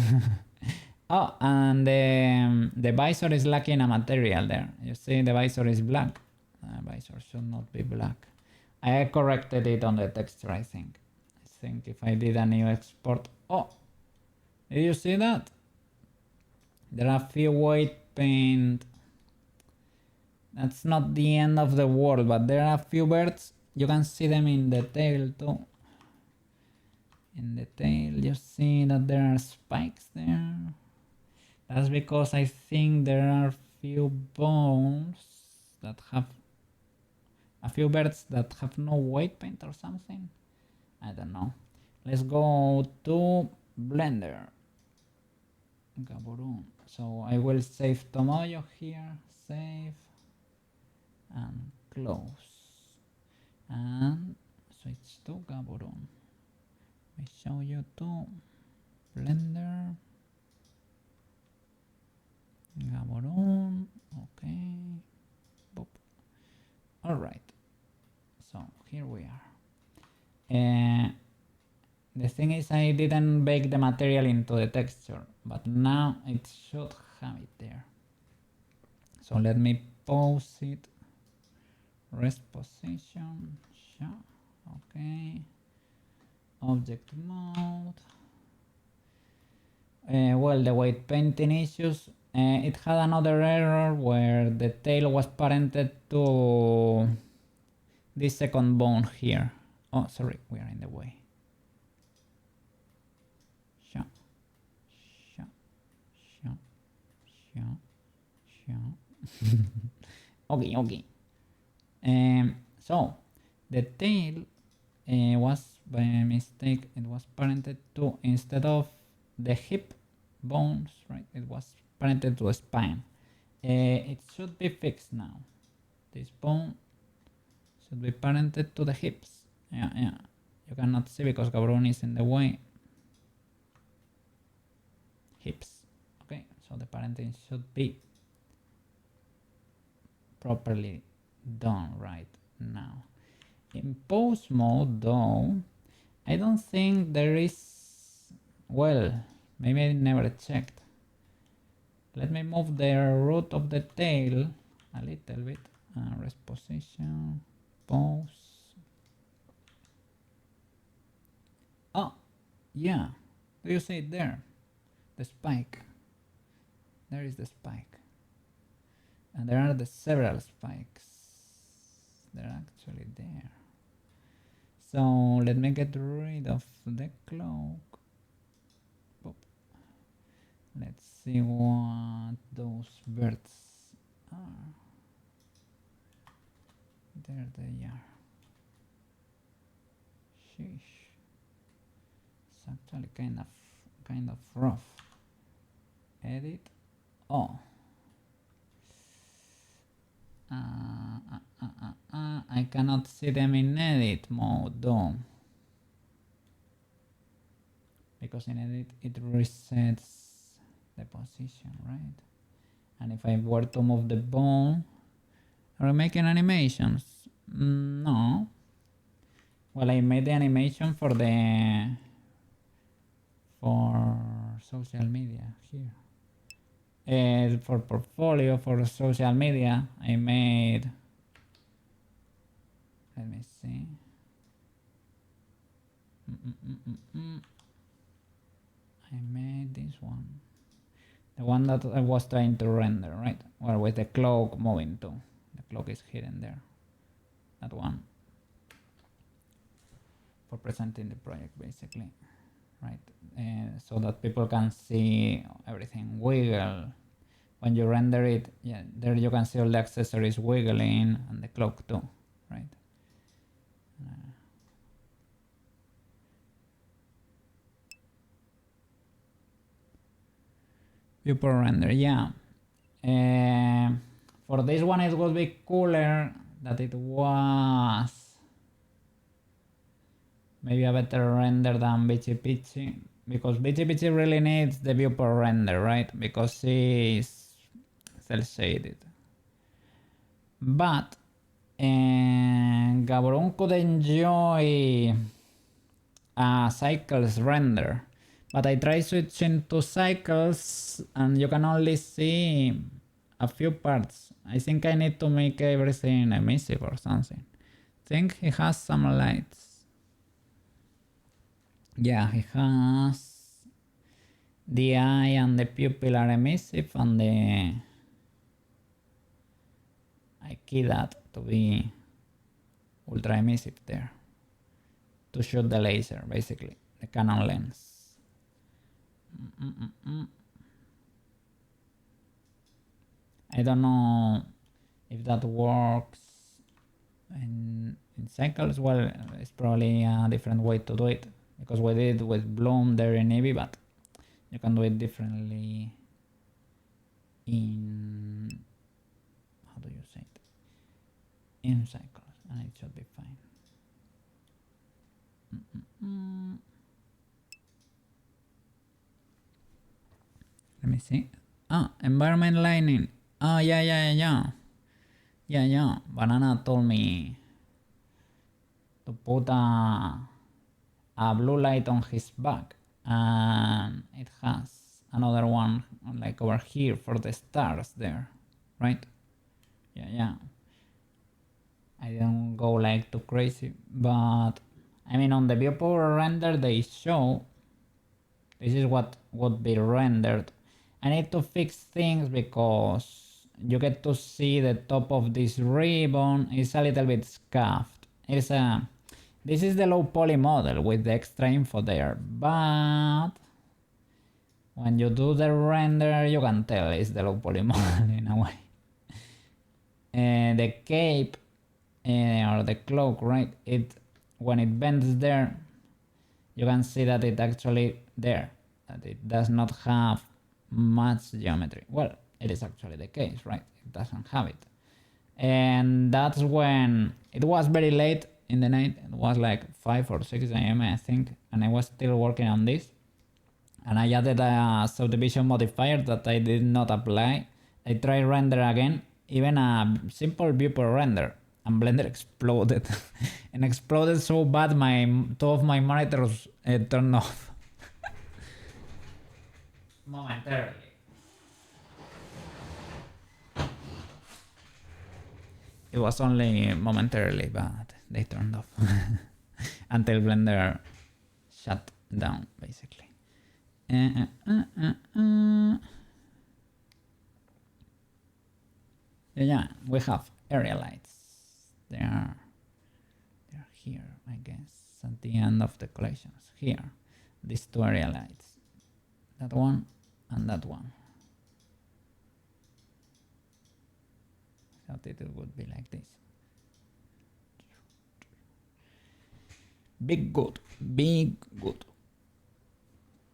Oh, and the visor is lacking a material there. You see the visor is black. The visor should not be black. I corrected it on the texture, I think. I think if I did a new export... Oh! Did you see that? There are a few white paint. That's not the end of the world, but there are a few birds. You can see them in the tail too. In the tail you see that there are spikes there. That's because I think there are few bones that have a few birds that have no white paint or something. I don't know. Let's go to Blender. Gaborone. So I will save Tomoyo here. Save and close. And switch to Gaborone. I show you to Blender. Gaborone. Okay. Boop. All right. So here we are. The thing is, I didn't bake the material into the texture, but now it should have it there. So let me pause it. Rest position. Sure. Okay. Object mode. Well, the white painting issues. It had another error where the tail was parented to this second bone here. Oh, sorry, we are in the way. Sure. Sure. Sure. Sure. Sure. Okay, okay. So the tail was by mistake, it was parented to, instead of the hip bones, right, it was parented to a spine. It should be fixed now. This bone should be parented to the hips. Yeah, yeah. You cannot see because Gabron is in the way. Hips. Okay, so the parenting should be properly done right now. In pose mode though, I don't think there is, well, maybe I never checked. Let me move the root of the tail a little bit. Rest position, pose. Oh, yeah, do you see it there? The spike. There is the spike. And there are the several spikes. They're actually there. So let me get rid of the cloak. Boop. Let's see what those birds are. There they are. Sheesh. It's actually kind of kind of rough. Edit. Oh. I cannot see them in edit mode though. Because in edit it resets the position, right? And if I were to move the bone, are we making animations? No. Well, I made the animation for social media here. For portfolio, for social media, I made, let me see. I made this one. The one that I was trying to render, right? Well, with the cloak moving too. The cloak is hidden there. That one. For presenting the project, basically. Right? So that people can see everything wiggle. When you render it, yeah, there you can see all the accessories wiggling and the cloak too, right? Viewport render, yeah. For this one, it would be cooler that it was maybe a better render than Bichi Pichi, because Bichi Pichi really needs the viewport render, right? Because it's cel shaded. But Gabron could enjoy cycles render, but I try switching to cycles and you can only see a few parts. I think I need to make everything emissive or something. I think he has some lights. Yeah, he has the eye and the pupil are emissive, and I key that to be ultra emissive there to shoot the laser, basically the Canon lens. I don't know if that works in cycles. Well, it's probably a different way to do it, because we did it with Bloom there in Eevee, but you can do it differently in, how do you say it, in cycles, and it should be fine. Let me see. Environment lighting. Yeah. Banana told me to put a blue light on his back, and it has another one like over here for the stars there, right? Yeah. I don't go like too crazy, but I mean on the viewport render they show this is what would be rendered. I need to fix things because you get to see the top of this ribbon is a little bit scuffed. This is the low poly model with the extra info there, but when you do the render you can tell it's the low poly model in a way. The cape or the cloak, right? When it bends there, you can see that it actually there, that it does not have much geometry. Well, it is actually the case, right? It doesn't have it. And that's when it was very late in the night. It was like 5 or 6 a.m. I think, and I was still working on this. And I added a subdivision modifier that I did not apply. I tried render again, even a simple viewport render, and Blender exploded. And exploded so bad two of my monitors turned off. Momentarily. It was only momentarily, but they turned off. Until Blender shut down, basically. Yeah, we have area lights. They're here, I guess, at the end of the collections. Here, these two area lights. That one and that one. I thought it would be like this. Big good.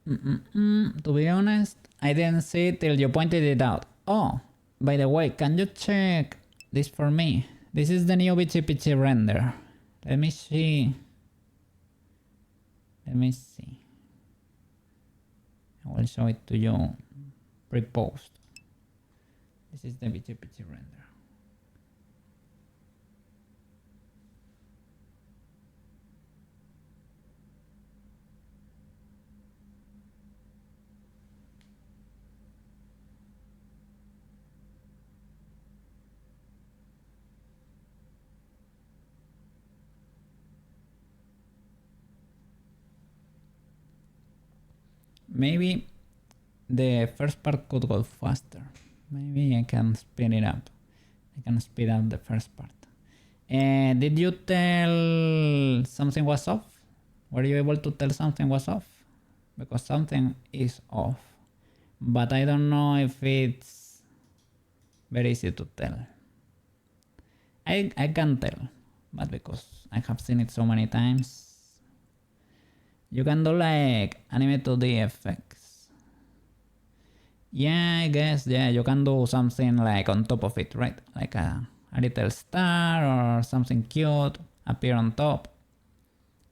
To be honest, I didn't see it till you pointed it out. Oh, by the way, can you check this for me? This is the new Bitchy Pitchy render. Let me see. Let me see. I will show it to you pre-post. This is the Bitchy Pitchy render. Maybe the first part could go faster. Maybe I can speed it up. I can speed up the first part. Did you tell something was off? Were you able to tell something was off? Because something is off. But I don't know if it's very easy to tell. I can tell, but because I have seen it so many times. You can do like anime 2D effects. Yeah, I guess, yeah, you can do something like on top of it, right? Like a little star or something cute appear on top.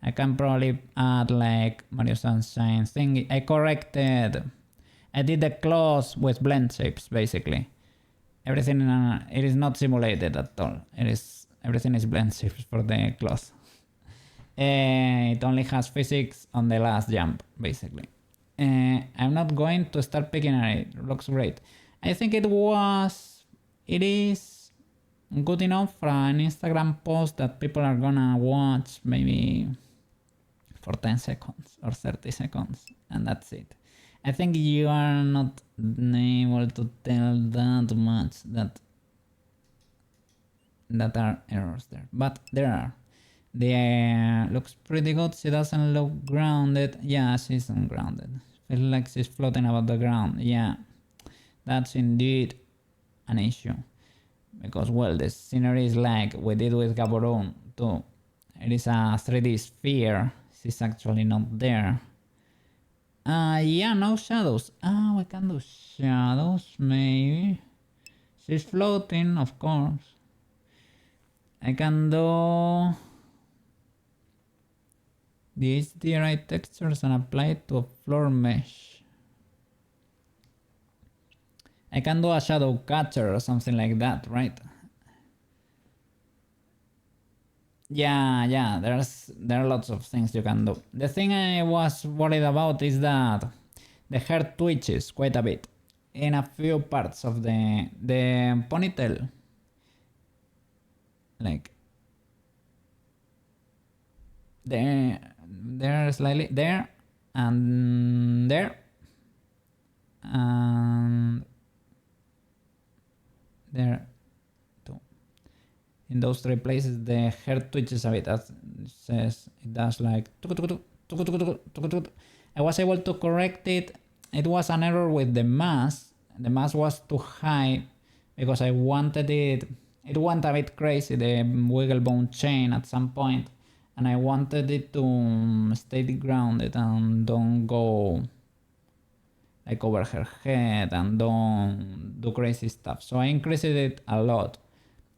I can probably add like Mario Sunshine thing. I did the claws with blend shapes basically. Everything it is not simulated at all. Everything is blend shapes for the claws. It only has physics on the last jump, basically. I'm not going to start picking at it. It looks great. I think it is good enough for an Instagram post that people are gonna watch maybe for 10 seconds or 30 seconds, and that's it. I think you are not able to tell that much that are errors there, but there are. Looks pretty good. She doesn't look grounded. Yeah, she's ungrounded. Feels like she's floating above the ground. Yeah, that's indeed an issue. Because, well, the scenery is like we did with Gaborone too. It is a 3D sphere. She's actually not there. Yeah, no shadows. We can do shadows, maybe. She's floating, of course. I can do the HDRI textures and apply it to a floor mesh. I can do a shadow catcher or something like that, right? Yeah, there are lots of things you can do. The thing I was worried about is that the hair twitches quite a bit in a few parts of the ponytail. Like there slightly there and there and there too. In those three places the hair twitches a bit. That says it does like I was able to correct it. It was an error with the mask. The mask was too high because I wanted it went a bit crazy, the wiggle bone chain at some point, and I wanted it to stay grounded and don't go like over her head and don't do crazy stuff. So I increased it a lot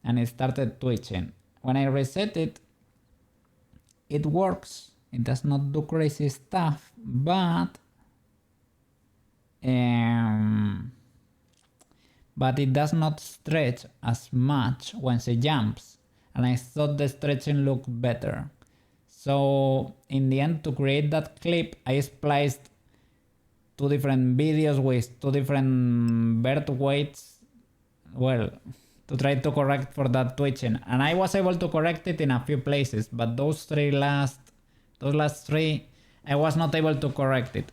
and it started twitching. When I reset it, it works. It does not do crazy stuff, but it does not stretch as much when she jumps, and I thought the stretching looked better. So in the end, to create that clip, I spliced two different videos with two different birth weights, well, to try to correct for that twitching, and I was able to correct it in a few places, but those last three I was not able to correct it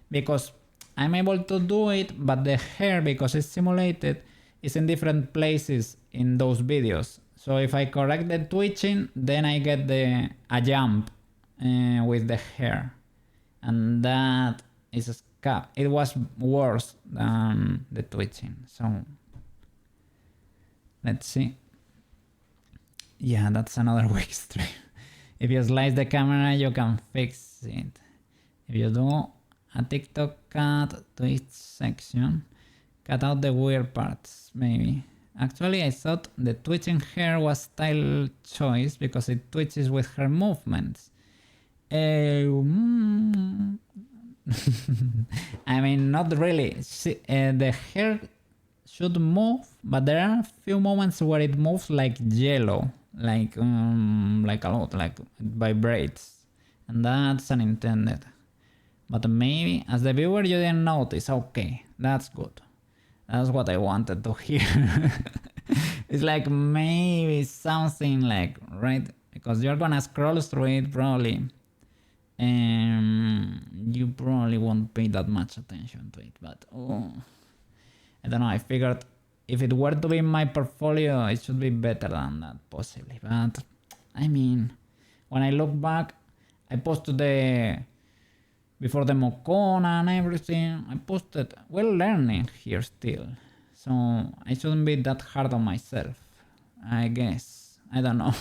because I'm able to do it, but the hair, because it's simulated, is in different places in those videos. So if I correct the twitching, then I get a jump with the hair, and that is a scab. It was worse than the twitching. So let's see. Yeah, that's another weak stream. If you slice the camera, you can fix it. If you do, a TikTok cut to each section. Cut out the weird parts, maybe. Actually, I thought the twitching hair was style choice because it twitches with her movements. I mean, not really. The hair should move, but there are a few moments where it moves like yellow, like a lot, like it vibrates, and that's unintended. But maybe, as the viewer, you didn't notice. Okay, that's good. That's what I wanted to hear. It's like maybe something like, right? Because you're gonna scroll through it probably. And you probably won't pay that much attention to it. But I don't know. I figured if it were to be in my portfolio, it should be better than that, possibly. But I mean, when I look back, I posted before the Mocona and everything, I posted well learning here still. So I shouldn't be that hard on myself, I guess. I don't know.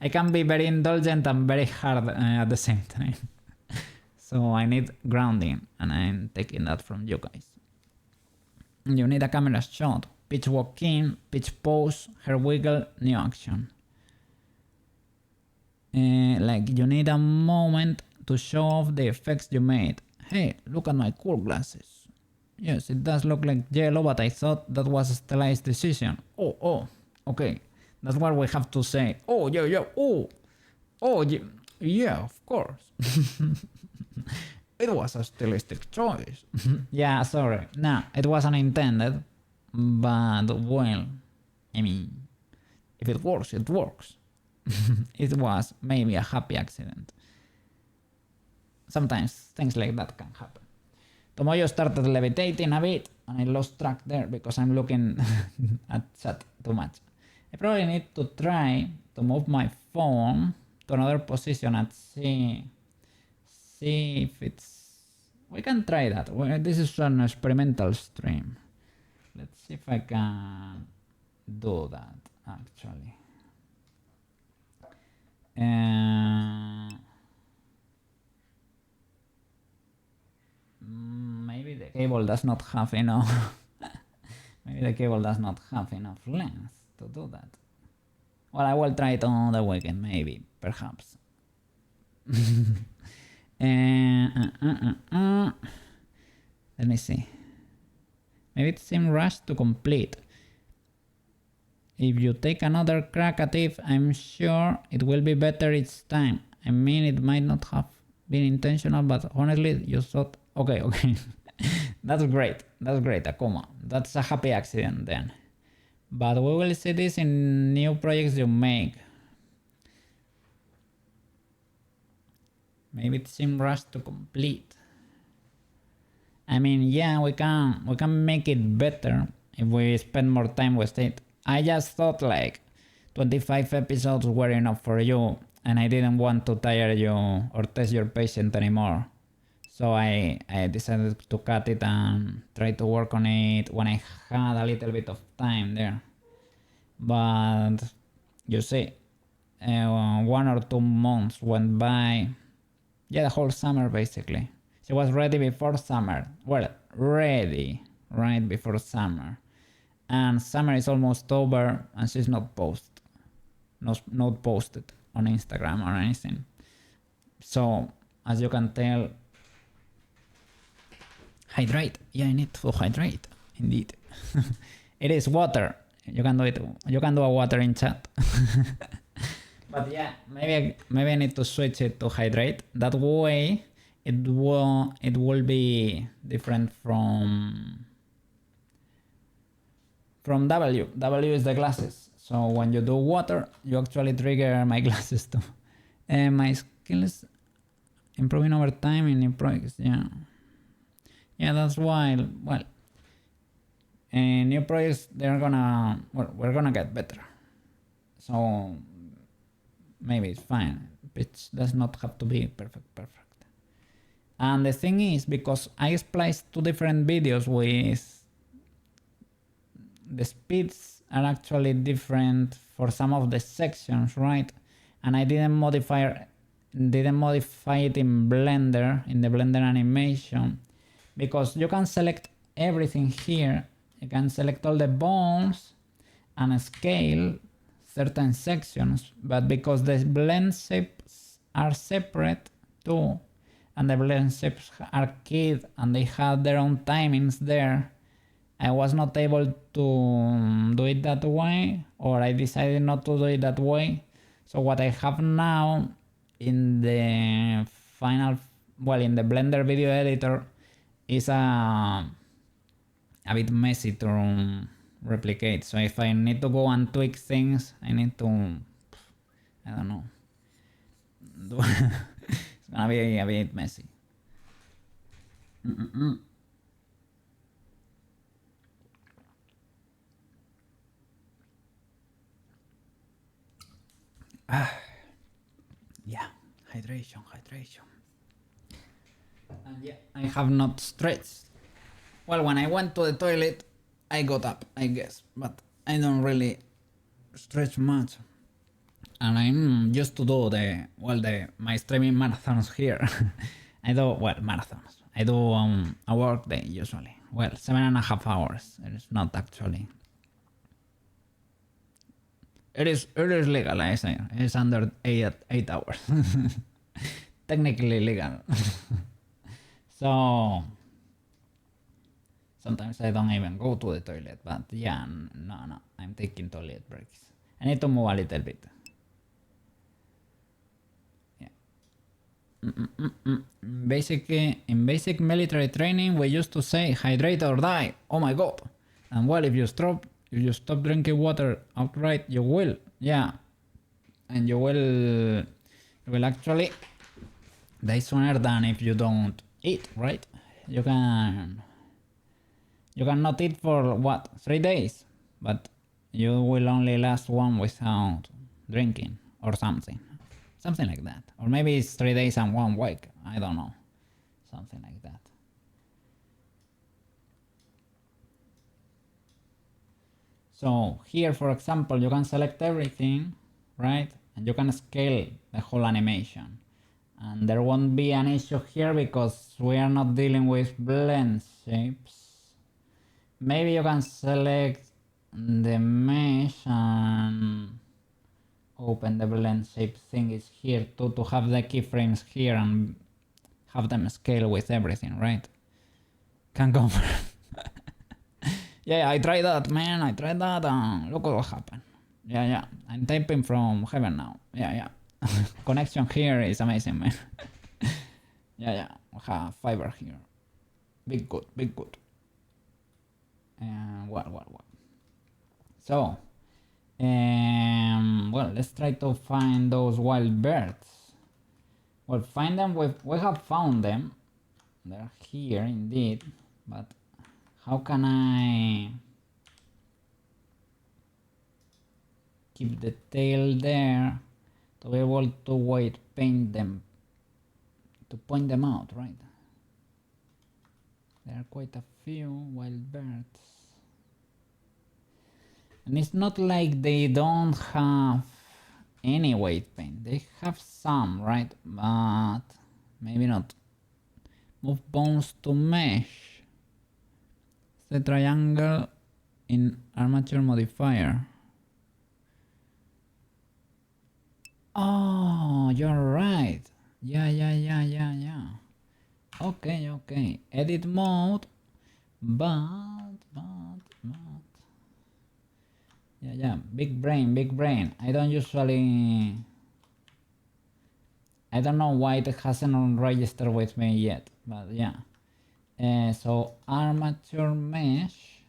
I can be very indulgent and very hard at the same time. So I need grounding, and I'm taking that from you guys. You need a camera shot, pitch walk in, pitch pose, hair wiggle, new action. Like you need a moment to show off the effects you made. Hey, look at my cool glasses. Yes, it does look like yellow, but I thought that was a stylized decision. Oh, okay. That's what we have to say. Oh, yeah, yeah, of course. It was a stylistic choice. Yeah, sorry. No, it wasn't intended. But, well, I mean, if it works, it works. It was maybe a happy accident. Sometimes things like that can happen. Tomoyo started levitating a bit, and I lost track there because I'm looking at chat too much. I probably need to try to move my phone to another position and see if it's... We can try that. This is an experimental stream. Let's see if I can do that, actually. Maybe the cable does not have enough. Maybe the cable does not have enough length to do that. Well, I will try it on the weekend, maybe, perhaps. Let me see. Maybe it seems rushed to complete. If you take another crack at it, I'm sure it will be better each time. I mean, it might not have been intentional, but honestly, you thought... Okay. That's great, Akuma. That's a happy accident then. But we will see this in new projects you make. Maybe it seems rushed to complete. I mean, yeah, we can make it better if we spend more time with it. I just thought like 25 episodes were enough for you, and I didn't want to tire you or test your patience anymore. So I decided to cut it and try to work on it when I had a little bit of time there. But you see, 1 or 2 months went by. Yeah, the whole summer basically. She was ready before summer. Well, ready right before summer. And summer is almost over and she's not posted on Instagram or anything. So, as you can tell, hydrate. Yeah, I need to hydrate. Indeed. It is water. You can do it. You can do a water in chat. But yeah, maybe I need to switch it to hydrate. That way, it will be different from W. W is the glasses. So when you do water, you actually trigger my glasses too. My skills improving over time in new projects. Yeah, that's why. Well, new projects we're gonna get better. So maybe it's fine. Pitch does not have to be perfect. And the thing is, because I spliced 2 different videos with the speeds are actually different for some of the sections, right? And I didn't modify didn't modify it in Blender, in the Blender animation, because you can select everything here. You can select all the bones and scale certain sections, but because the blend shapes are separate too, and the blend shapes are keyed and they have their own timings there, I was not able to do it that way, or I decided not to do it that way. So what I have now in the final, well, in the Blender video editor is a bit messy to replicate. So if I need to go and tweak things, I need to, I don't know. It's gonna be a bit messy. Yeah, hydration. And yeah, I have not stretched. Well, when I went to the toilet, I got up, I guess, but I don't really stretch much. And I'm used to do my streaming marathons here. I do, marathons. I do a work day usually. Well, 7.5 hours. It is not actually. It is legal, I say. It's under 8 hours. Technically legal. So sometimes I don't even go to the toilet, but yeah, no, I'm taking toilet breaks. I need to move a little bit. Basically, in basic military training, we used to say hydrate or die. Oh my god. And well, if you stop drinking water outright, you will. Yeah. And you will actually die sooner than if you don't eat, right? You can not eat for what, 3 days, but you will only last one without drinking or something like that. Or maybe it's 3 days and 1 week, I don't know, something like that. So here, for example, you can select everything, right? And you can scale the whole animation. And there won't be an issue here because we are not dealing with blend shapes. Maybe you can select the mesh and open the blend shape thingies here too, to have the keyframes here and have them scale with everything, right? Can confirm. Yeah, I tried that, man. I tried that and look what happened. Yeah. I'm typing from heaven now. Yeah. Connection here is amazing, man. Yeah. We have fiber here. Big good. And what? So, well, let's try to find those wild birds. Well, find them. We have found them. They're here indeed, but how can I keep the tail there to be able to white paint them, to point them out, right? There are quite a few wild birds. And it's not like they don't have any white paint. They have some, right? But maybe not. Move bones to mesh. The triangle in armature modifier. Oh, you're right. Yeah. Okay. Edit mode. But. Yeah. Big brain. I don't know why it hasn't registered with me yet, but yeah. So armature mesh,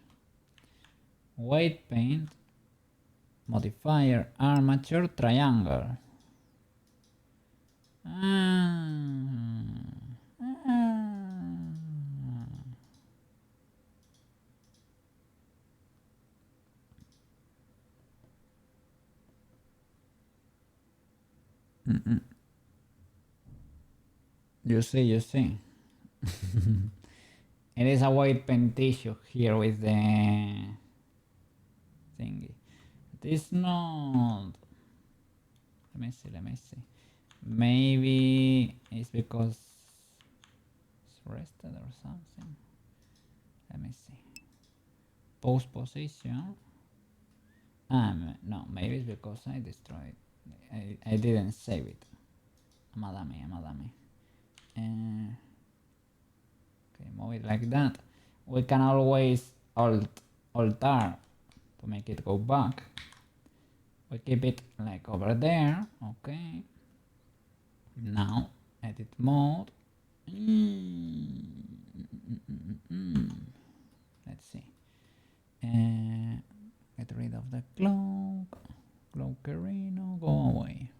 white paint, modifier, armature, triangle. You see. It is a white paint issue here with the thingy. It is not. Let me see. Maybe it's because it's rested or something. Let me see. Post position. No, maybe it's because I destroyed. I didn't save it. Madame. Okay, move it like that. We can always alter to make it go back. We keep it like over there. Okay. Now edit mode. Let's see. Get rid of the cloak. Cloakerino, go away.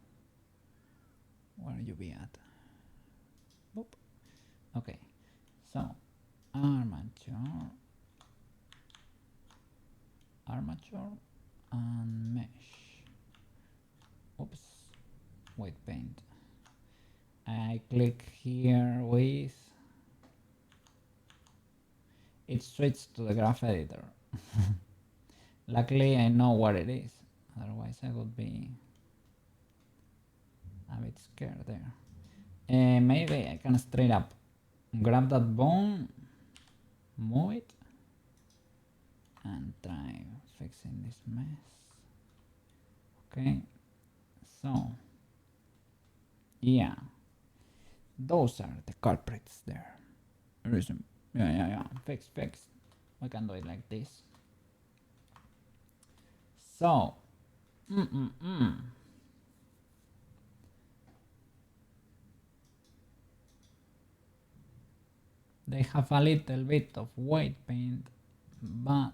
Where you be at? Boop. Okay. So armature and mesh. Oops. White paint. I click here with it switched to the graph editor. Luckily I know what it is, otherwise I would be a bit scared there. Maybe I can straight up grab that bone, move it, and try fixing this mess. Okay, so yeah, those are the culprits there. Yeah, fix. We can do it like this. So, they have a little bit of white paint, but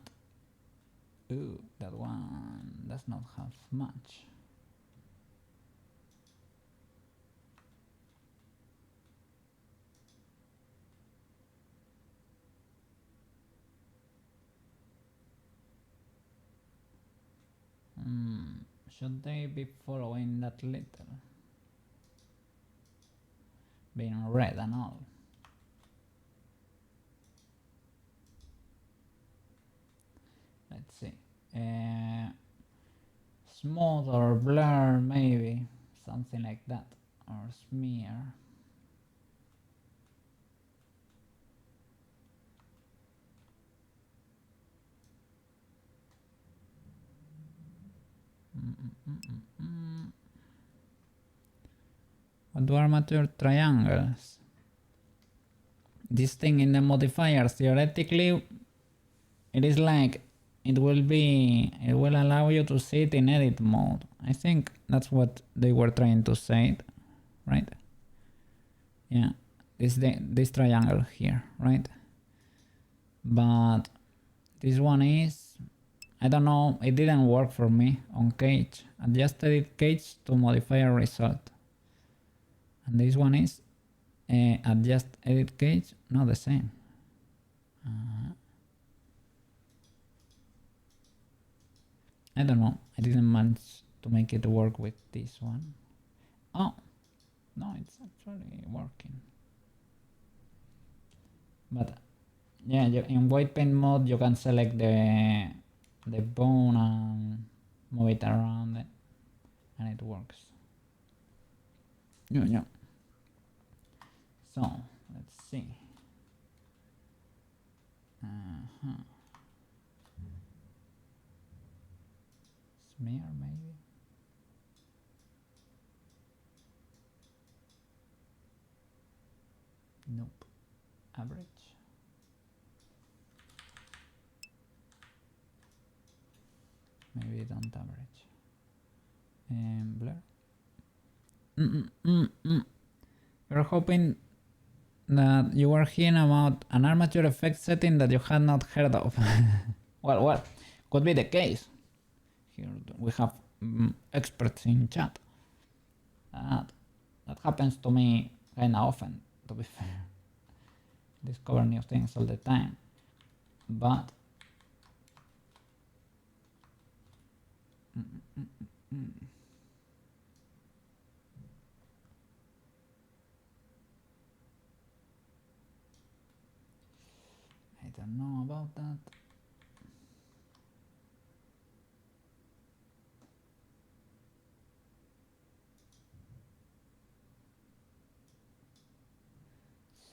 ooh, that one does not have much. Should they be following that little? Being red and all. Let's see. Smooth or blur, maybe. Something like that. Or smear. What do armature triangles? This thing in the modifiers, theoretically, it is like it will allow you to see it in edit mode. I think that's what they were trying to say, right? Yeah, this triangle here, right? But this one is, I don't know, it didn't work for me on cage. Adjust edit cage to modify a result. And this one is adjust edit cage, not the same. I don't know, I didn't manage to make it work with this one. Oh, no, it's actually working. But yeah, in white paint mode you can select the bone and move it around it, and it works. Yeah. So let's see. Smear maybe. Nope. Average. Maybe don't average. And blur. You're hoping that you were hearing about an armature effect setting that you had not heard of. Well, could be the case. Here we have experts in chat. That happens to me kinda often, to be fair. Discover new things all the time. But I don't know about that.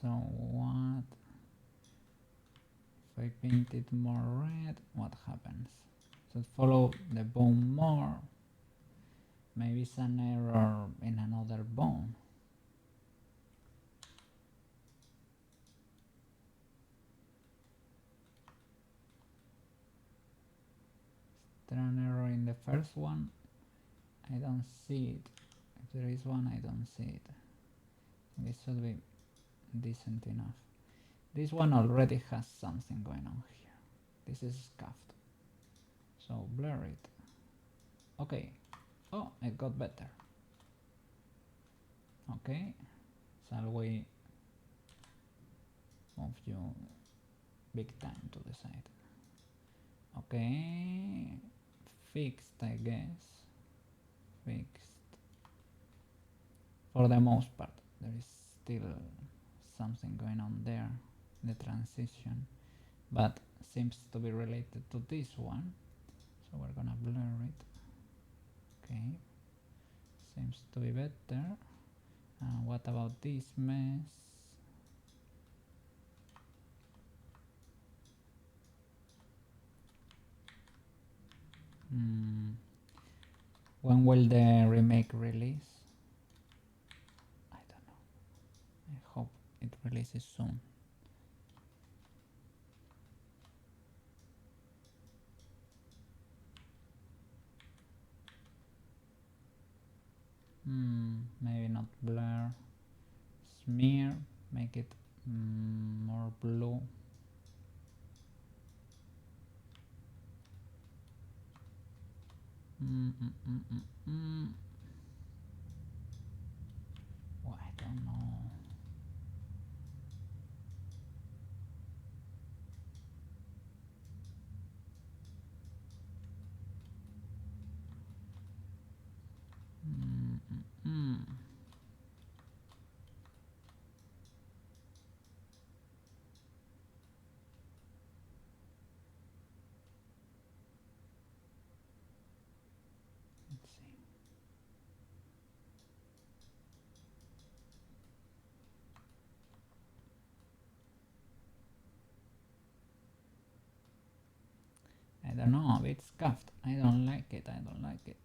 So what if I paint it more red? What happens? So follow the bone more. Maybe it's an error in another bone. Is there an error in the first one? I don't see it. If there is one, I don't see it. This should be decent enough. This one already has something going on here. This is scuffed. So blur it. Okay. Oh, it got better. Okay. Shall we move you big time to the side? Okay. Fixed, I guess. Fixed. For the most part. There is still something going on there. The transition. But seems to be related to this one. So we're gonna blur it. Okay. Seems to be better. What about this mess? When will the remake release? I don't know. I hope it releases soon. Maybe not blur. Smear. Make it more blue. Oh, I don't know. Let's see. I don't know, it's scuffed. I don't like it, I don't like it.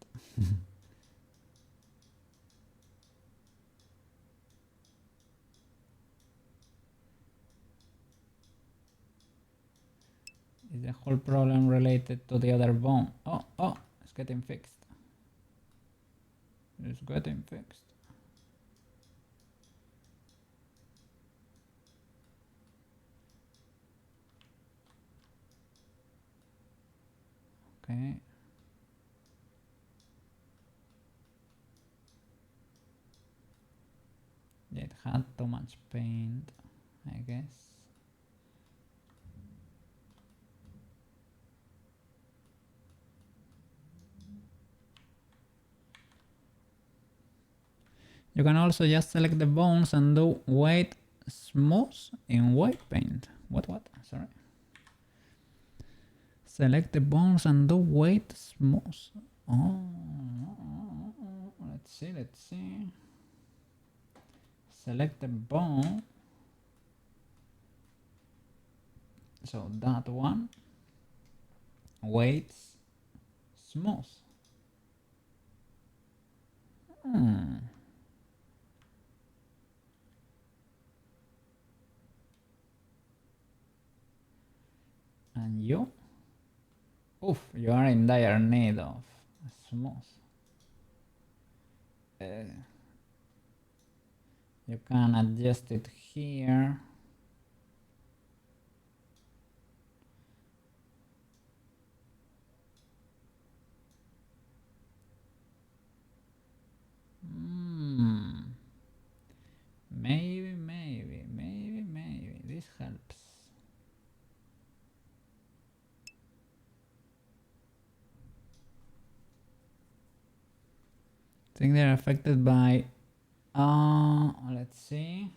Is the whole problem related to the other bone? Oh, it's getting fixed. It's getting fixed. Okay. It had too much paint, I guess. You can also just select the bones and do white smooth in white paint. What? Sorry. Select the bones and do white smooth. Oh, let's see. Select the bone. So that one. Weights smooth. And you? Oof, you are in dire need of smooth. You can adjust it here. Maybe this helps. I think they're affected by let's see.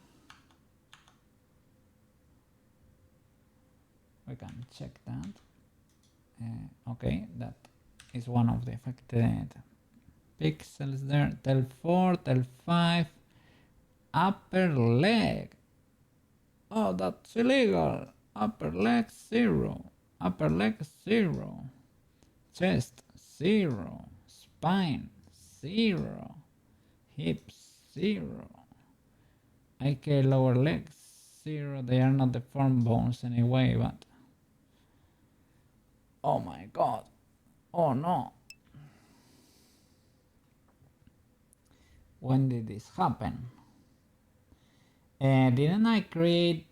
We can check that. Okay, that is one of the affected pixels there. Tel 4, Tel 5, upper leg. Oh, that's illegal. Upper leg 0. Upper leg 0. Chest 0. Spine 0. Hips 0. AK lower legs 0. They are not deformed bones anyway, but... Oh my god. Oh no. When did this happen? Didn't I create...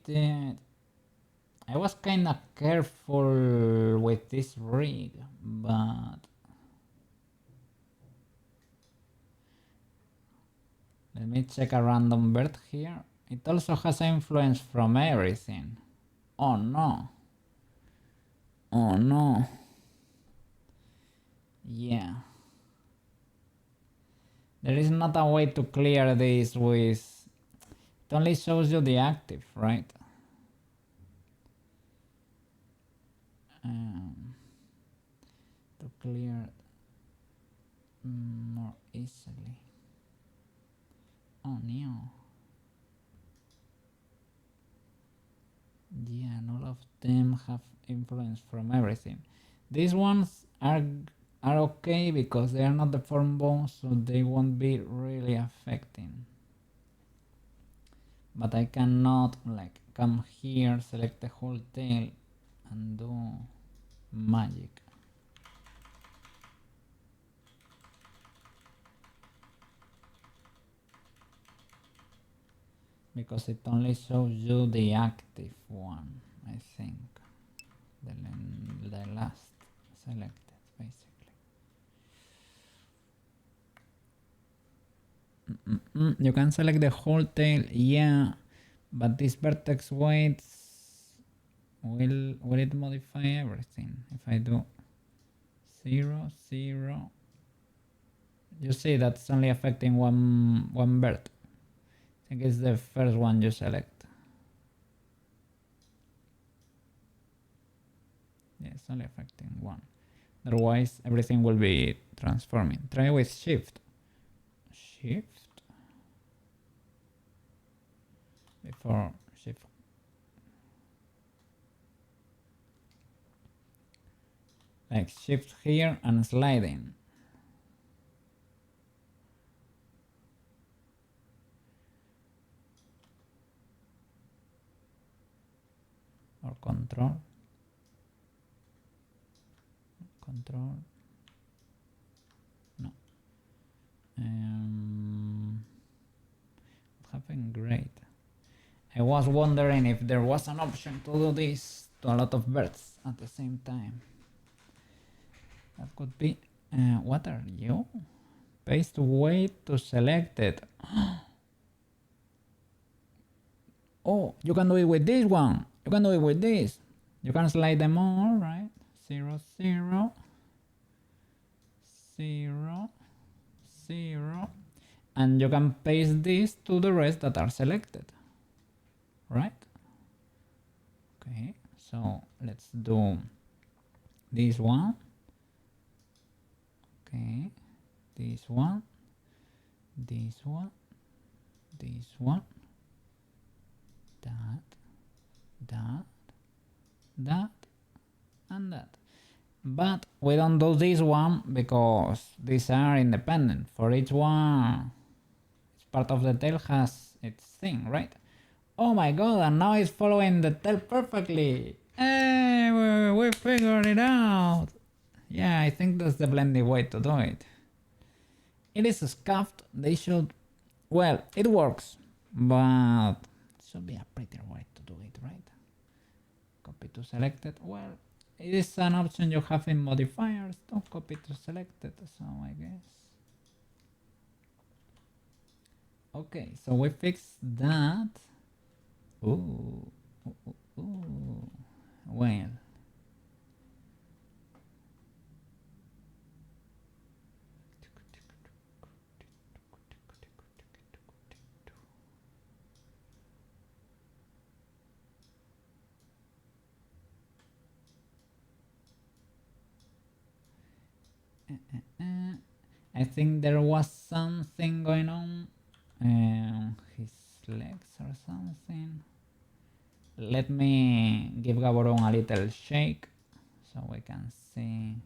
I was kinda careful with this rig, but... Let me check a random bird here. It also has influence from everything. Oh no. Oh no. Yeah. There is not a way to clear this with... It only shows you the active, right? To clear more easily. Oh no. Yeah, and all of them have influence from everything. These ones are okay because they are not deformed bones, so they won't be really affecting. But I cannot like come here, select the whole tail and do magic. Because it only shows you the active one, I think. The last selected, basically. You can select the whole tail, yeah, but this vertex weights will it modify everything if I do 0 0? You see that's only affecting one bird. I think it's the first one you select. Yeah, it's only affecting one. Otherwise everything will be transforming. Try with shift. Shift before shift. Like shift here and sliding. Or control. Control. No. It happened great. I was wondering if there was an option to do this to a lot of birds at the same time. That could be. What are you? Paste weight to select it. Oh, you can do it with this one. You can do it with this. You can slide them all, right? 0 0 0 0, and you can paste this to the rest that are selected, right? Okay, so let's do this one. Okay, this one, this one, this one, that, and that. But we don't do this one because these are independent. For each one, each part of the tail has its thing, right? Oh my god, and now it's following the tail perfectly. Hey, we figured it out. Yeah, I think that's the blended way to do it. It is scuffed. They should... Well, it works, but it should be a prettier way to do it, right? Copy to selected. Well, it is an option you have in modifiers. Don't copy to selected, so I guess. Okay, so we fixed that. Ooh. Well. I think there was something going on his legs or something. Let me give Gaborone a little shake so we can see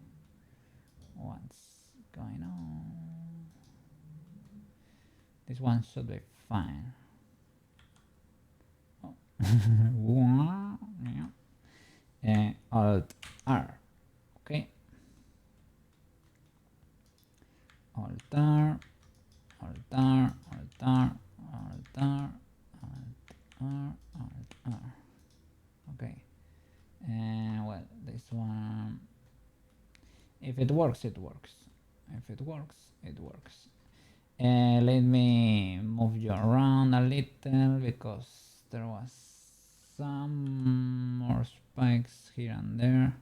what's going on. This one should be fine. Oh. Alt R. Okay. Alt R, Alt R, Alt R, Alt R, Alt R, Alt R. Okay. Well, this one, if it works, it works. If it works, it works. Let me move you around a little because there was some more spikes here and there.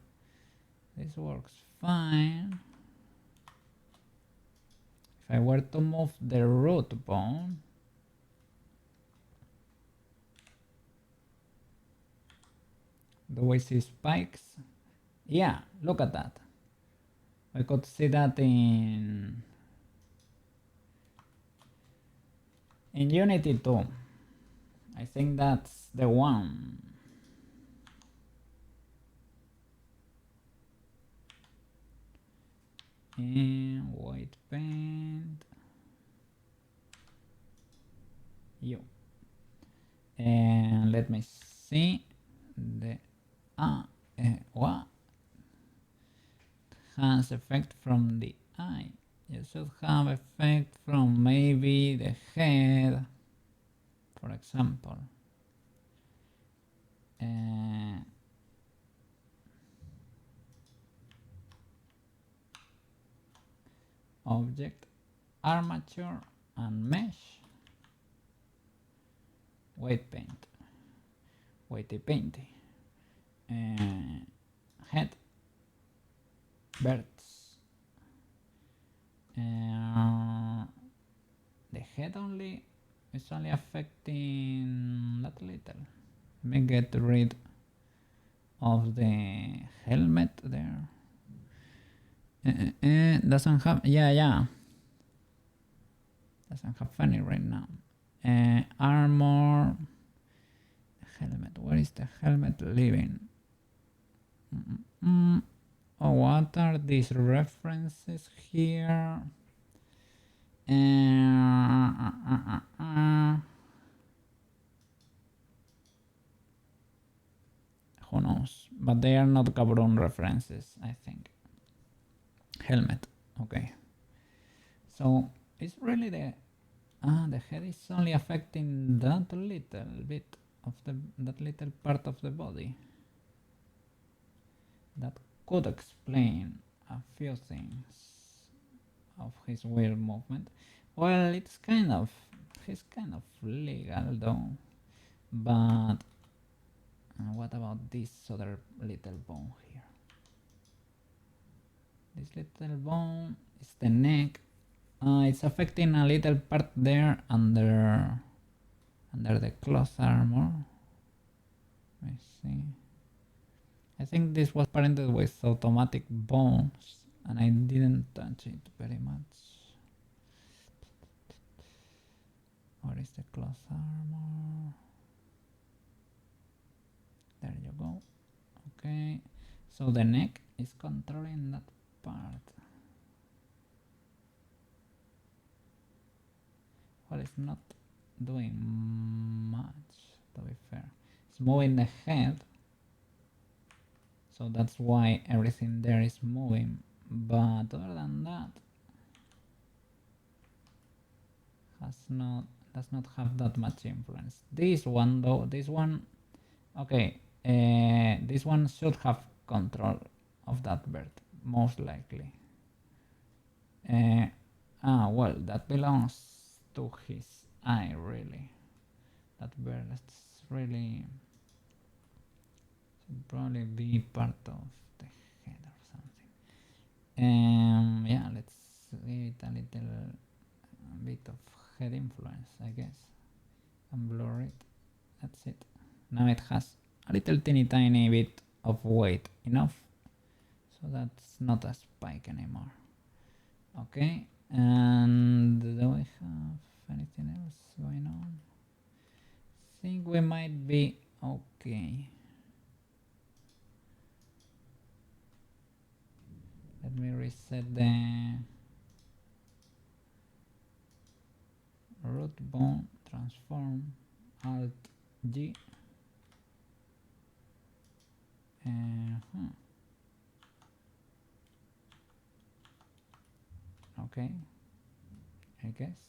This works fine. If I were to move the root bone, do we see spikes? Yeah, look at that. I could see that in Unity 2. I think that's the one. And white paint. You. And let me see the what has effect from the eye. You should have effect from maybe the head, for example. Object, armature, and mesh. White paint, whitey painty. Head, birds. The head only is only affecting that little. Let me get rid of the helmet there. Doesn't have, yeah. Doesn't have any right now. Armor, helmet. Where is the helmet living? Oh, what are these references here? Who knows? But they are not Gabron references, I think. Helmet, okay. So it's really the head is only affecting that little bit of that little part of the body. That could explain a few things of his weird movement. Well, he's kind of legal though. But what about this other little bone here? This little bone is the neck. It's affecting a little part there under the cloth armor. Let me see. I think this was parented with automatic bones, and I didn't touch it very much. Where is the cloth armor? There you go. Okay, so the neck is controlling that part. Well, it's not doing much, to be fair. It's moving the head, so that's why everything there is moving. But other than that, does not have that much influence. This one though, okay, this one should have control of that bird, most likely. Well, that belongs to his eye, really. That bird is really should probably be part of the head or something. Yeah, let's give it a little bit of head influence, I guess, and blur it. That's it. Now it has a little tiny bit of weight, enough, so that's not a spike anymore. Okay, and do we have anything else going on? I think we might be okay. Okay. Let me reset the root bone, transform, Alt G. Okay, I guess.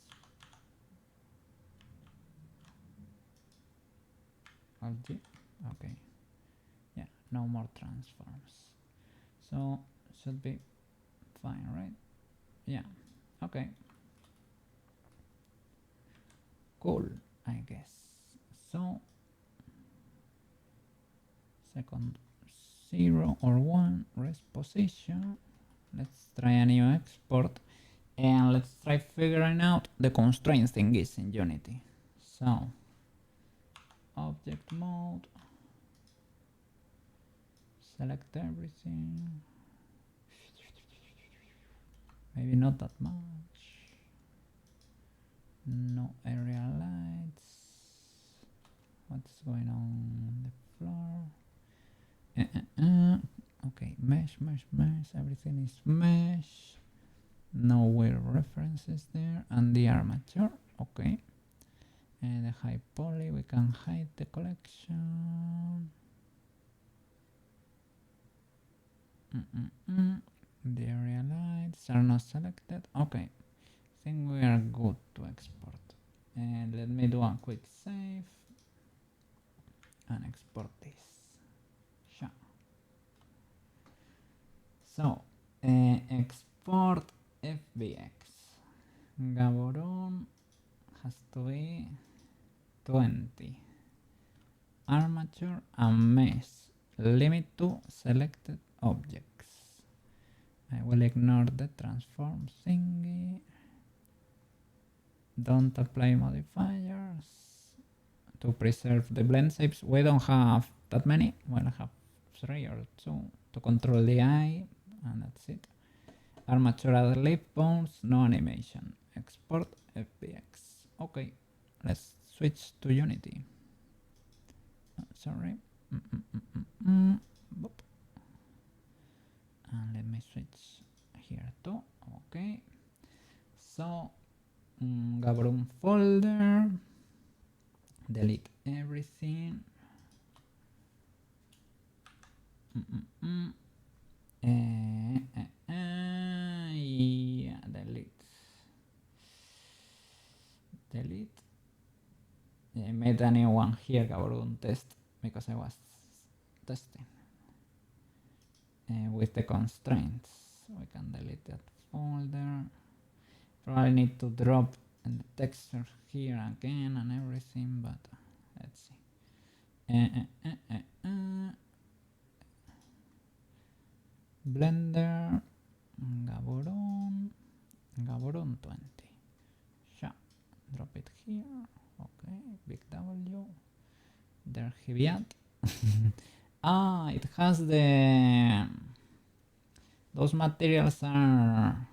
Alt G. Okay. Yeah, no more transforms. So should be fine, right? Yeah. Okay. Cool, I guess. So second 0 or 1 rest position. Let's try a new export and let's try figuring out the constraint thingies in Unity. So object mode, select everything, maybe not that much, no area lights, what's going on the floor, okay, mesh, everything is mesh, no weird references there, and the armature, okay, and the high poly, we can hide the collection. The area lights are not selected. Okay, I think we are good to export. And let me do a quick save and export this. Sure. So, export FBX. Gaborone has to be 20. Armature and mesh. Limit to selected objects. I will ignore the transform thingy. Don't apply modifiers. To preserve the blend shapes, we don't have that many. We'll have 3 or 2 to control the eye, and that's it. Armature add leaf bones, no animation. Export FBX. Okay, let's switch to Unity. Sorry. And let me switch here too. Okay. So, Gaborone folder. Delete everything. Yeah, delete. I made a new one here, Gaborone test, because I was testing with the constraints. We can delete that folder. Probably need to drop the texture here again and everything, but let's see. Blender, Gaborone 20. Yeah, drop it here. Okay, big W. There Hiviat. It has those materials are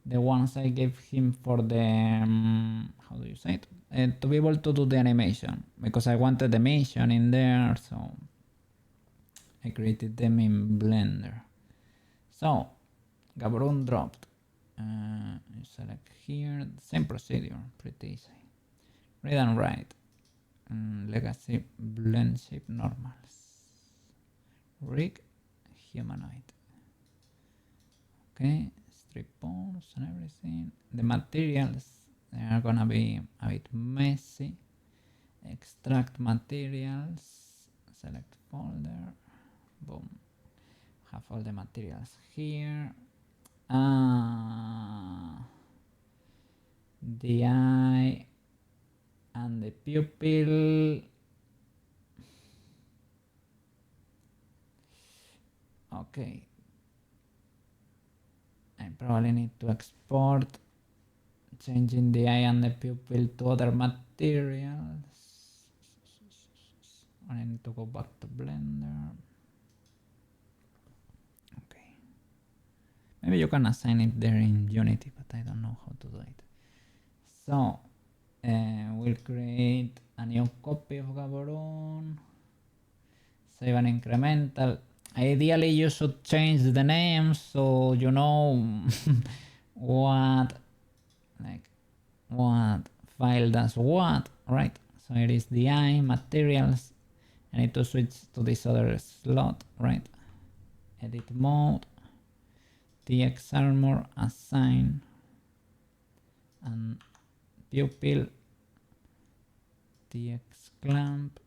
the ones I gave him for the how do you say it? To be able to do the animation, because I wanted the mission in there, so I created them in Blender. So Gaborone dropped. You select here, same procedure, pretty easy. Read and write. Legacy blend shape normals. Rig humanoid. Okay, strip bones and everything. The materials, they are gonna be a bit messy. Extract materials, select folder, boom. Have all the materials here. The eye and the pupil. Okay. I probably need to export, changing the eye and the pupil to other materials. I need to go back to Blender. Okay. Maybe you can assign it there in Unity, but I don't know how to do it. So, we'll create a new copy of Gaborone. save an incremental. Ideally you should change the name so you know what, like, what file does what, right? So it is DI materials. I need to switch to this other slot, right? Edit mode, TX armor, assign, and pupil, TX clamp,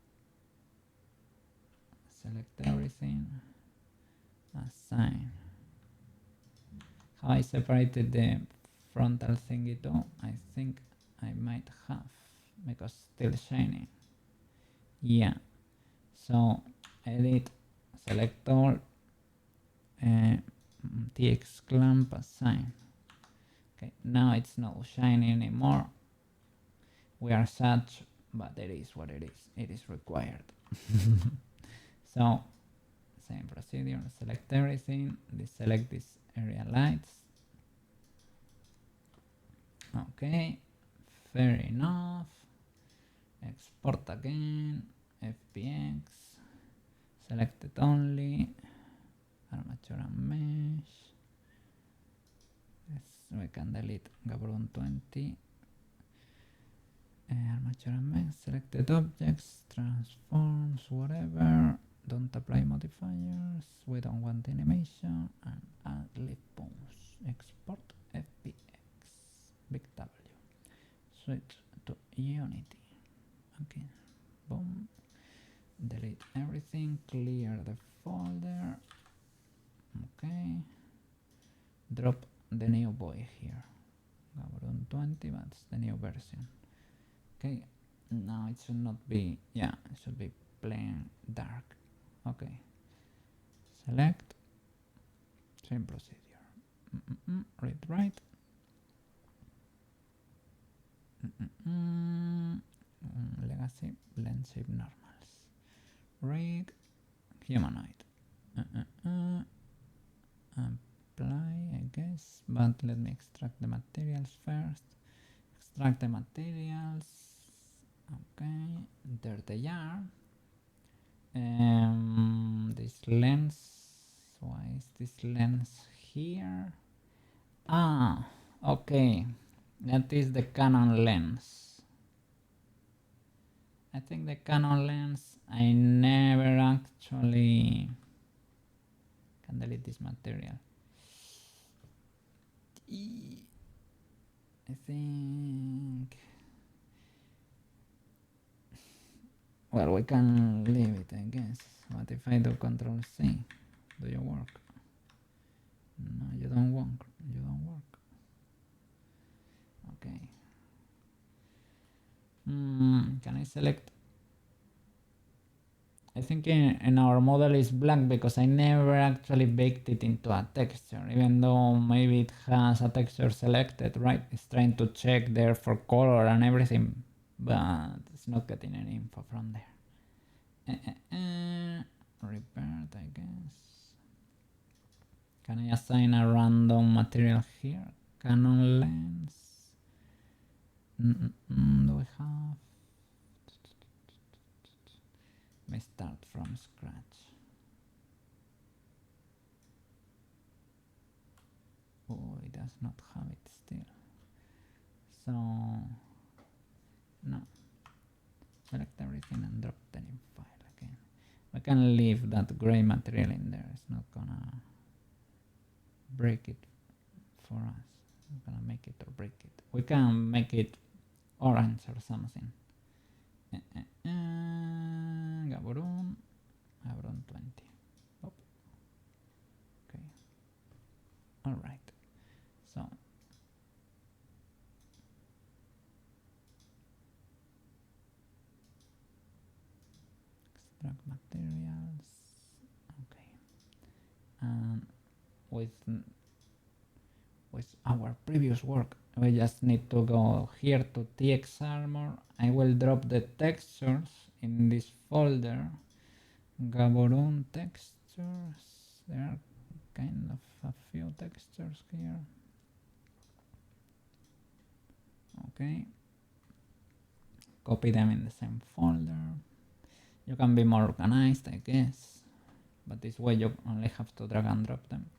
select everything, assign. How I separated the frontal thingy too? I think I might have, because still shiny. Yeah, so edit, select all, TX clamp, assign. Okay, now it's not shiny anymore. We are such, but it is what it is. It is required. So same procedure, select everything, deselect this area lights. Okay, fair enough. Export again, FBX, select it only, armature and mesh. Yes, we can delete Gabrun 20. Armature and mesh, selected objects, transforms, whatever. Don't apply modifiers, we don't want animation, and add lip bones. Export FBX, big W. Switch to Unity. Okay, boom. Delete everything, clear the folder. Okay, drop the new boy here. Gabrun 20, but it's the new version. Okay, now it should not be, yeah, it should be plain dark. Okay, select, same procedure. Read right. Legacy, blend shape normals. Rig, humanoid. Apply, I guess, but let me extract the materials first. Extract the materials. Okay, there they are. This lens, why is this lens here? Ah, okay, that is the Canon lens. I think the Canon lens, I never actually can delete this material. I think, well, we can leave it, I guess. What if I do Control C? Do you work? No, you don't work. You don't work. Okay. Can I select? I think in our model is black because I never actually baked it into a texture, even though maybe it has a texture selected, right? It's trying to check there for color and everything, but it's not getting any info from there. Repaired, I guess. Can I assign a random material here? Canon lens. Do we have? May start from scratch. Oh, it does not have it still. So, no. Select everything and drop the new file again. We can leave that gray material in there. It's not gonna break it for us. We're gonna make it or break it. We can make it orange or something. Gabrun 20. Oh. Okay. All right. So extract materials. Okay. And with our previous work, we just need to go here to TX armor. I will drop the textures in this folder. Gaborone textures. There are kind of a few textures here. Okay. Copy them in the same folder. You can be more organized, I guess, but this way you only have to drag and drop them.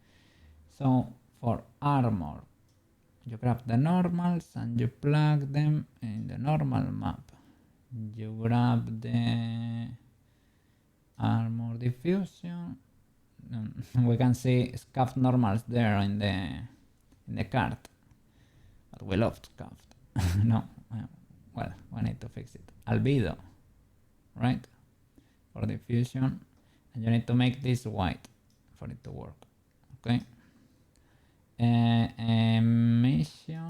So for armor, you grab the normals and you plug them in the normal map. You grab the armor diffusion. We can see scuffed normals there in the card, but we love scuffed. No, well, we need to fix it. Albedo, right? For diffusion, and you need to make this white for it to work. Okay. Emission.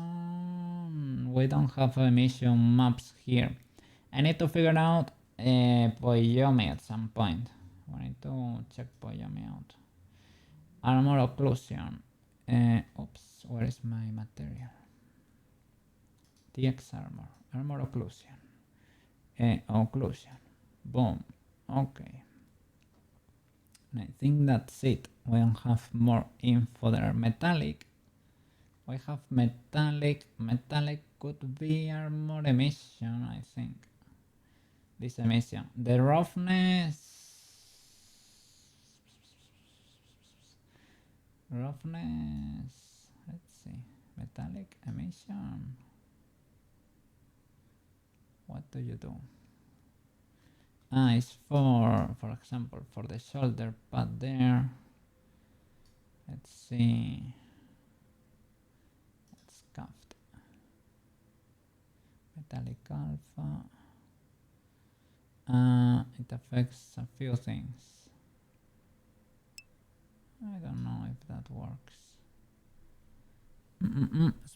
We don't have emission maps here. I need to figure out Poyomi at some point. We need to check Poyomi out. Armor occlusion. Oops, where is my material? TX armor. Armor occlusion. Occlusion. Boom. Okay. And I think that's it. We don't have more info there. Metallic. We have metallic. Metallic could be armor emission, I think. This emission. The roughness. Roughness. Let's see. Metallic emission. What do you do? It's for example, for the shoulder pad there. Let's see. It's scuffed. Metallic alpha. It affects a few things. I don't know if that works.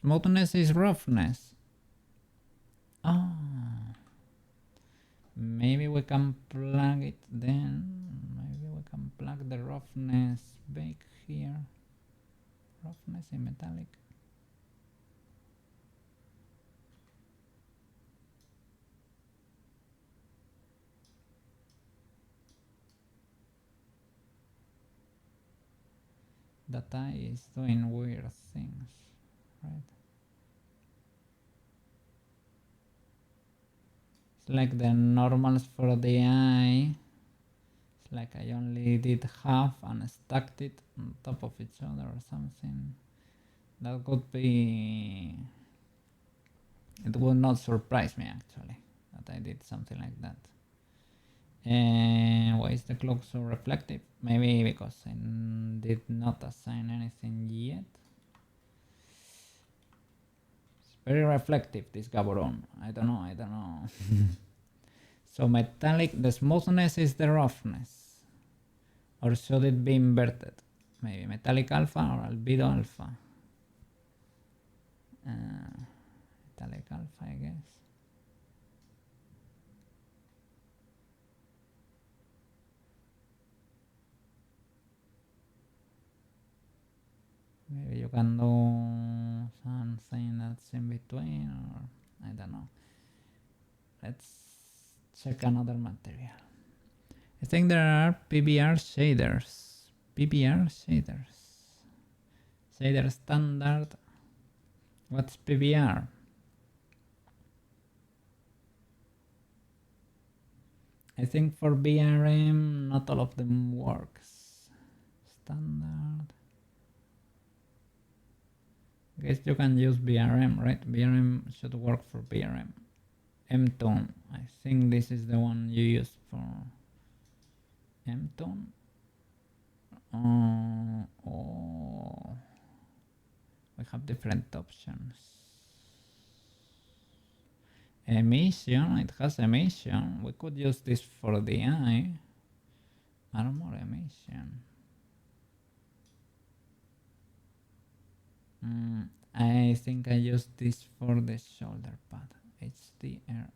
Smoothness is roughness. Maybe we can plug it then. Maybe we can plug the roughness back here. Roughness in metallic. The tie is doing weird things, right? It's like the normals for the eye. It's like I only did half and stacked it on top of each other or something. That could be... It would not surprise me actually that I did something like that. And why is the cloak so reflective? Maybe because I did not assign anything yet. It's very reflective, this Gaboron. I don't know. So metallic, the smoothness is the roughness. Or should it be inverted? Maybe metallic alpha or albedo alpha. Metallic alpha, I guess. Maybe you can do something that's in between, or I don't know. Let's check another material. I think there are PBR shaders. PBR shaders. Shader standard. What's PBR? I think for BRM not all of them works. Standard. I guess you can use BRM, right? BRM should work for BRM. M-tone. I think this is the one you use for M-tone. Oh, we have different options. Emission, it has emission. We could use this for the eye. Armor emission. I think I use this for the shoulder pad. HDR.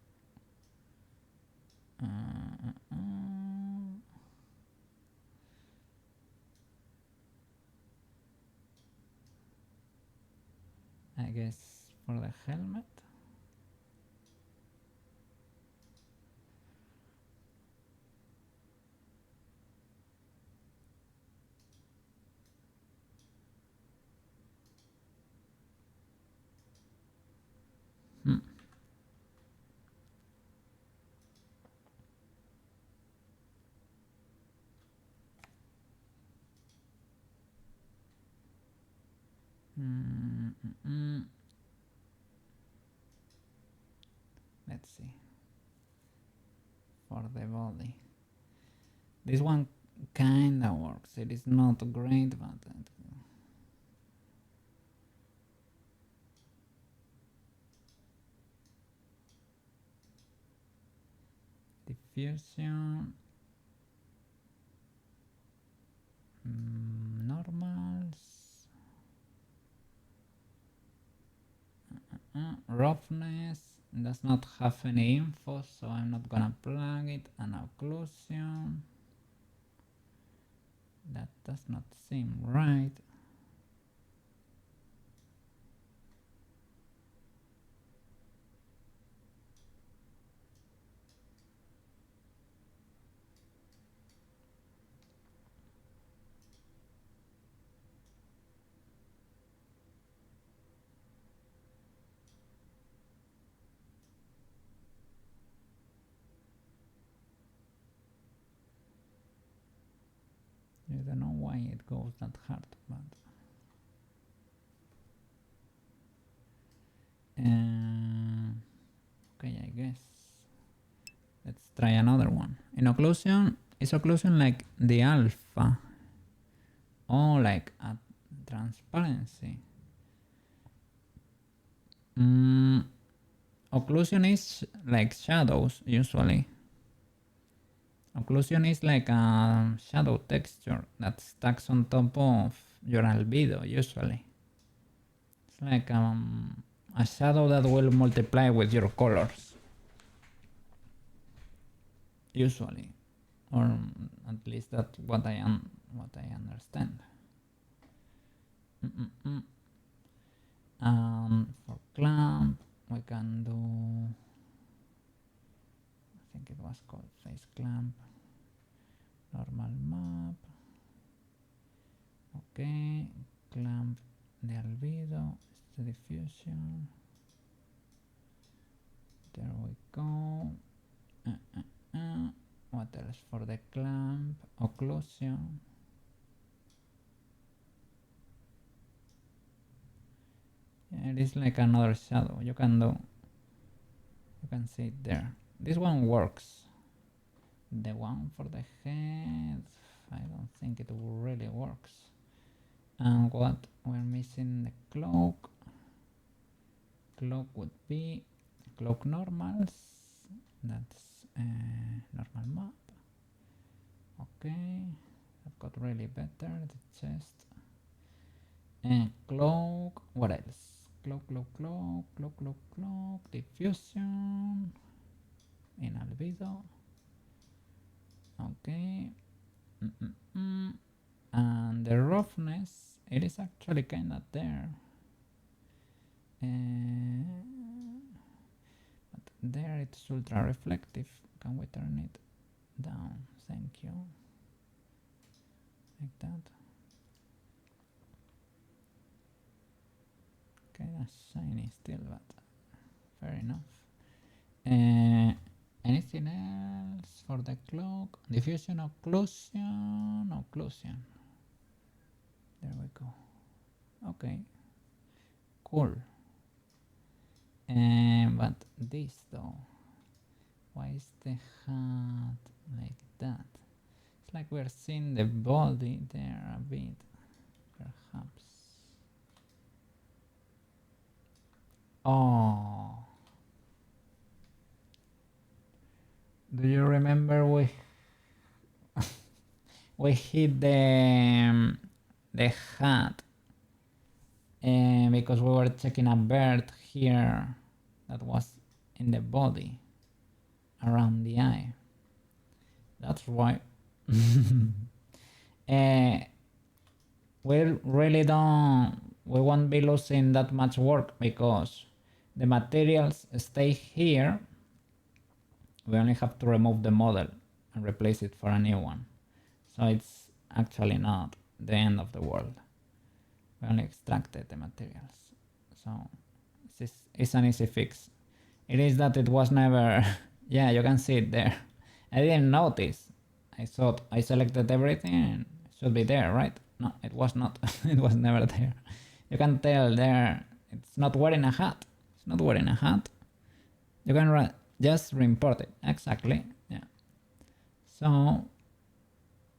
I guess for the helmet. Let's see. For the body. This one kinda works. It is not great, but diffusion, normals, roughness does not have any info, so I'm not gonna plug it. And occlusion, that does not seem right. I don't know why it goes that hard, but okay, I guess let's try another one. In occlusion, is occlusion like the alpha or like a transparency? Occlusion is like shadows usually. Occlusion is like a shadow texture that stacks on top of your albedo usually. It's like a shadow that will multiply with your colors. Usually. Or at least that's what I understand. For clamp, we can do, I think it was called face clamp, normal map. Okay, clamp the albedo, the diffusion. There we go. What else for the clamp? Occlusion. Yeah, it is like another shadow. You can see it there. This one works. The one for the head, I don't think it really works. And what we're missing, the cloak. Cloak would be cloak normals. That's normal map. Okay, that got really better. The chest. And cloak. What else? Cloak, diffusion in albedo. Okay. And the roughness, it is actually kind of there. But there it's ultra reflective. Can we turn it down? Thank you. Like that. Okay, that's shiny still, but fair enough. Anything else for the cloak? Diffusion, occlusion. There we go. Okay, cool. But this though, why is the hat like that? It's like we're seeing the body there a bit, perhaps. Oh, do you remember we hit the hat because we were checking a bird here that was in the body around the eye. That's why we won't be losing that much work because the materials stay here. We only have to remove the model and replace it for a new one. So it's actually not the end of the world. We only extracted the materials. So it's an easy fix. It is that it was never, yeah, you can see it there. I didn't notice. I thought I selected everything and it should be there, right? No, it was not. It was never there. You can tell there it's not wearing a hat. It's not wearing a hat. You can just re-import it. Exactly. Yeah. So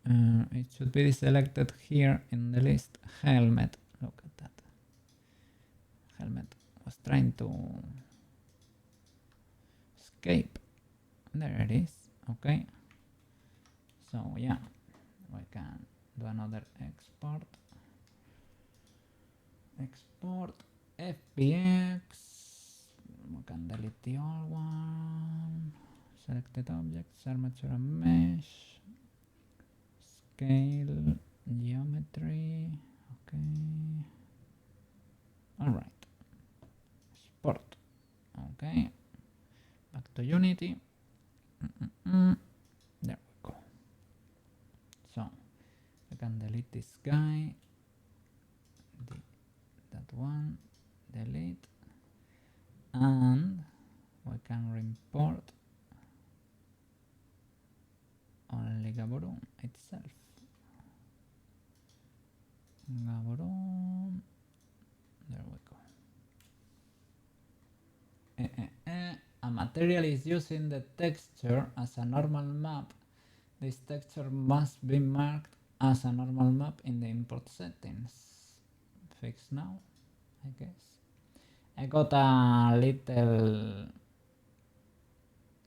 it should be selected here in the list. Helmet. Look at that. Helmet was trying to escape. There it is. Okay. So yeah, we can do another export. Export FBX. We can delete the old one. Selected objects, armature and mesh. Scale, geometry. Okay. All right. Export. Okay. Back to Unity. There we go. So I can delete this guy. That one. Delete. And we can re-import only Gaborone itself. Gaborone. There we go. A material is using the texture as a normal map. This texture must be marked as a normal map in the import settings. Fix now, I guess. I got a little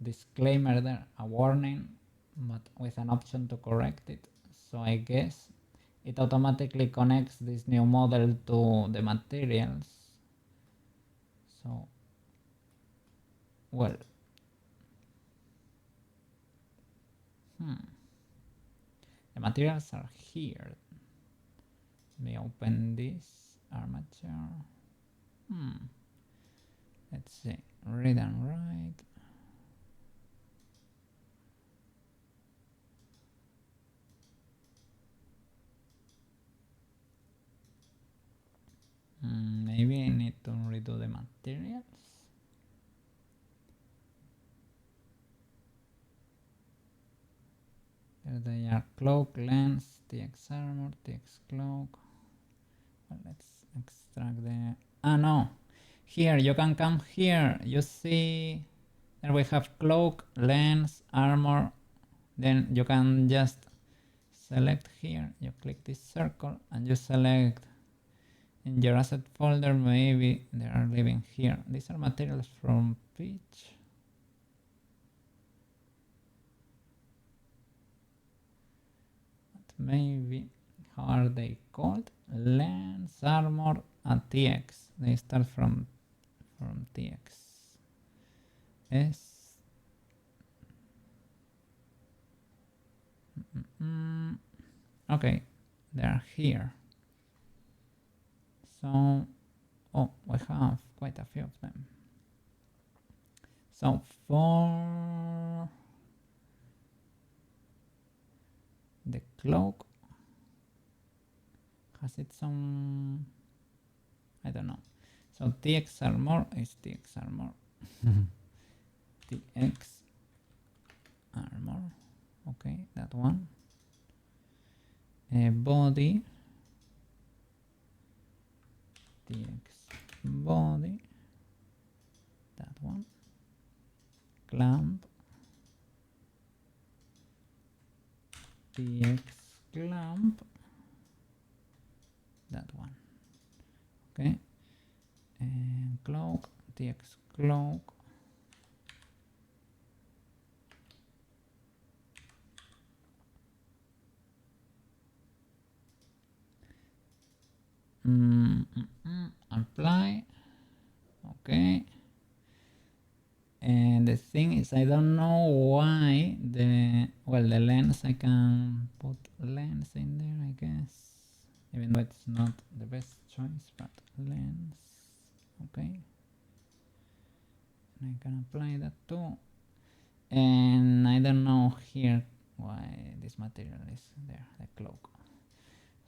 disclaimer there, a warning, but with an option to correct it. So I guess it automatically connects this new model to the materials. So, well, the materials are here. Let me open this armature. Let's see, read and write. Maybe I need to redo the materials. There they are: cloak, lens, TX armor, TX cloak. Well, let's extract the... no! Here, you can come here. You see, there we have cloak, lens, armor. Then you can just select here. You click this circle and you select in your asset folder. Maybe they are living here. These are materials from Pitch. But maybe, how are they called? Lens, armor, and TX. They start from TX. S. Okay, they are here. So, we have quite a few of them. So for the cloak, has it some, I don't know. So TX armor is TX armor. TX armor. Okay, that one. Body. TX body. That one. Clamp. TX clamp. That one. Okay. And cloak. TX cloak. Apply. Okay. And the thing is, I don't know why the lens, I can put lens in there, I guess, even though it's not the best choice, but lens. Okay. And I can apply that too. And I don't know here why this material is there, the cloak.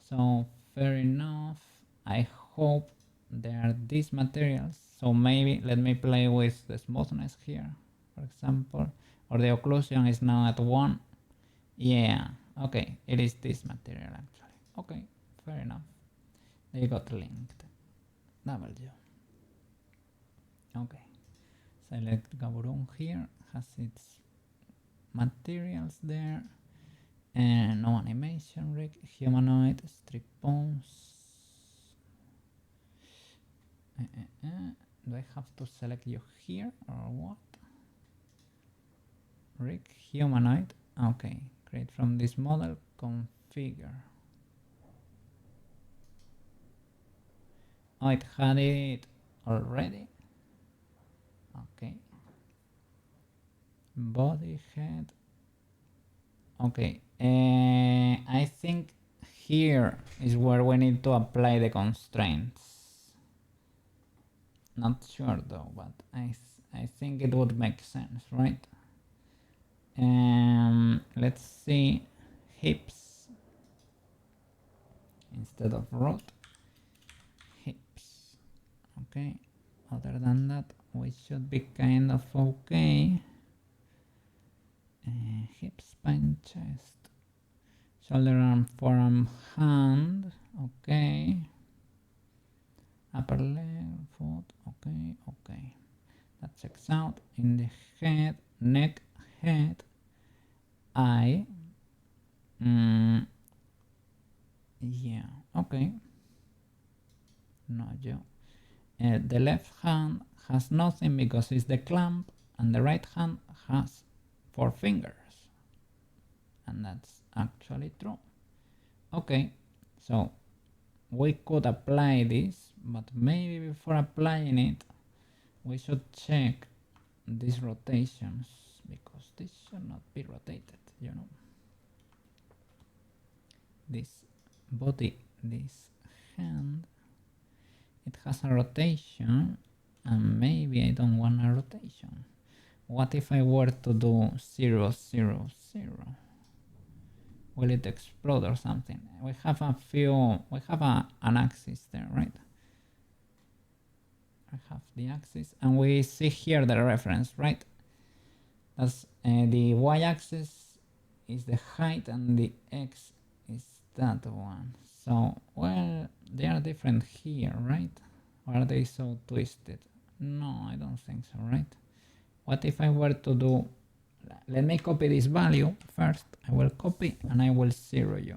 So fair enough. I hope there are these materials. So maybe let me play with the smoothness here, for example, or the occlusion is now at 1. Yeah, okay, it is this material actually. Okay, fair enough. They got linked. W. Okay. Select Gaborone here, has its materials there. And no animation, rig, humanoid, strip bones. Do I have to select you here or what? Rig, humanoid. Okay, create from this model, configure. Oh, it had it already. Okay. Body, head. Okay. I think here is where we need to apply the constraints. Not sure though, but I think it would make sense, right? Let's see, hips instead of root, hips. Okay, other than that we should be kind of okay. Hip, spine, chest, shoulder, arm, forearm, hand. Okay, upper leg, foot. Okay, that checks out. In the head, neck, head, eye. Yeah, okay. No, Joe. The left hand has nothing because it's the clamp, and the right hand has 4 fingers. And that's actually true. Okay, so we could apply this, but maybe before applying it, we should check these rotations, because this should not be rotated, you know. This body, this hand, it has a rotation, and maybe I don't want a rotation. What if I were to do 0, 0, 0? Will it explode or something? We have a few, we have an axis there, right? I have the axis, and we see here the reference, right? That's the y-axis is the height, and the x is that one. So, well, they are different here, right? Or are they so twisted? No, I don't think so, right? What if I were to do, let me copy this value first. I will copy and I will 0 you.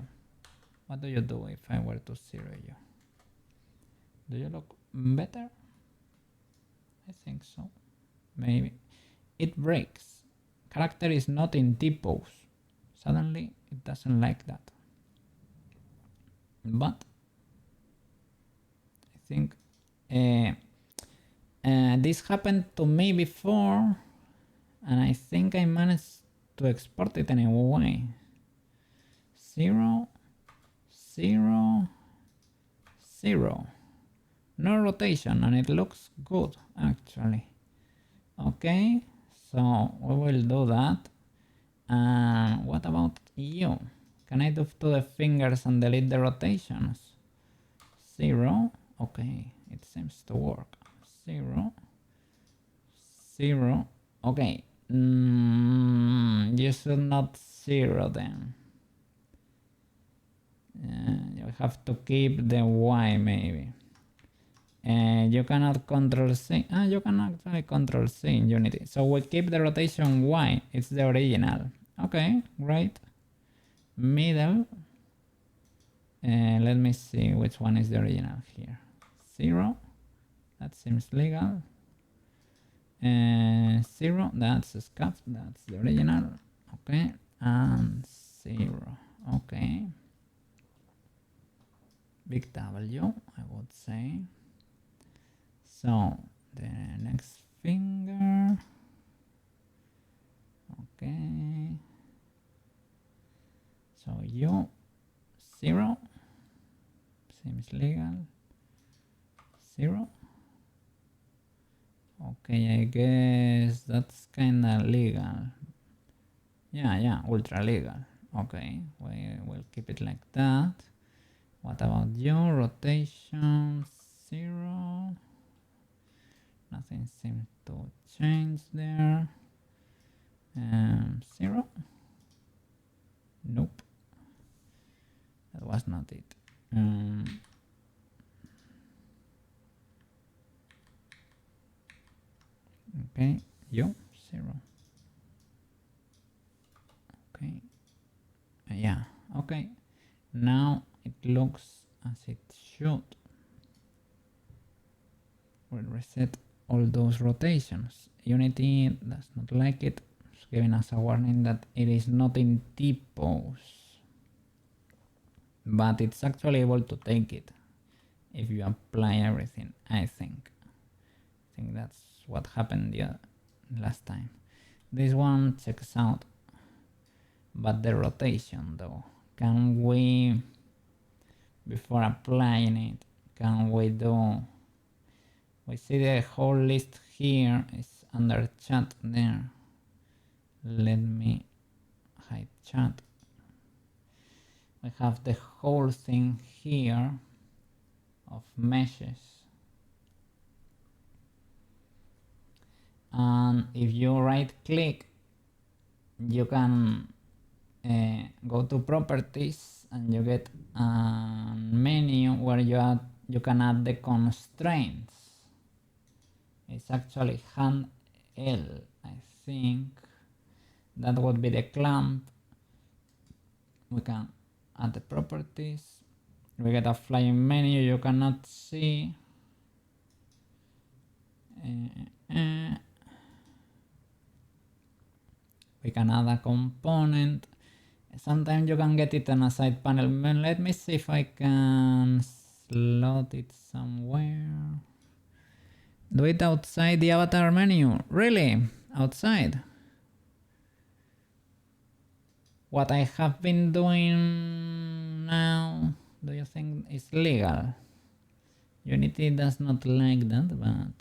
What do you do if I were to 0 you? Do you look better? I think so. Maybe. It breaks. Character is not in T-pose. Suddenly it doesn't like that. But I think this happened to me before, and I think I managed to export it anyway. 0, 0, 0. No rotation, and it looks good actually. Okay, so we will do that. And what about you? Can I do to the fingers and delete the rotations? 0. Okay, it seems to work. 0, 0. Okay, you should not 0 then. You have to keep the Y maybe. You cannot control C. You can actually control C in Unity. So we keep the rotation Y. It's the original. Okay, great. Middle. Let me see which one is the original here. 0. That seems legal. 0. That's a scuff. That's the original. Okay. And 0. Okay. Big W, I would say. So the next finger. Okay. So you 0 seems legal. 0. Okay, I guess that's kinda legal. Yeah, ultra legal. Okay, we will keep it like that. What about your rotation? 0. Nothing seems to change there. 0. Nope. That was not it. Okay, you 0. Okay, yeah, okay. Now it looks as it should. We'll reset all those rotations. Unity does not like it. It's giving us a warning that it is not in T-pose. But it's actually able to take it if you apply everything, I think. I think that's what happened the last time. This one checks out. But the rotation though, can we, before applying it, can we do, we see the whole list here is under chat there. Let me hide chat. We have the whole thing here of meshes. And if you right click, you can go to properties and you get a menu where you can add the constraints. It's actually hand L, I think. That would be the clamp. We can add the properties. We get a flying menu you cannot see. We can add a component. Sometimes you can get it on a side panel. Let me see if I can slot it somewhere. Do it outside the avatar menu. Really? Outside? What I have been doing now, do you think is legal? Unity does not like that, but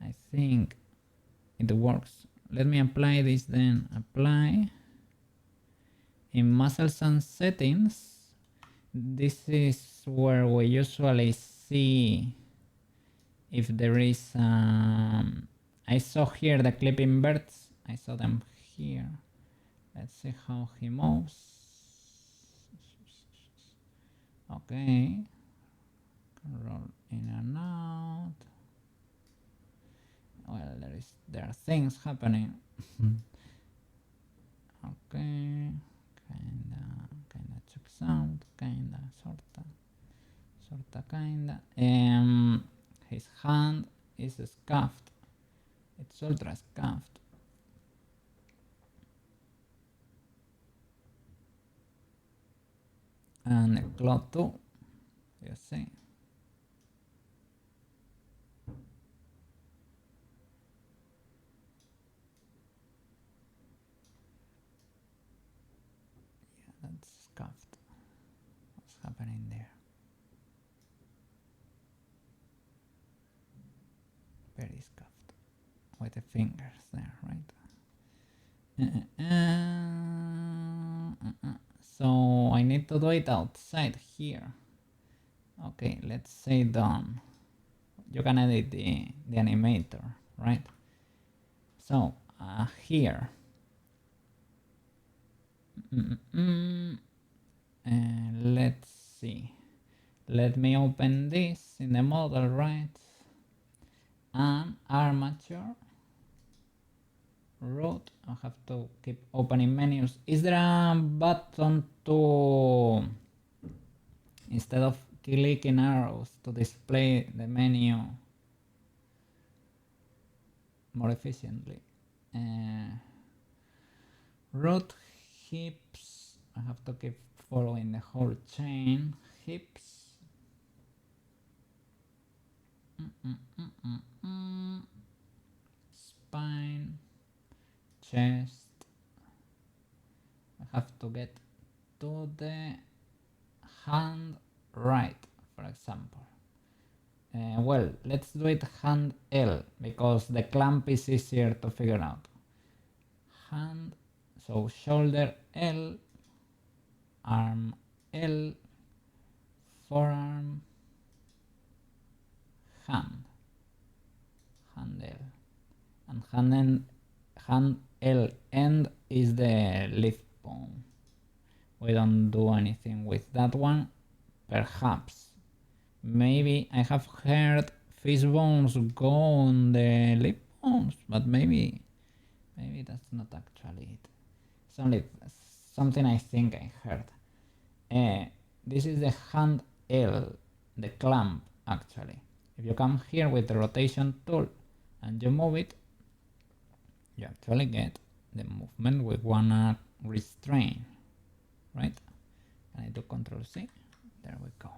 I think it works. Let me apply this then. Apply. In muscles and settings, this is where we usually see if there is I saw here the clip inverts. I saw them here. Let's see how he moves. Okay, roll in and out. Well, there are things happening. Okay, kinda checks out, kinda, sorta, kinda. His hand is scuffed. It's ultra scuffed. And the claw too, you see. Yeah, that's scuffed. What's happening there? Very scuffed. With the fingers there, right? So I need to do it outside here. Okay, let's say done. You can edit the animator, right? So here. Let's see. Let me open this in the model, right? And armature. Root. I have to keep opening menus. Is there a button to, instead of clicking arrows, to display the menu more efficiently? Root hips. I have to keep following the whole chain. Hips. Spine. Chest. I have to get to the hand right, for example. Well, let's do it hand L because the clamp is easier to figure out. Hand, so shoulder L, arm L, forearm, hand L, and hand L end is the lift bone. We don't do anything with that one. Perhaps. Maybe I have heard fish bones go on the lip bones, but maybe that's not actually it. It's only something I think I heard. This is the hand L, the clamp actually. If you come here with the rotation tool and you move it, you actually get the movement we wanna restrain, right? Can I do Control C? There we go.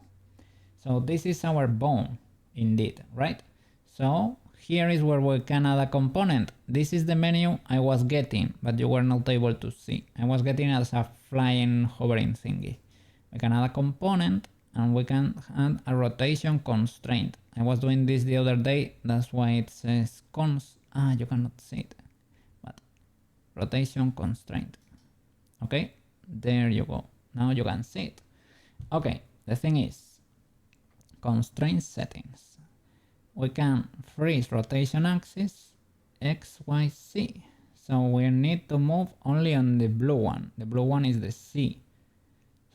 So this is our bone, indeed, right? So here is where we can add a component. This is the menu I was getting, but you were not able to see. I was getting as a flying, hovering thingy. We can add a component and we can add a rotation constraint. I was doing this the other day, that's why it says you cannot see it, but rotation constraint. Okay, there you go. Now you can see it. Okay, the thing is, constraint settings. We can freeze rotation axis X, Y, Z. So we need to move only on the blue one. The blue one is the C.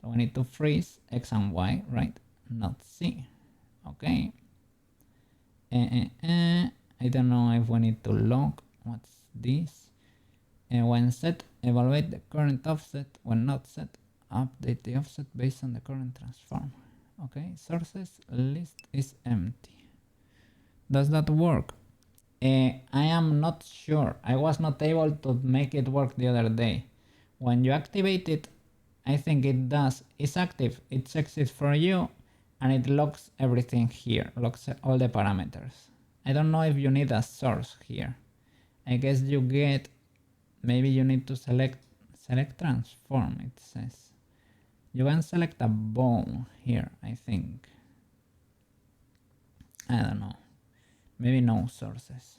So we need to freeze X and Y, right? Not C. Okay. I don't know if we need to log. What's this? When set, evaluate the current offset. When not set, update the offset based on the current transform. Okay, sources list is empty. Does that work? I am not sure. I was not able to make it work the other day. When you activate it, I think it does. It's active. It checks it for you and it logs everything here. Logs all the parameters. I don't know if you need a source here. I guess you get, maybe you need to select transform, it says. You can select a bone here, I think. I don't know. Maybe no sources.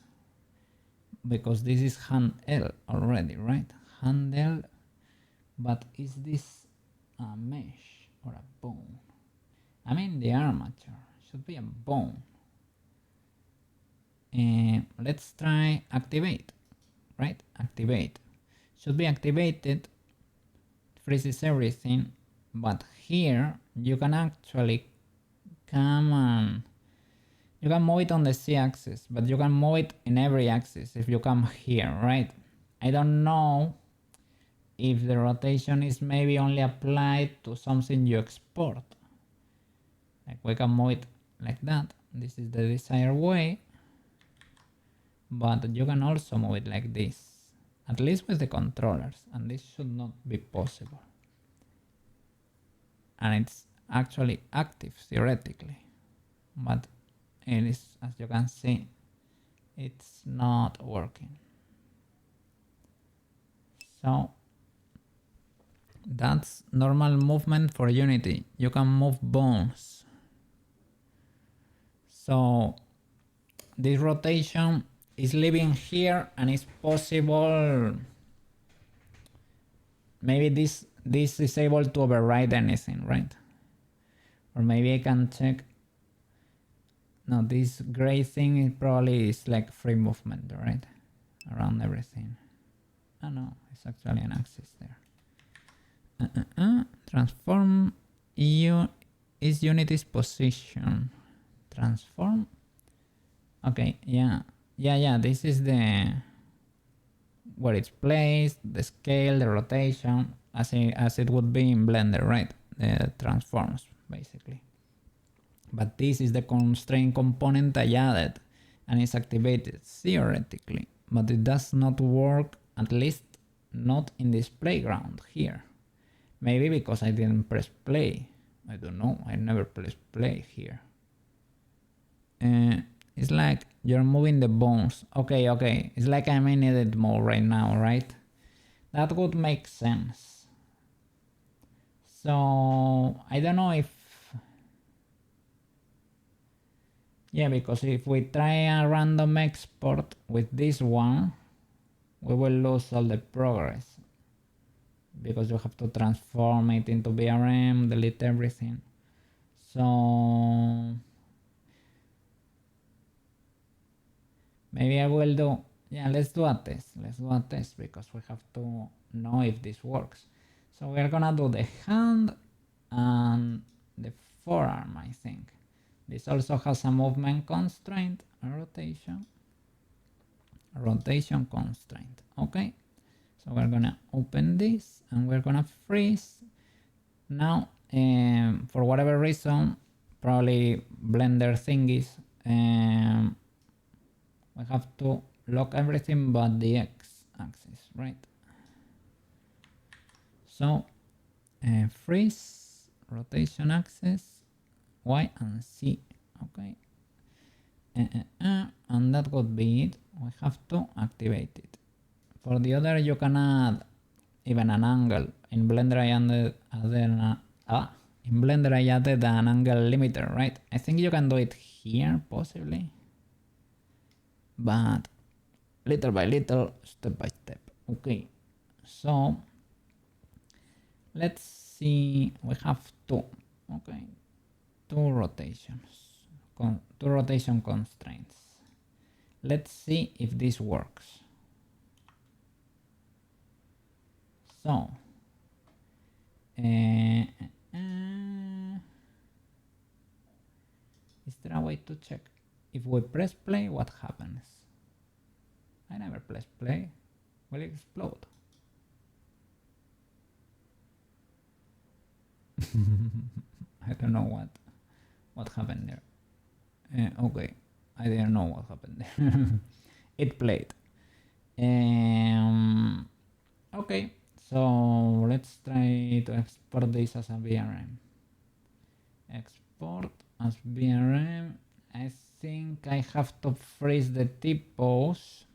Because this is hand L already, right? Hand L. But is this a mesh or a bone? I mean the armature. Should be a bone. Let's try activate. Right? Activate. Should be activated. Freezes everything. But here you can actually come and you can move it on the Z-axis, but you can move it in every axis if you come here, right? I don't know if the rotation is maybe only applied to something you export. Like we can move it like that. This is the desired way. But you can also move it like this, at least with the controllers, and this should not be possible. And it's actually active theoretically, but it is, as you can see, it's not working. So that's normal movement for Unity. You can move bones. So this rotation is living here and it's possible. Maybe this is able to override anything, right? Or maybe I can check. No, this gray thing is probably is like free movement, right? Around everything. Oh no, it's actually an axis there. Transform EU is Unity's position. Transform. Okay, yeah. This is the where it's placed, the scale, the rotation, as it would be in Blender, right? The transforms basically. But this is the constraint component I added and it's activated theoretically, but it does not work, at least not in this playground here. Maybe because I didn't press play. I don't know, I never pressed play here. It's like you're moving the bones. Okay, it's like I'm in edit mode right now, right? That would make sense. So I don't know if... Yeah, because if we try a random export with this one, we will lose all the progress. Because you have to transform it into VRM, delete everything. So... maybe I will do... yeah, let's do a test. Let's do a test because we have to know if this works. So we're gonna do the hand and the forearm, I think. This also has a movement constraint, a rotation constraint. Okay, so we're gonna open this and we're gonna freeze. Now, for whatever reason, probably Blender thingies, we have to lock everything but the x-axis, right? So freeze, rotation axis, Y and Z, okay? And that would be it. We have to activate it. For the other, you can add even an angle. In Blender, I added an angle limiter, right? I think you can do it here, possibly. But little by little, step by step. Okay, so let's see. We have two. Okay, two rotations, two rotation constraints. Let's see if this works. So is there a way to check if we press play what happens? I never press play. Will it explode? I don't know what happened there. Okay, I didn't know what happened there. It played. Okay, so let's try to export this as a VRM. Export as VRM. I think I have to freeze the T-pose.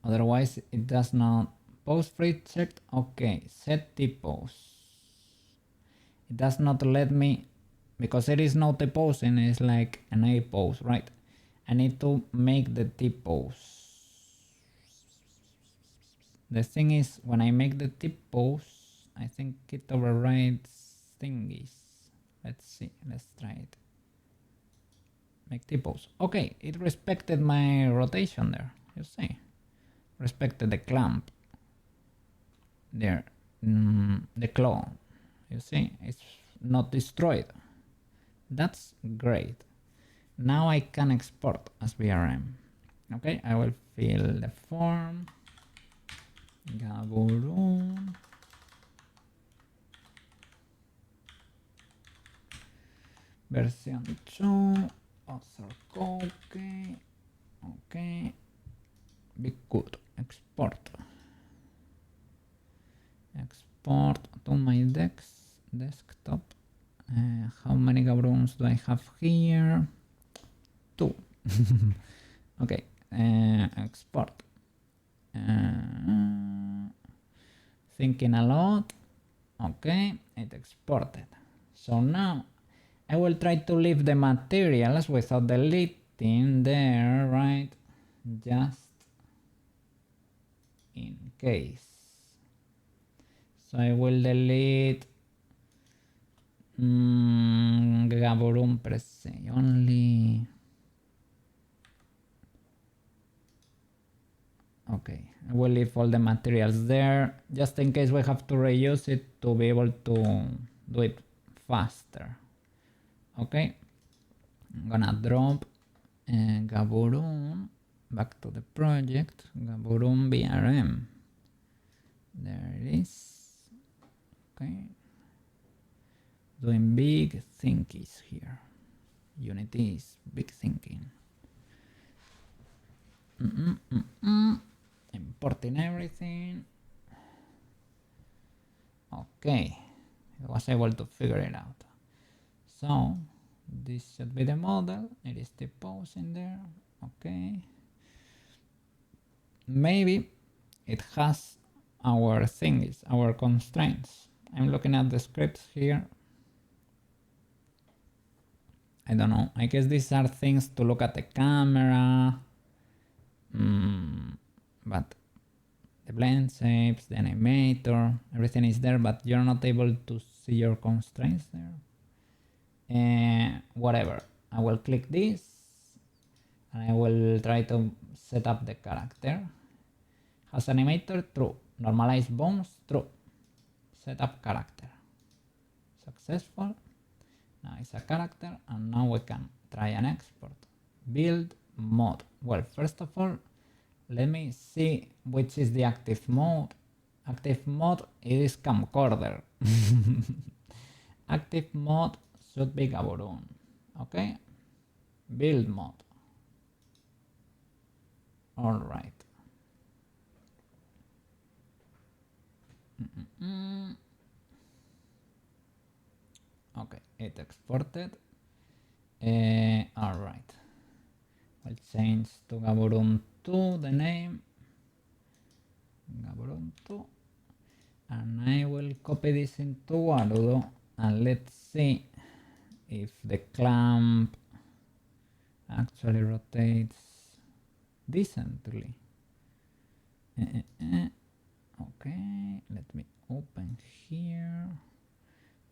Otherwise it does not. Pose freeze checked. Okay, set T-pose. It does not let me, because there is no T-pose and it's like an A pose, right? I need to make the T-pose. The thing is, when I make the T-pose, I think it overrides thingies. Let's see, let's try it. Make T-pose. Okay, it respected my rotation there, you see. Respected the clamp. There, the claw. You see, it's not destroyed. That's great. Now I can export as VRM. Okay, I will fill the form. Gaborone. Version 2. Author cookie. Okay. Be good. Export. Export to my desktop. How many Gabrones do I have here? 2. Okay. Export. Thinking a lot. Okay, it exported. So now I will try to leave the materials without deleting there, right? Just in case. So I will delete Gaborone Presse only. Okay, I will leave all the materials there just in case we have to reuse it to be able to do it faster. Okay, I'm gonna drop Gaborone back to the project. Gaborone VRM. There it is. Okay, doing big thinkies here. Unity is big thinking. Importing everything. Okay, I was able to figure it out. So this should be the model. It is the pose in there. Okay, maybe it has our thingies, our constraints. I'm looking at the scripts here. I don't know. I guess these are things to look at the camera. But the blend shapes, the animator, everything is there, but you're not able to see your constraints there. Whatever. I will click this and I will try to set up the character. Has animator? True. Normalize bones? True. Set up character. Successful. Now it's a character, and now we can try an export. Build mode. Well, first of all, let me see which is the active mode. Active mode is camcorder. Active mode should be Gaborone. Okay? Build mode. Alright. Okay, it exported. Alright. We'll change to Gaborone 2 the name. Gaborone 2. And I will copy this into Warudo, and let's see if the clamp actually rotates decently. Okay, let me open here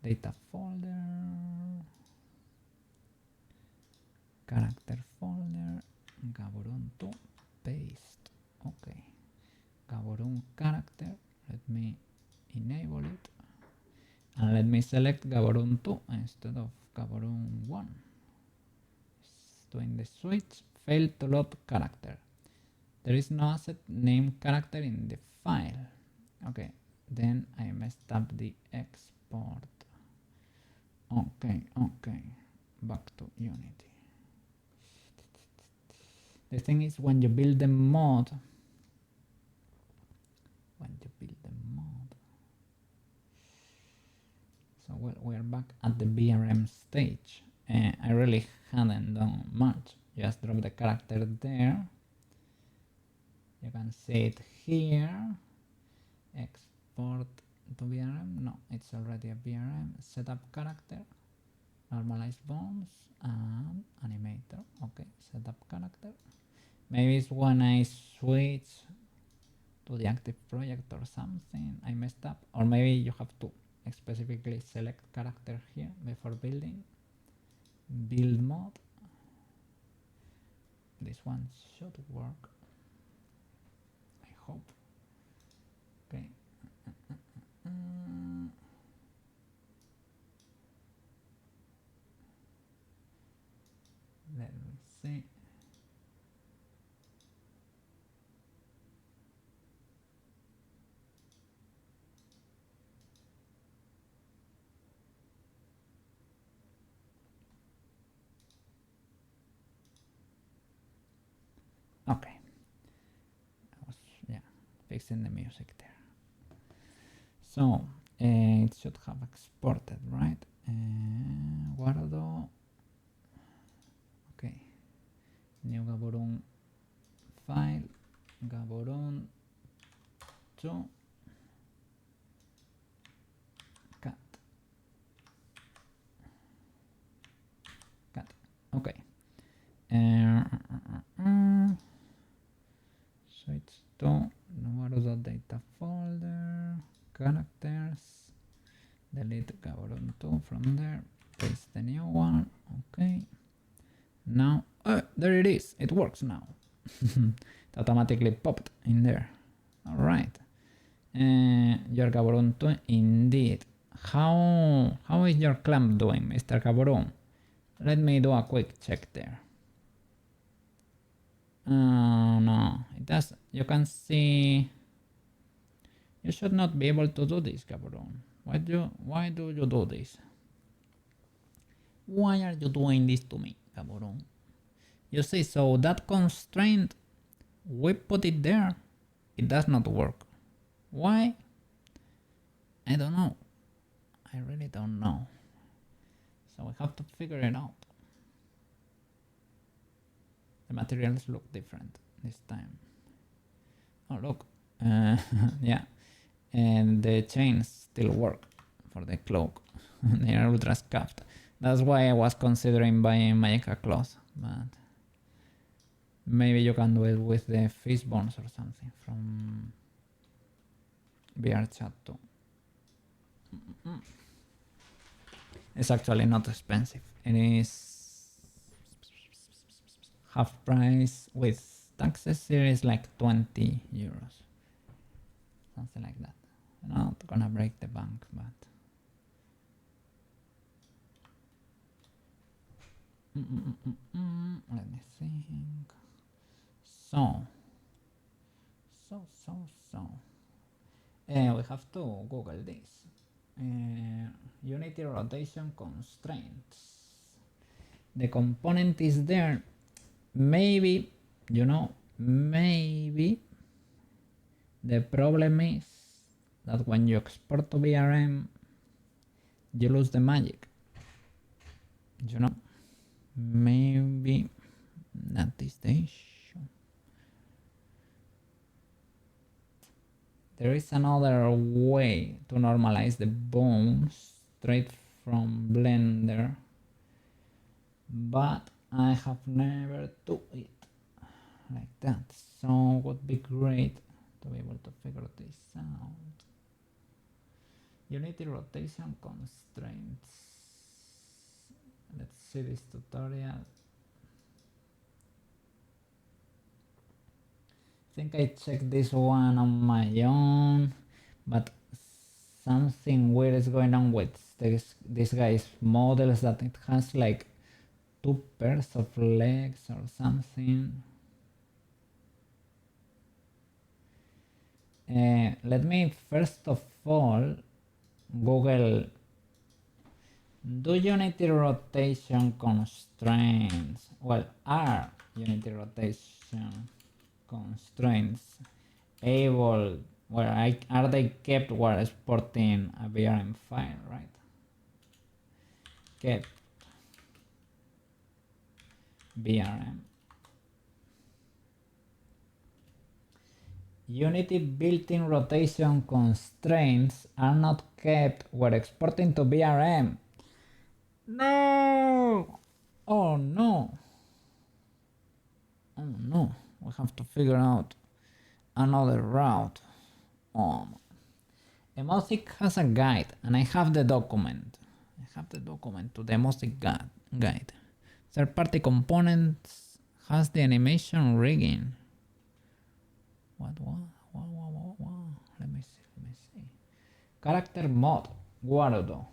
data folder, character folder, Gaborone 2, paste. Okay, Gaborone character, let me enable it, and let me select Gaborone 2 instead of Gaborone 1. It's doing the switch. Failed to load character. There is no asset named character in the file. Okay, then I messed up the export. Okay, back to Unity. The thing is, when you build the mod, so well, we're back at the BRM stage. I really hadn't done much. Just drop the character there. You can see it here. Export to BRM. No, it's already a BRM. Setup character. Normalize bones and animator. Okay, setup character. Maybe it's when I switch to the active project or something I messed up. Or maybe you have to specifically select character here before building. Build mode. This one should work, I hope. Okay. Let me see. Okay. I was, fixing the music there. So it should have exported, right? Guardo. Okay. New Gaborone file. Gaborone 2. Cat. Okay. So it's to Naruto data folder, characters, delete Gaborone 2 from there, paste the new one. Okay. Now, there it is. It works now. It automatically popped in there. All right. Your Gaborone 2, indeed. How is your clamp doing, Mr. Gaborone? Let me do a quick check there. No, it does. You can see. You should not be able to do this, Gaborone. Why do you do this? Why are you doing this to me, Gaborone? You see, so that constraint, we put it there. It does not work. Why? I don't know. I really don't know. So we have to figure it out. The materials look different this time. Oh, look. Yeah. And the chains still work for the cloak. They are ultra scuffed. That's why I was considering buying Magica cloth, but maybe you can do it with the fish bones or something from VR chat too. It's actually not expensive. It is half price with taxes. Here is like 20 euros. Something like that. Not gonna break the bank, but Let me think. So. We have to Google this. Unity rotation constraints. The component is there. Maybe, maybe the problem is that when you export to VRM, you lose the magic. Maybe that is the issue. There is another way to normalize the bones straight from Blender, but I have never do it like that. So it would be great to be able to figure this out. Unity rotation constraints. Let's see this tutorial. I think I checked this one on my own, but something weird is going on with this guy's models, that it has like 2 pairs of legs or something. Let me first of all Google do Unity rotation constraints, well, are Unity rotation constraints able, are they kept while exporting a VRM file, right? Kept VRM. Unity built-in rotation constraints are not kept when exporting to VRM. No! Oh no! Oh no! We have to figure out another route. Emotic has a guide, and I have the document. To the Emotic guide. Third-party components has the animation rigging. What? Let me see. Character mod, Guardo.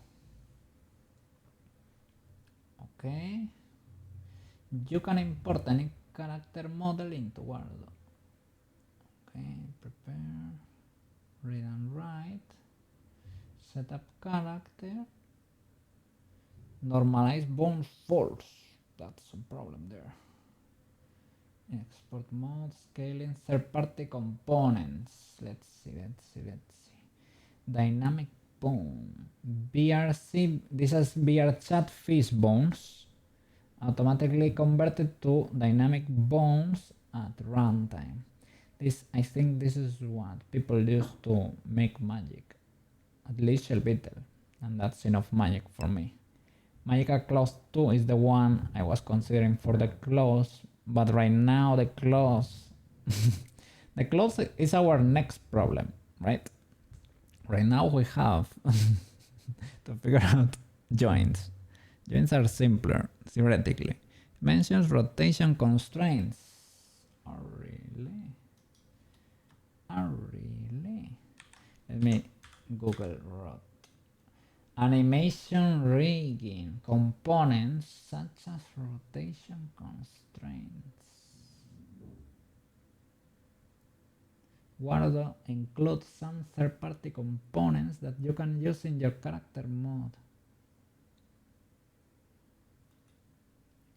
Okay. You can import any character model into Guardo. Okay, prepare, read and write, setup character, normalize bone false. That's a problem there. Export mode, scaling, third-party components. Let's see. Dynamic bone. BRC, this is VRChat fish bones. Automatically converted to dynamic bones at runtime. I think this is what people use to make magic. At least Shellbeetle. And that's enough magic for me. Magical Claws 2 is the one I was considering for the claws, but right now the claws the claws is our next problem, right? Right now we have to figure out joints. Joints are simpler, theoretically. It mentions rotation constraints. Oh, really? Let me Google rot. Animation rigging components such as rotation constraints. Guardo includes some third-party components that you can use in your character mode.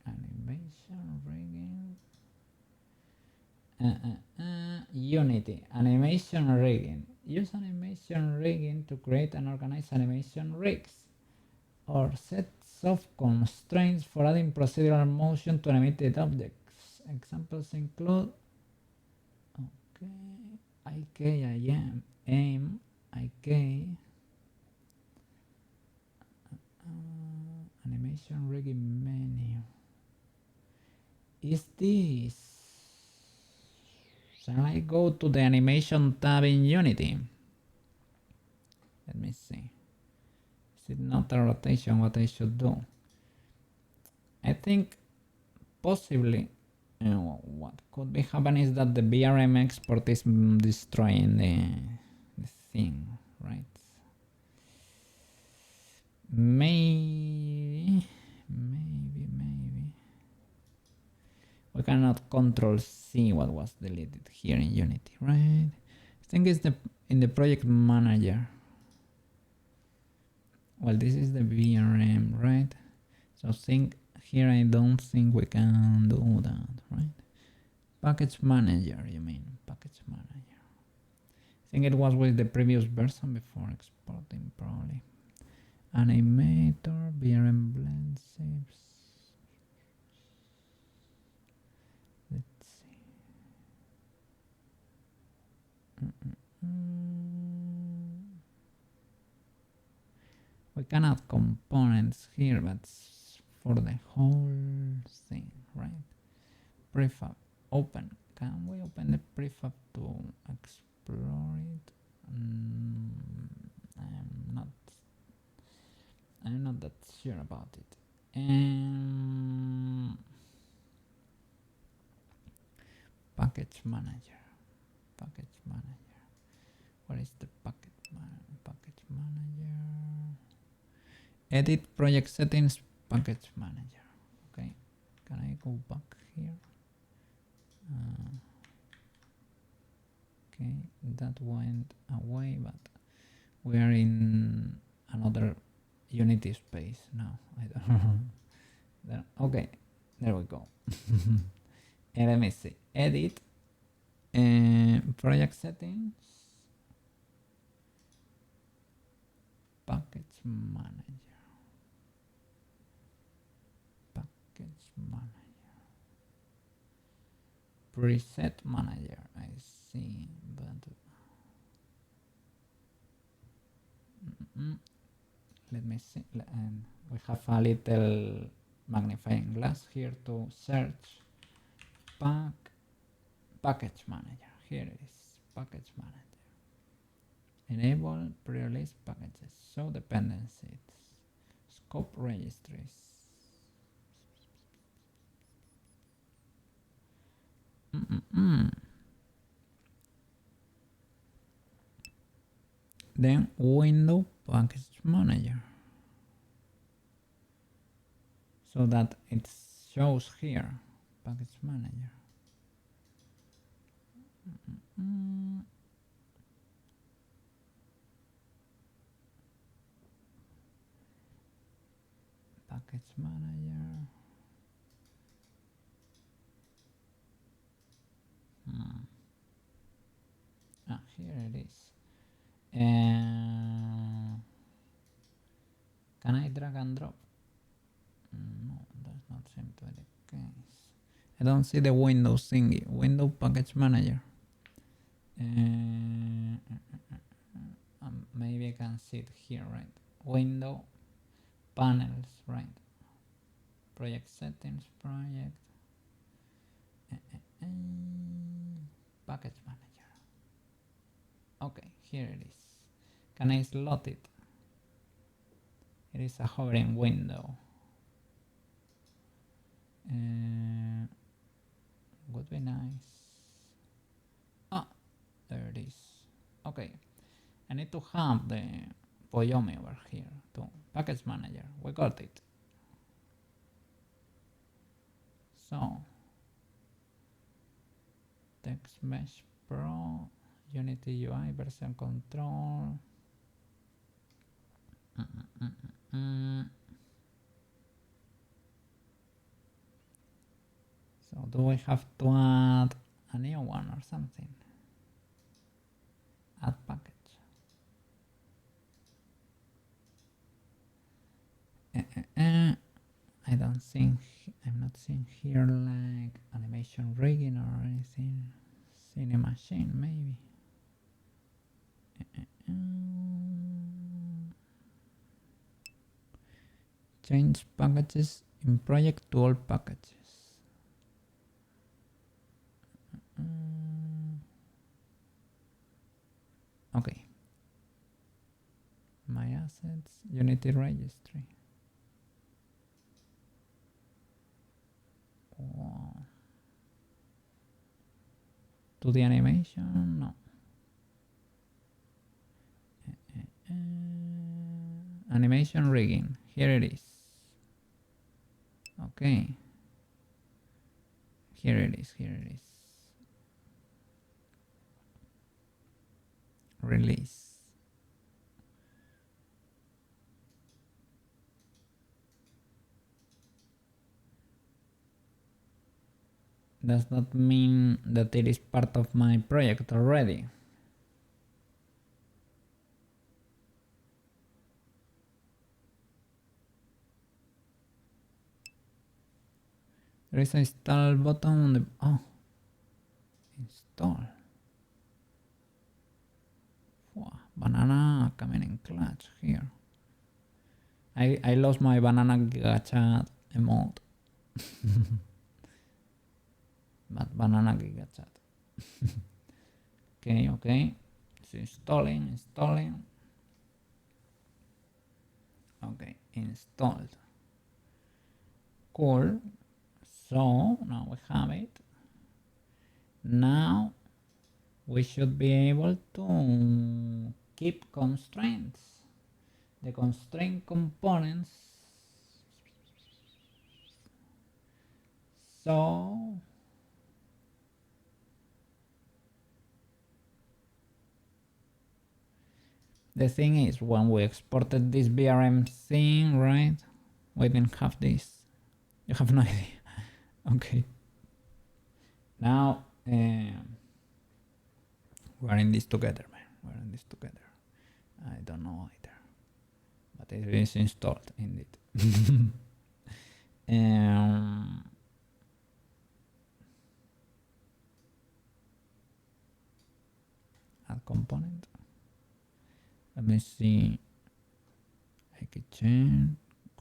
Animation rigging. Unity animation rigging. Use animation rigging to create and organize animation rigs or sets of constraints for adding procedural motion to animated objects. Examples include aim, animation rigging menu. Is this? Shall I go to the animation tab in Unity? Let me see. Is it not a rotation what I should do? I think possibly what could be happening is that the VRM export is destroying the thing, right? Maybe. cannot control C what was deleted here in Unity, right? I think it's in the project manager. Well, this is the VRM, right? So think here, I don't think we can do that, right? Package manager, you mean, package manager. I think it was with the previous version before exporting, probably. Animator, VRM blend saves. Let's see. We can add components here, but for the whole thing, right? Prefab, open. Can we open the prefab to explore it? I'm not that sure about it. Package manager. Package manager. What is the package manager? Edit project settings, package manager. Okay. Can I go back here? Okay, that went away, but we are in another Unity space now. I don't know. Okay, there we go. And let me see. Edit project settings, package manager. Package manager. Preset manager. I see, but let me see. And we have a little magnifying glass here to search package manager. Here it is, package manager. Enable pre-release packages, show dependencies, scope registries. Then window package manager, so that it shows here package manager. Package manager. Here it is. Can I drag and drop? No, does not seem to be the case. I don't see the Windows thingy. Window package manager. Maybe I can see it here, right? Window panels, right? Project settings, project. Package manager. Okay, here it is. Can I slot it? It is a hovering window. Would be nice. Ah, there it is. Okay, I need to have the Poyomi over here too. Package manager, we got it. So, Text Mesh Pro, Unity UI version control. So do we have to add a new one or something? Add package. I don't think, I'm not seeing here like animation rigging or anything. Cine machine maybe. Change packages in project to all packages. Okay. My assets, Unity registry. Wow. To the animation, no. Animation rigging, here it is. Okay. Here it is, here it is. Release. Does that mean that it is part of my project already? There is a install button on the... Oh. Install. Wow, banana coming in clutch here. I lost my banana gigachat emote. But banana gigachat. Okay, okay. It's installing. Okay, installed. Cool. So now we have it. Now we should be able to keep constraints. The constraint components. So the thing is, when we exported this VRM thing, right? We didn't have this. You have no idea. Okay. Now we're in this together, man. We're in this together. I don't know either, but it is installed indeed. Add component. Let me see. I can change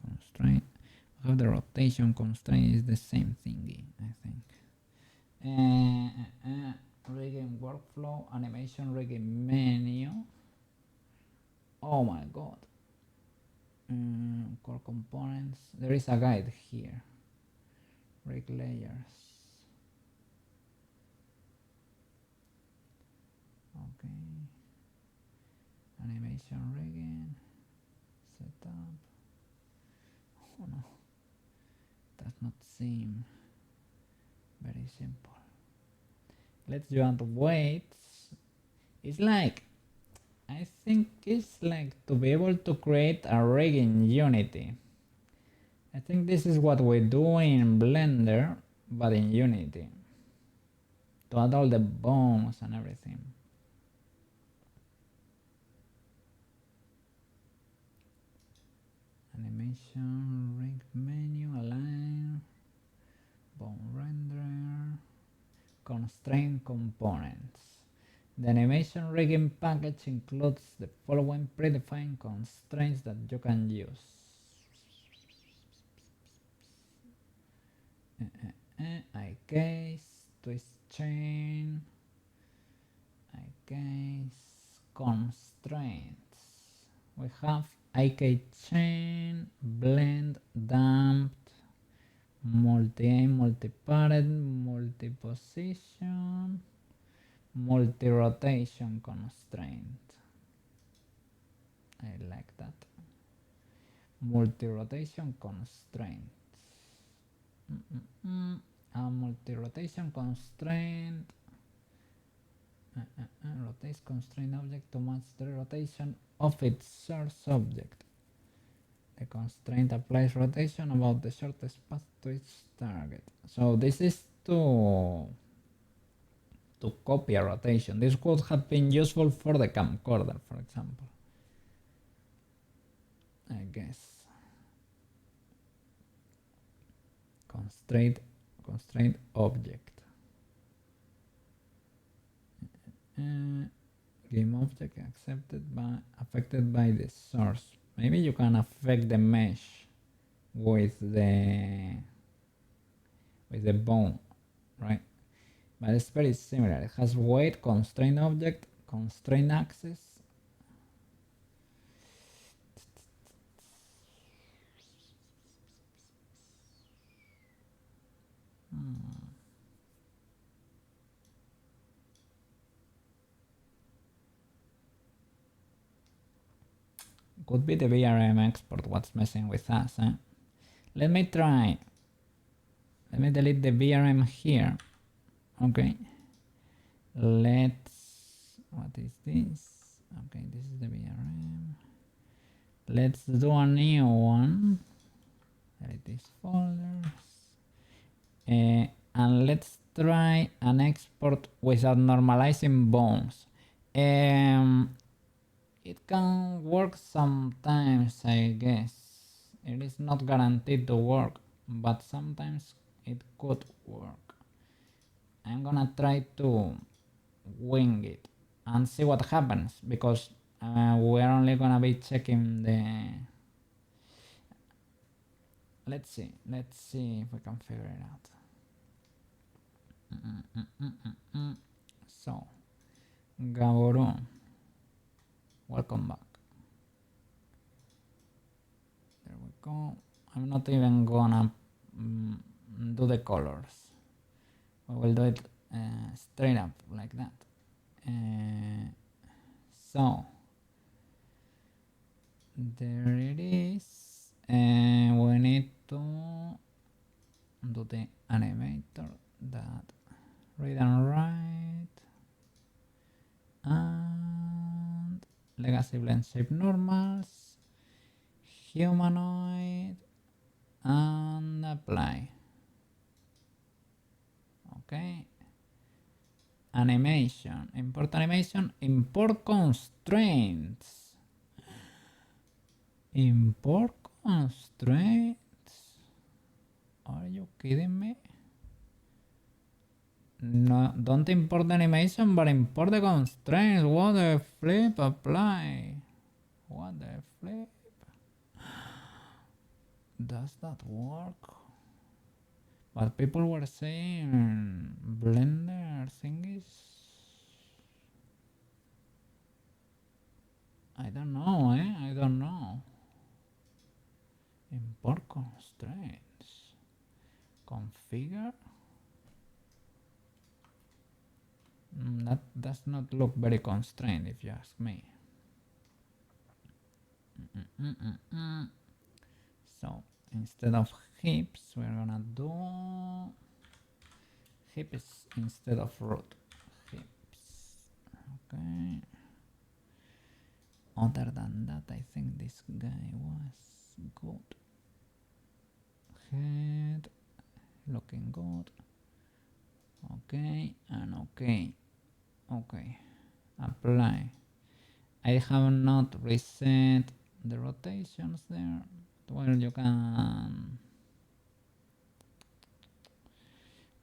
constraint. We have the rotation constraint is the same thingy, I think. Rigging workflow, animation rigging menu. Oh my god. Core components. There is a guide here. Rig layers. Okay. Animation rigging. Setup. Oh no. Does not seem very simple. Let's do add weights. It's like, I think it's like to be able to create a rig in Unity. I think this is what we do in Blender, but in Unity. To add all the bones and everything. Animation, rig menu, align, bone renderer, constraint components. The animation rigging package includes the following predefined constraints that you can use. Eye case, twist chain, eye case, constraints. We have eye chain, blend, damped, multi-aim, multi-parent, multi-position, multi-rotation constraint. I like that. Multi-rotation constraints. A multi-rotation constraint. Rotates constraint object to match the rotation of its source object. The constraint applies rotation about the shortest path to its target. So this is to copy a rotation. This would have been useful for the camcorder, for example. I guess. Constraint object. Game object affected by the source. Maybe you can affect the mesh with the bone, right? But it's very similar. It has weight, constraint object, constraint axis. Could be the VRM export what's messing with us, eh? Let me try Let me delete the VRM here. Okay. Let's, what is this? Okay, this is the VRM. Let's do a new one. Delete these folders. And let's try an export without normalizing bones. It can work sometimes, I guess. It is not guaranteed to work, but sometimes it could work. I'm gonna try to wing it and see what happens, because we're only gonna be checking the... Let's see if we can figure it out. So, Gaboron, welcome back. There we go. I'm not even gonna do the colors. I will do it straight up like that. So, there it is. We need to do the animator that read and write and legacy blend shape normals, humanoid, and apply. Okay. Animation, import constraints. Import constraints? Are you kidding me? No, don't import the animation, but import the constraints. What the flip? Apply. What the flip? Does that work? But people were saying Blender thingies. I don't know, I don't know. Import constraints. Configure. That does not look very constrained, if you ask me. So instead of hips, we're gonna do hips instead of root. Hips. Okay. Other than that, I think this guy was good. Head, looking good. Okay, and okay. Okay, apply. I have not reset the rotations there. Well, you can...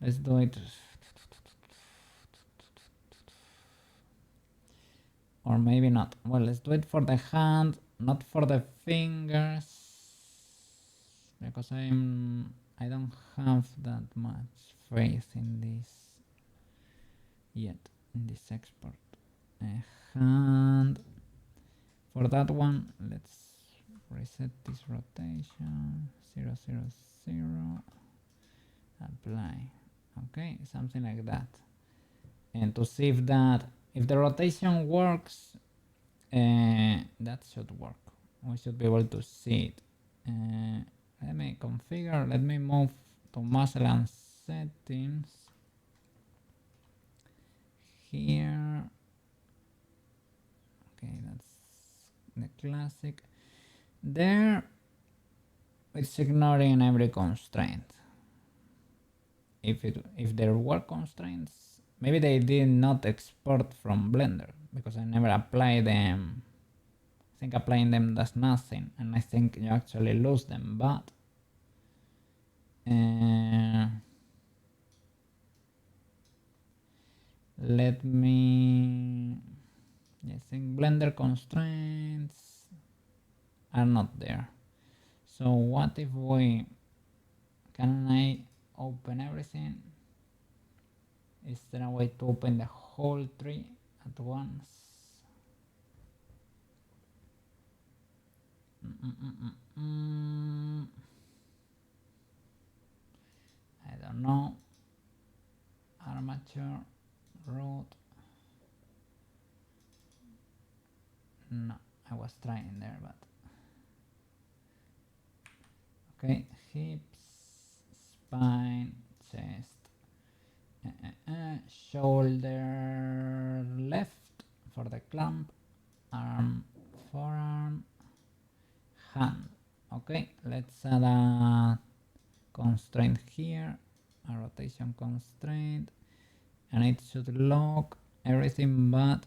Let's do it. Or maybe not. Well, let's do it for the hand, not for the fingers, because I don't have that much faith in this yet, in this export. Hand. For that one, let's reset this rotation. 0, 0, 0. Apply. Okay, something like that. And to see if the rotation works, that should work. We should be able to see it. Let me configure. Let me move to muscle and settings. Here. Okay, that's the classic. There, it's ignoring every constraint. If there were constraints, maybe they did not export from Blender because I never applied them. I think applying them does nothing, and I think you actually lose them. But let me... I think Blender constraints are not there. So what if we... Can I open everything? Is there a way to open the whole tree at once? I don't know. Armature, root. No, I was trying there, but okay. Hips, spine, chest, shoulder left for the clamp, arm, forearm, hand. Okay, let's add a constraint here, a rotation constraint, and it should lock everything but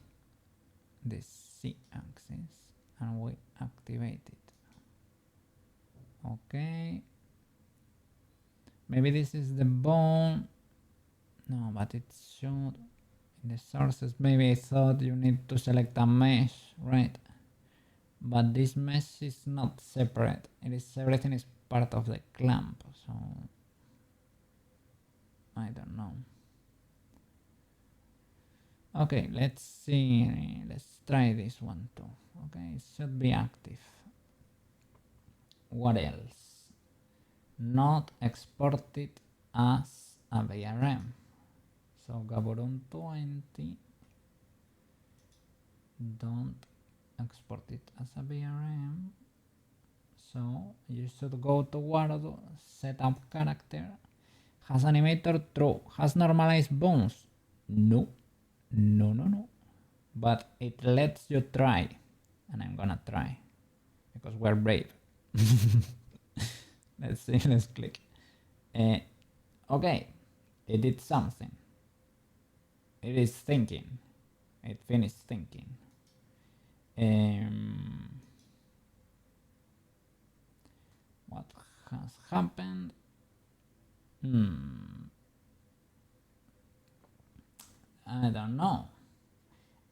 the Z axis, and we activate it. Okay, maybe this is the bone. No, but it should in the sources. Maybe I thought you need to select a mesh, right? But this mesh is not separate. It is, everything is part of the clamp, so I don't know. Okay, let's see. Let's try this one too. Okay, it should be active. What else? Not exported as a VRM. So Gaborone 20. Don't export it as a VRM. So you should go to Word, setup character. Has animator? True. Has normalized bones? No. No. But it lets you try. And I'm gonna try. Because we're brave. Let's see, let's click. Okay. It did something. It is thinking. It finished thinking. What has happened? I don't know.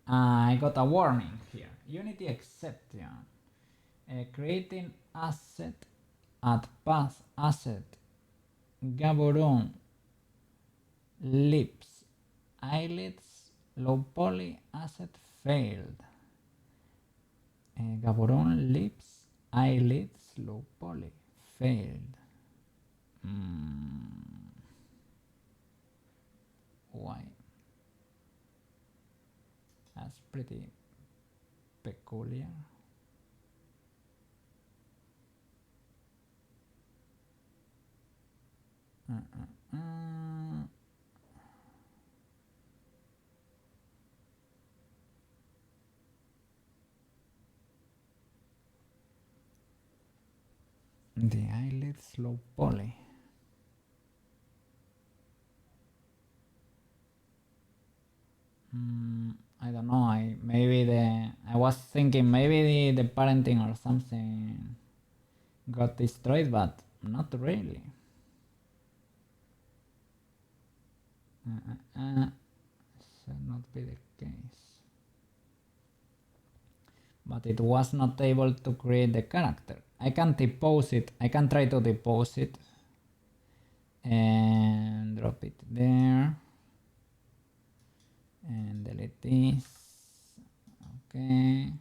I got a warning here. Unity exception. Creating asset at path asset Gaborone lips eyelids low poly asset failed. Gaborone lips eyelids low poly failed. Why? That's pretty peculiar. The eyelids low poly. I don't know. I was thinking maybe the parenting or something got destroyed, but not really. Should not be the case. But it was not able to create the character. I can depose it. I can try to depose it and drop it there and delete this. Okay.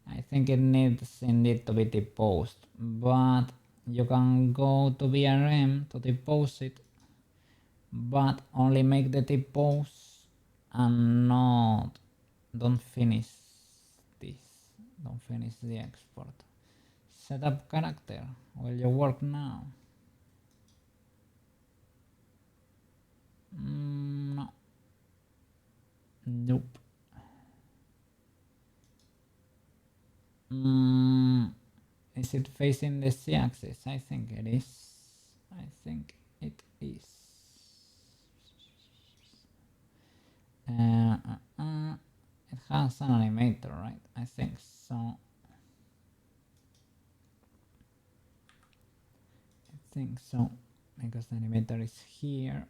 I think it needs indeed to be deposed, but you can go to VRM to depose it, but only make the depose and don't finish this, don't finish the export. Setup character, will you work now? No. Nope. Is it facing the Z-axis? I think it is. I think it is. It has an animator, right? I think so. Because the animator is here.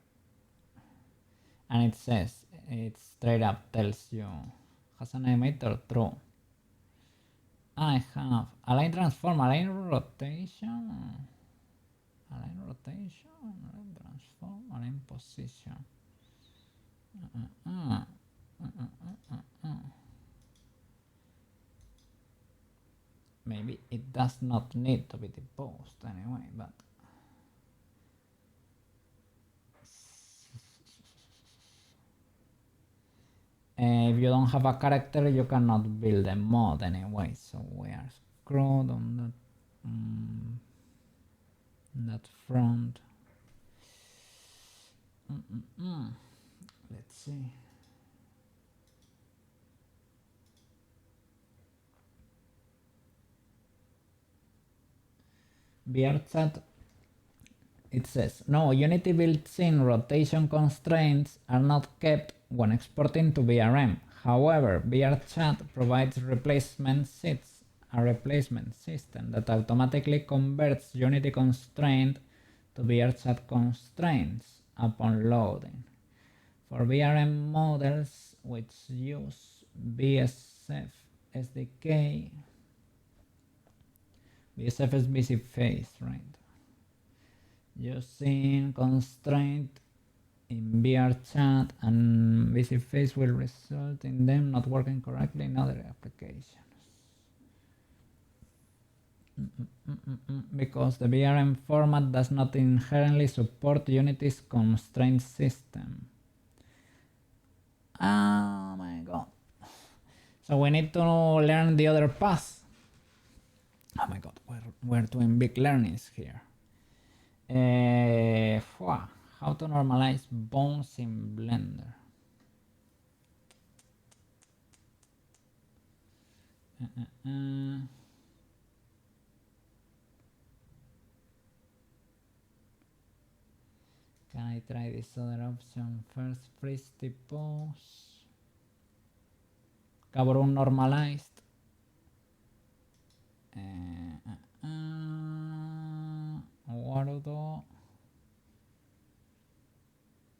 And it says, it straight up tells you, has an animator? True. I have align transform, align rotation, align transform, align position. Maybe it does not need to be deposed anyway, but If you don't have a character, you cannot build a mod anyway, so we are screwed on that front. Let's see. VRChat, it says, no, Unity built-in rotation constraints are not kept when exporting to VRM. However, VRChat provides replacement seats, a replacement system that automatically converts Unity constraint to VRChat constraints upon loading. For VRM models which use BSF SDK, BSF is busy phase, right? Using constraint in VRChat and busy phase will result in them not working correctly in other applications. Because the VRM format does not inherently support Unity's constraint system. Oh my god. So we need to learn the other path. Oh my god, we're doing big learnings here. How to normalize bones in Blender. Can I try this other option first? Freeze the pose. Cabron normalized. Guardo.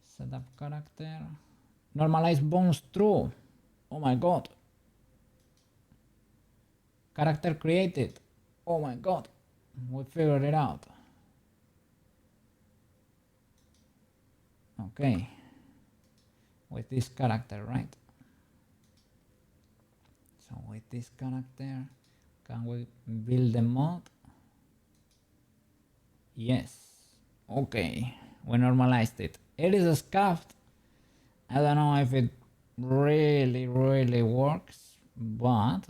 Setup character. Normalize bones true. Oh my god. Character created. Oh my god. We figured it out. Okay. With this character, right? So with this character, can we build the mod? Yes. Okay. We normalized it. It is scuffed. I don't know if it really works, but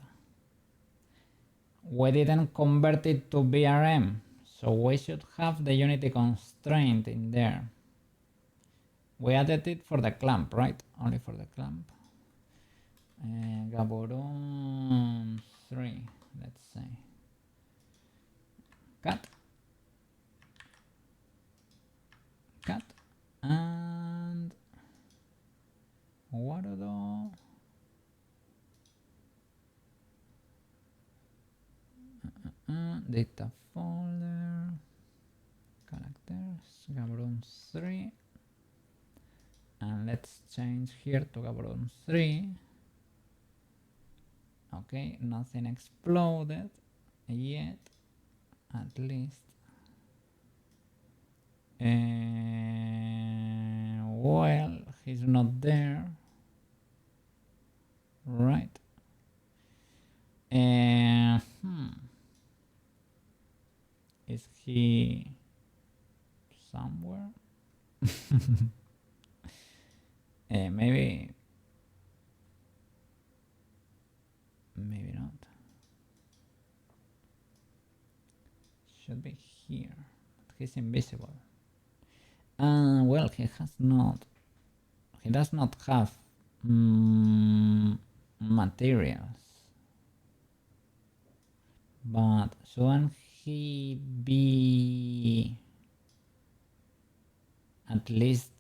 we didn't convert it to VRM, so we should have the Unity constraint in there. We added it for the clamp, right? Only for the clamp. Gaborone 3, let's say. Cut. And what do data folder, characters, Gaborone 3, and let's change here to Gaborone 3. Okay, nothing exploded yet, at least. Well, he's not there, right? Is he somewhere? Maybe not. Should be here, but he's invisible. Well, he does not have materials, but shouldn't he be at least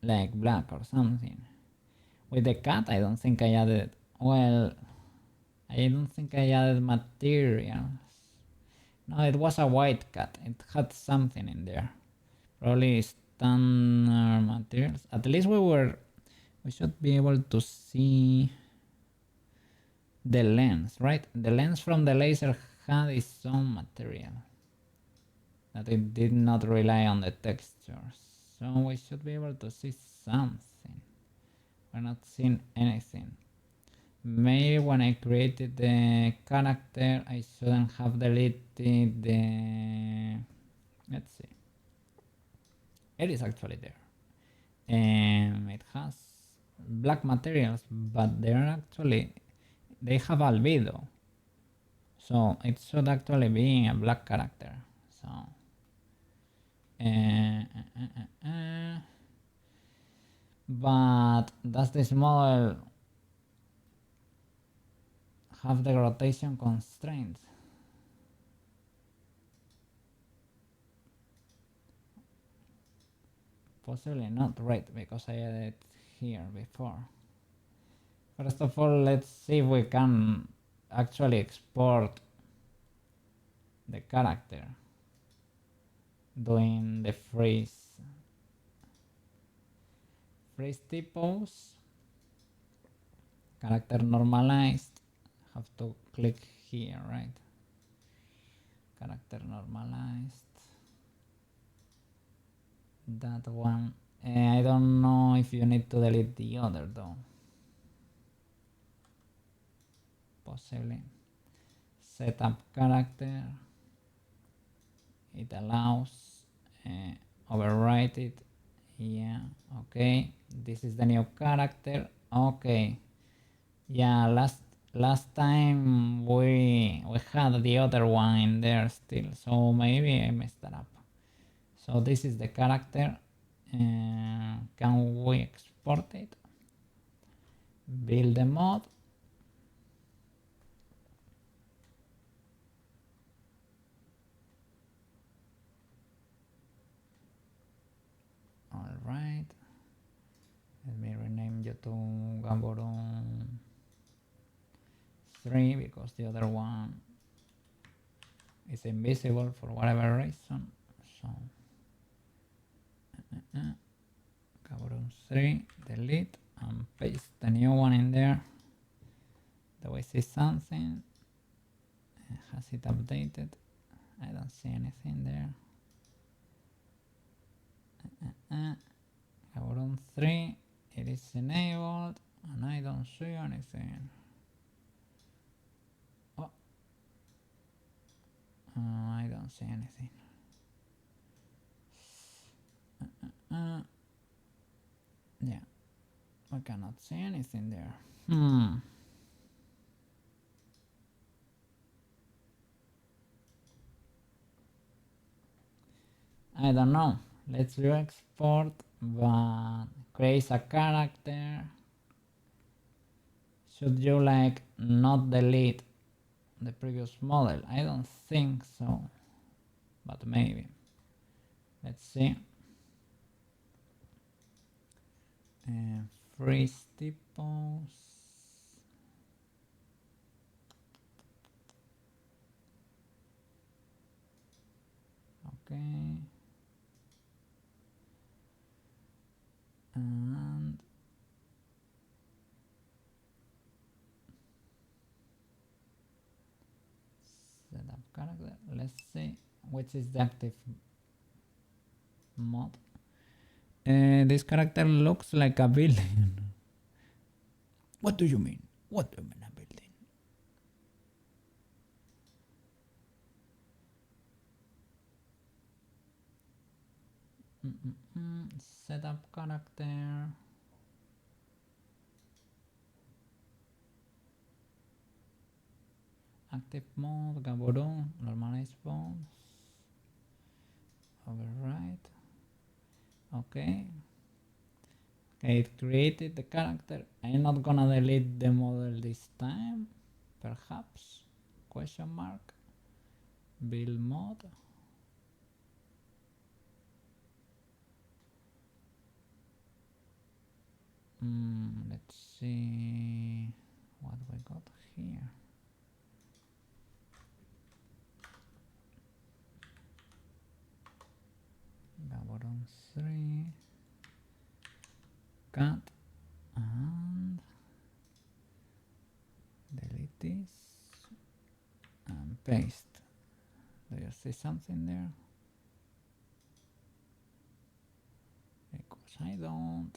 like black or something? With the cat, I don't think I added, well, I don't think I added materials. No, it was a white cat. It had something in there. Probably standard materials. At least we should be able to see the lens, right? The lens from the laser had its own material. That it did not rely on the textures. So we should be able to see something. We're not seeing anything. Maybe when I created the character, I shouldn't have deleted the... Let's see. It is actually there. It has black materials, but they're actually, they have albedo. So it should actually be a black character. So but does this model have the rotation constraints? Possibly not, right? Because I had it here before. First of all, let's see if we can actually export the character doing the freeze typos. Character normalized. Have to click here, right? Character normalized. That one. I don't know if you need to delete the other though. Possibly. Setup character. It allows overwrite it. Yeah, okay. This is the new character. Okay. Yeah, last time we had the other one in there still, so maybe I messed that up. So this is the character. Can we export it? Build the mod. All right. Let me rename you to Gaboron 3 because the other one is invisible for whatever reason. So Gaboron 3, delete and paste the new one in there. Do we see something? Has it updated? I don't see anything there. Gaboron 3, it is enabled and I don't see anything. Oh, I don't see anything. Yeah, I cannot see anything there. I don't know. Let's do export, but create a character. Should you like not delete the previous model? I don't think so, but maybe. Let's see. Freeze typos. Okay. And setup character. Let's see which is the active mod. This character looks like a building. What do you mean? What do you mean a building? Setup character. Active mode, Gaboron, normalize bones. Override. Okay. Okay, it created the character. I'm not gonna delete the model this time. Perhaps? Question mark. Build mod. Let's see what we got here. Gaboron 3. Cut and delete this and paste. Do you see something there? Because I don't.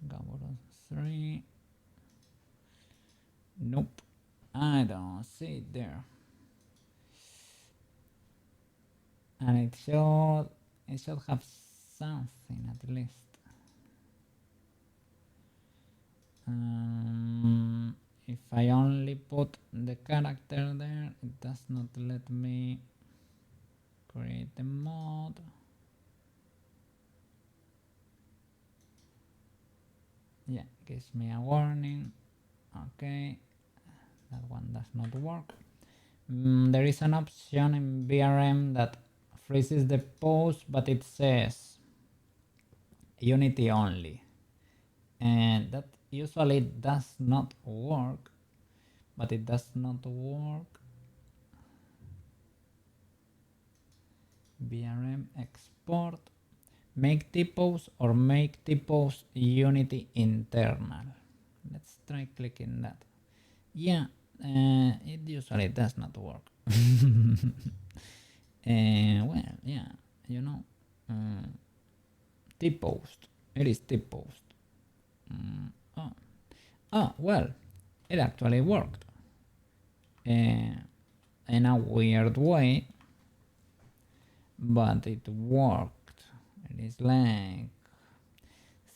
Gaboron 3. Nope. I don't see it there. And it should have something at least. If I only put the character there, it does not let me create the mod. Yeah, gives me a warning. Okay, that one does not work. There is an option in VRM that freezes the pose, but it says Unity only, and that usually does not work, but it does not work. VRM export, make typos or make typos Unity internal. Let's try clicking that. Yeah, it usually does not work. Well, yeah, you know, T-post. It is T-post. Well, it actually worked. In a weird way, but it worked. It is like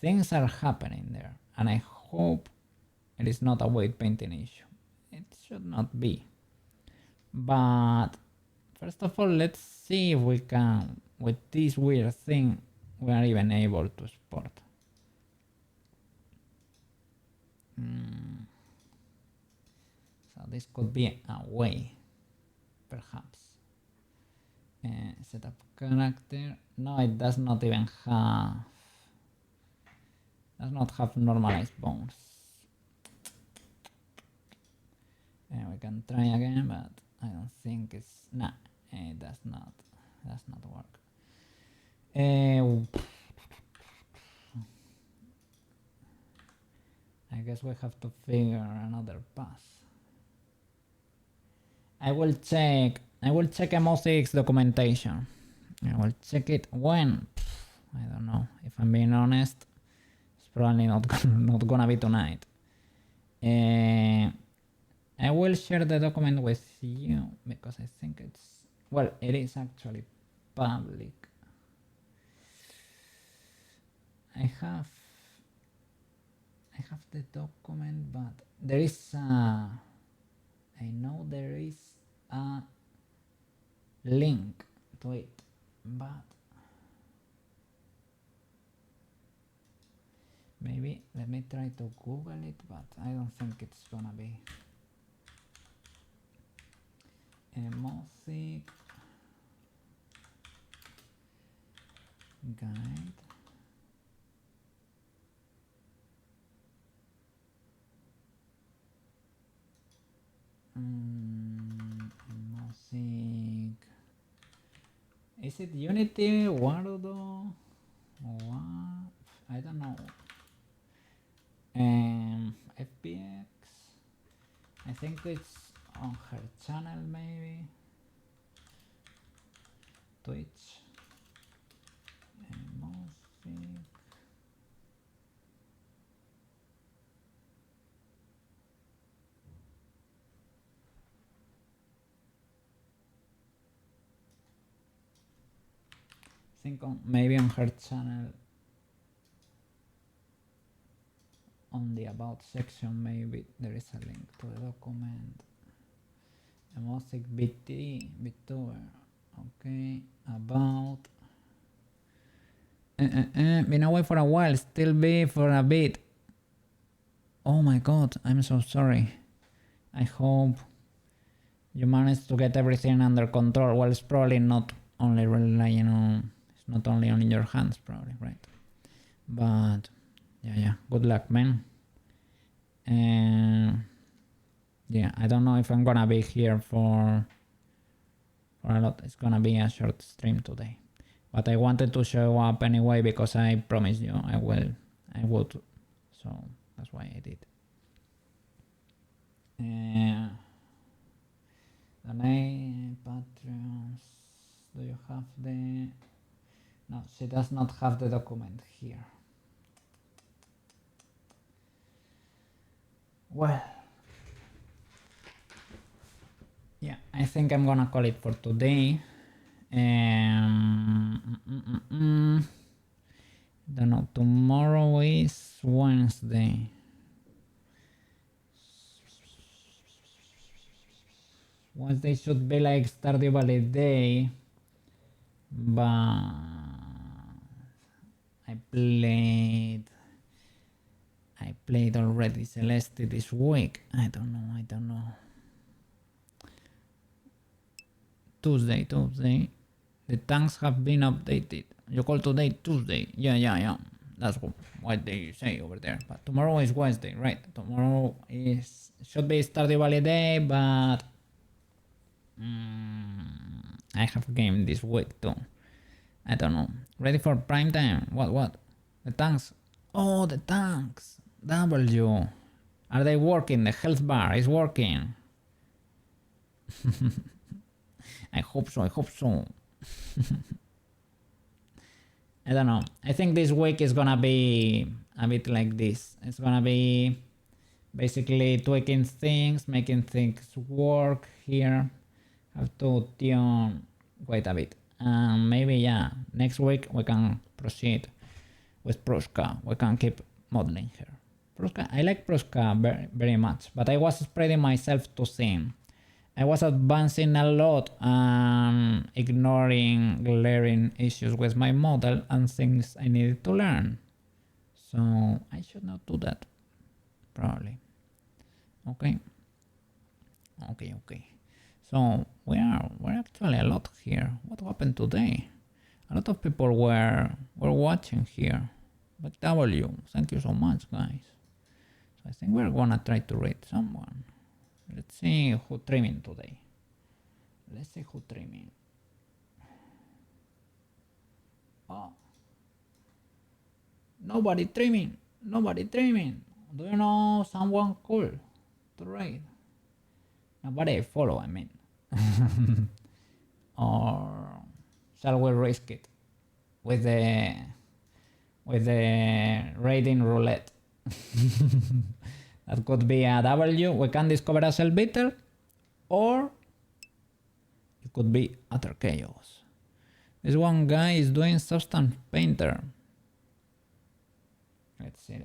things are happening there, and I hope it is not a weight painting issue. It should not be. But first of all, let's see if we can, with this weird thing, we are even able to export. So this could be a way, perhaps. Setup character. No, it does not even have. Does not have normalized bones. We can try again, but I don't think it's. Nah, it does not. Does not work. I guess we have to figure another path. I will check MOCX documentation. I will check it when. I don't know. If I'm being honest, it's probably not gonna be tonight. I will share the document with you because I think it's, well, it is actually public. I have the document, but there is a, I know there is a link to it, but maybe let me try to Google it, but I don't think it's gonna be. Music guide. Music. Is it Unity? Warudo? What? I don't know. FPX. I think it's on her channel, maybe. Twitch. Music. I think maybe on her channel, on the about section, maybe there is a link to the document. Music VTuber. Okay, about. Been away for a while, still be for a bit. Oh my god, I'm so sorry. I hope you managed to get everything under control. Well, it's probably not only relying on, it's not only on your hands, probably, right? But yeah, good luck, man. And yeah, I don't know if I'm gonna be here for a lot. It's gonna be a short stream today, but I wanted to show up anyway because I promised you I would. So that's why I did. Donate Patreons. Do you have the? No, she does not have the document here. Well, yeah, I think I'm gonna call it for today. Don't know. Tomorrow is Wednesday. Wednesday should be like Stardew Valley Day, but I played already Celeste this week. I don't know. Tuesday. The tanks have been updated. You call today Tuesday. Yeah. That's what they say over there. But tomorrow is Wednesday, right? Tomorrow should be Stardew Valley Day, but I have a game this week too. I don't know. Ready for prime time? What? The tanks. Oh, the tanks. W. Are they working? The health bar is working. I hope so. I don't know. I think this week is gonna be a bit like this. It's gonna be basically tweaking things, making things work here. Have to tune quite a bit. Maybe, yeah, next week we can proceed with Pruska. We can keep modeling her. Pruska, I like Pruska very much, but I was spreading myself too thin. I was advancing a lot and ignoring glaring issues with my model and things I needed to learn. So I should not do that, probably. Okay. So we're actually a lot here. What happened today? A lot of people were watching here. But W, thank you so much, guys. So I think we're gonna try to read someone. Let's see who trimming today. Oh, nobody trimming. Do you know someone cool to read? Nobody follow, I mean. Or shall we risk it with the raiding roulette? That could be a W. We can discover a cell beetle, or it could be utter chaos. This one guy is doing substance painter. Let's see.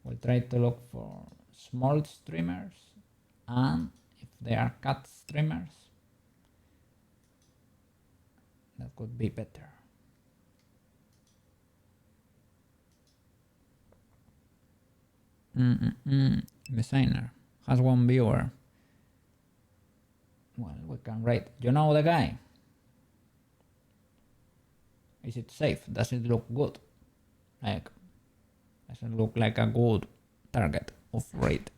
We'll try to look for small streamers, and if they are cut streamers, that could be better. Designer has one viewer. Well, we can rate. You know the guy? Is it safe? Does it look good? Like, does it look like a good target of rate?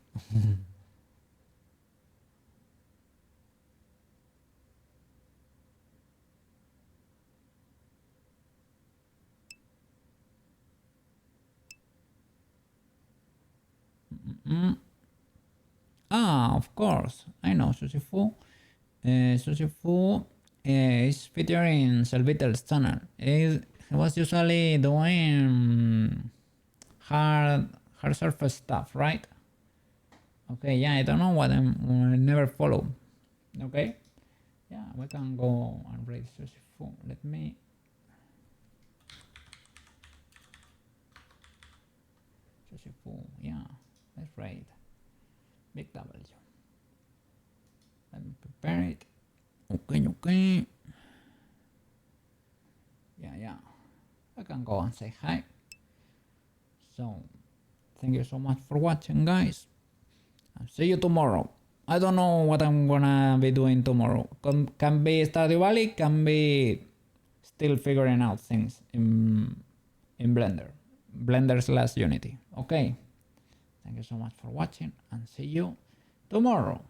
Of course, I know Sushifu. Sushifu is featuring Selvitel's channel. He was usually doing hard surface stuff, right? Okay, yeah, I don't know what I never follow. Okay, yeah, we can go and read Sushifu. Let me. Sushifu, yeah, let's read. Big W. Let me prepare it. Okay. Yeah. I can go and say hi. So, thank you so much for watching, guys. I'll see you tomorrow. I don't know what I'm gonna be doing tomorrow. Can be Stardew Valley, can be still figuring out things in Blender/Unity. Okay. Thank you so much for watching and see you tomorrow.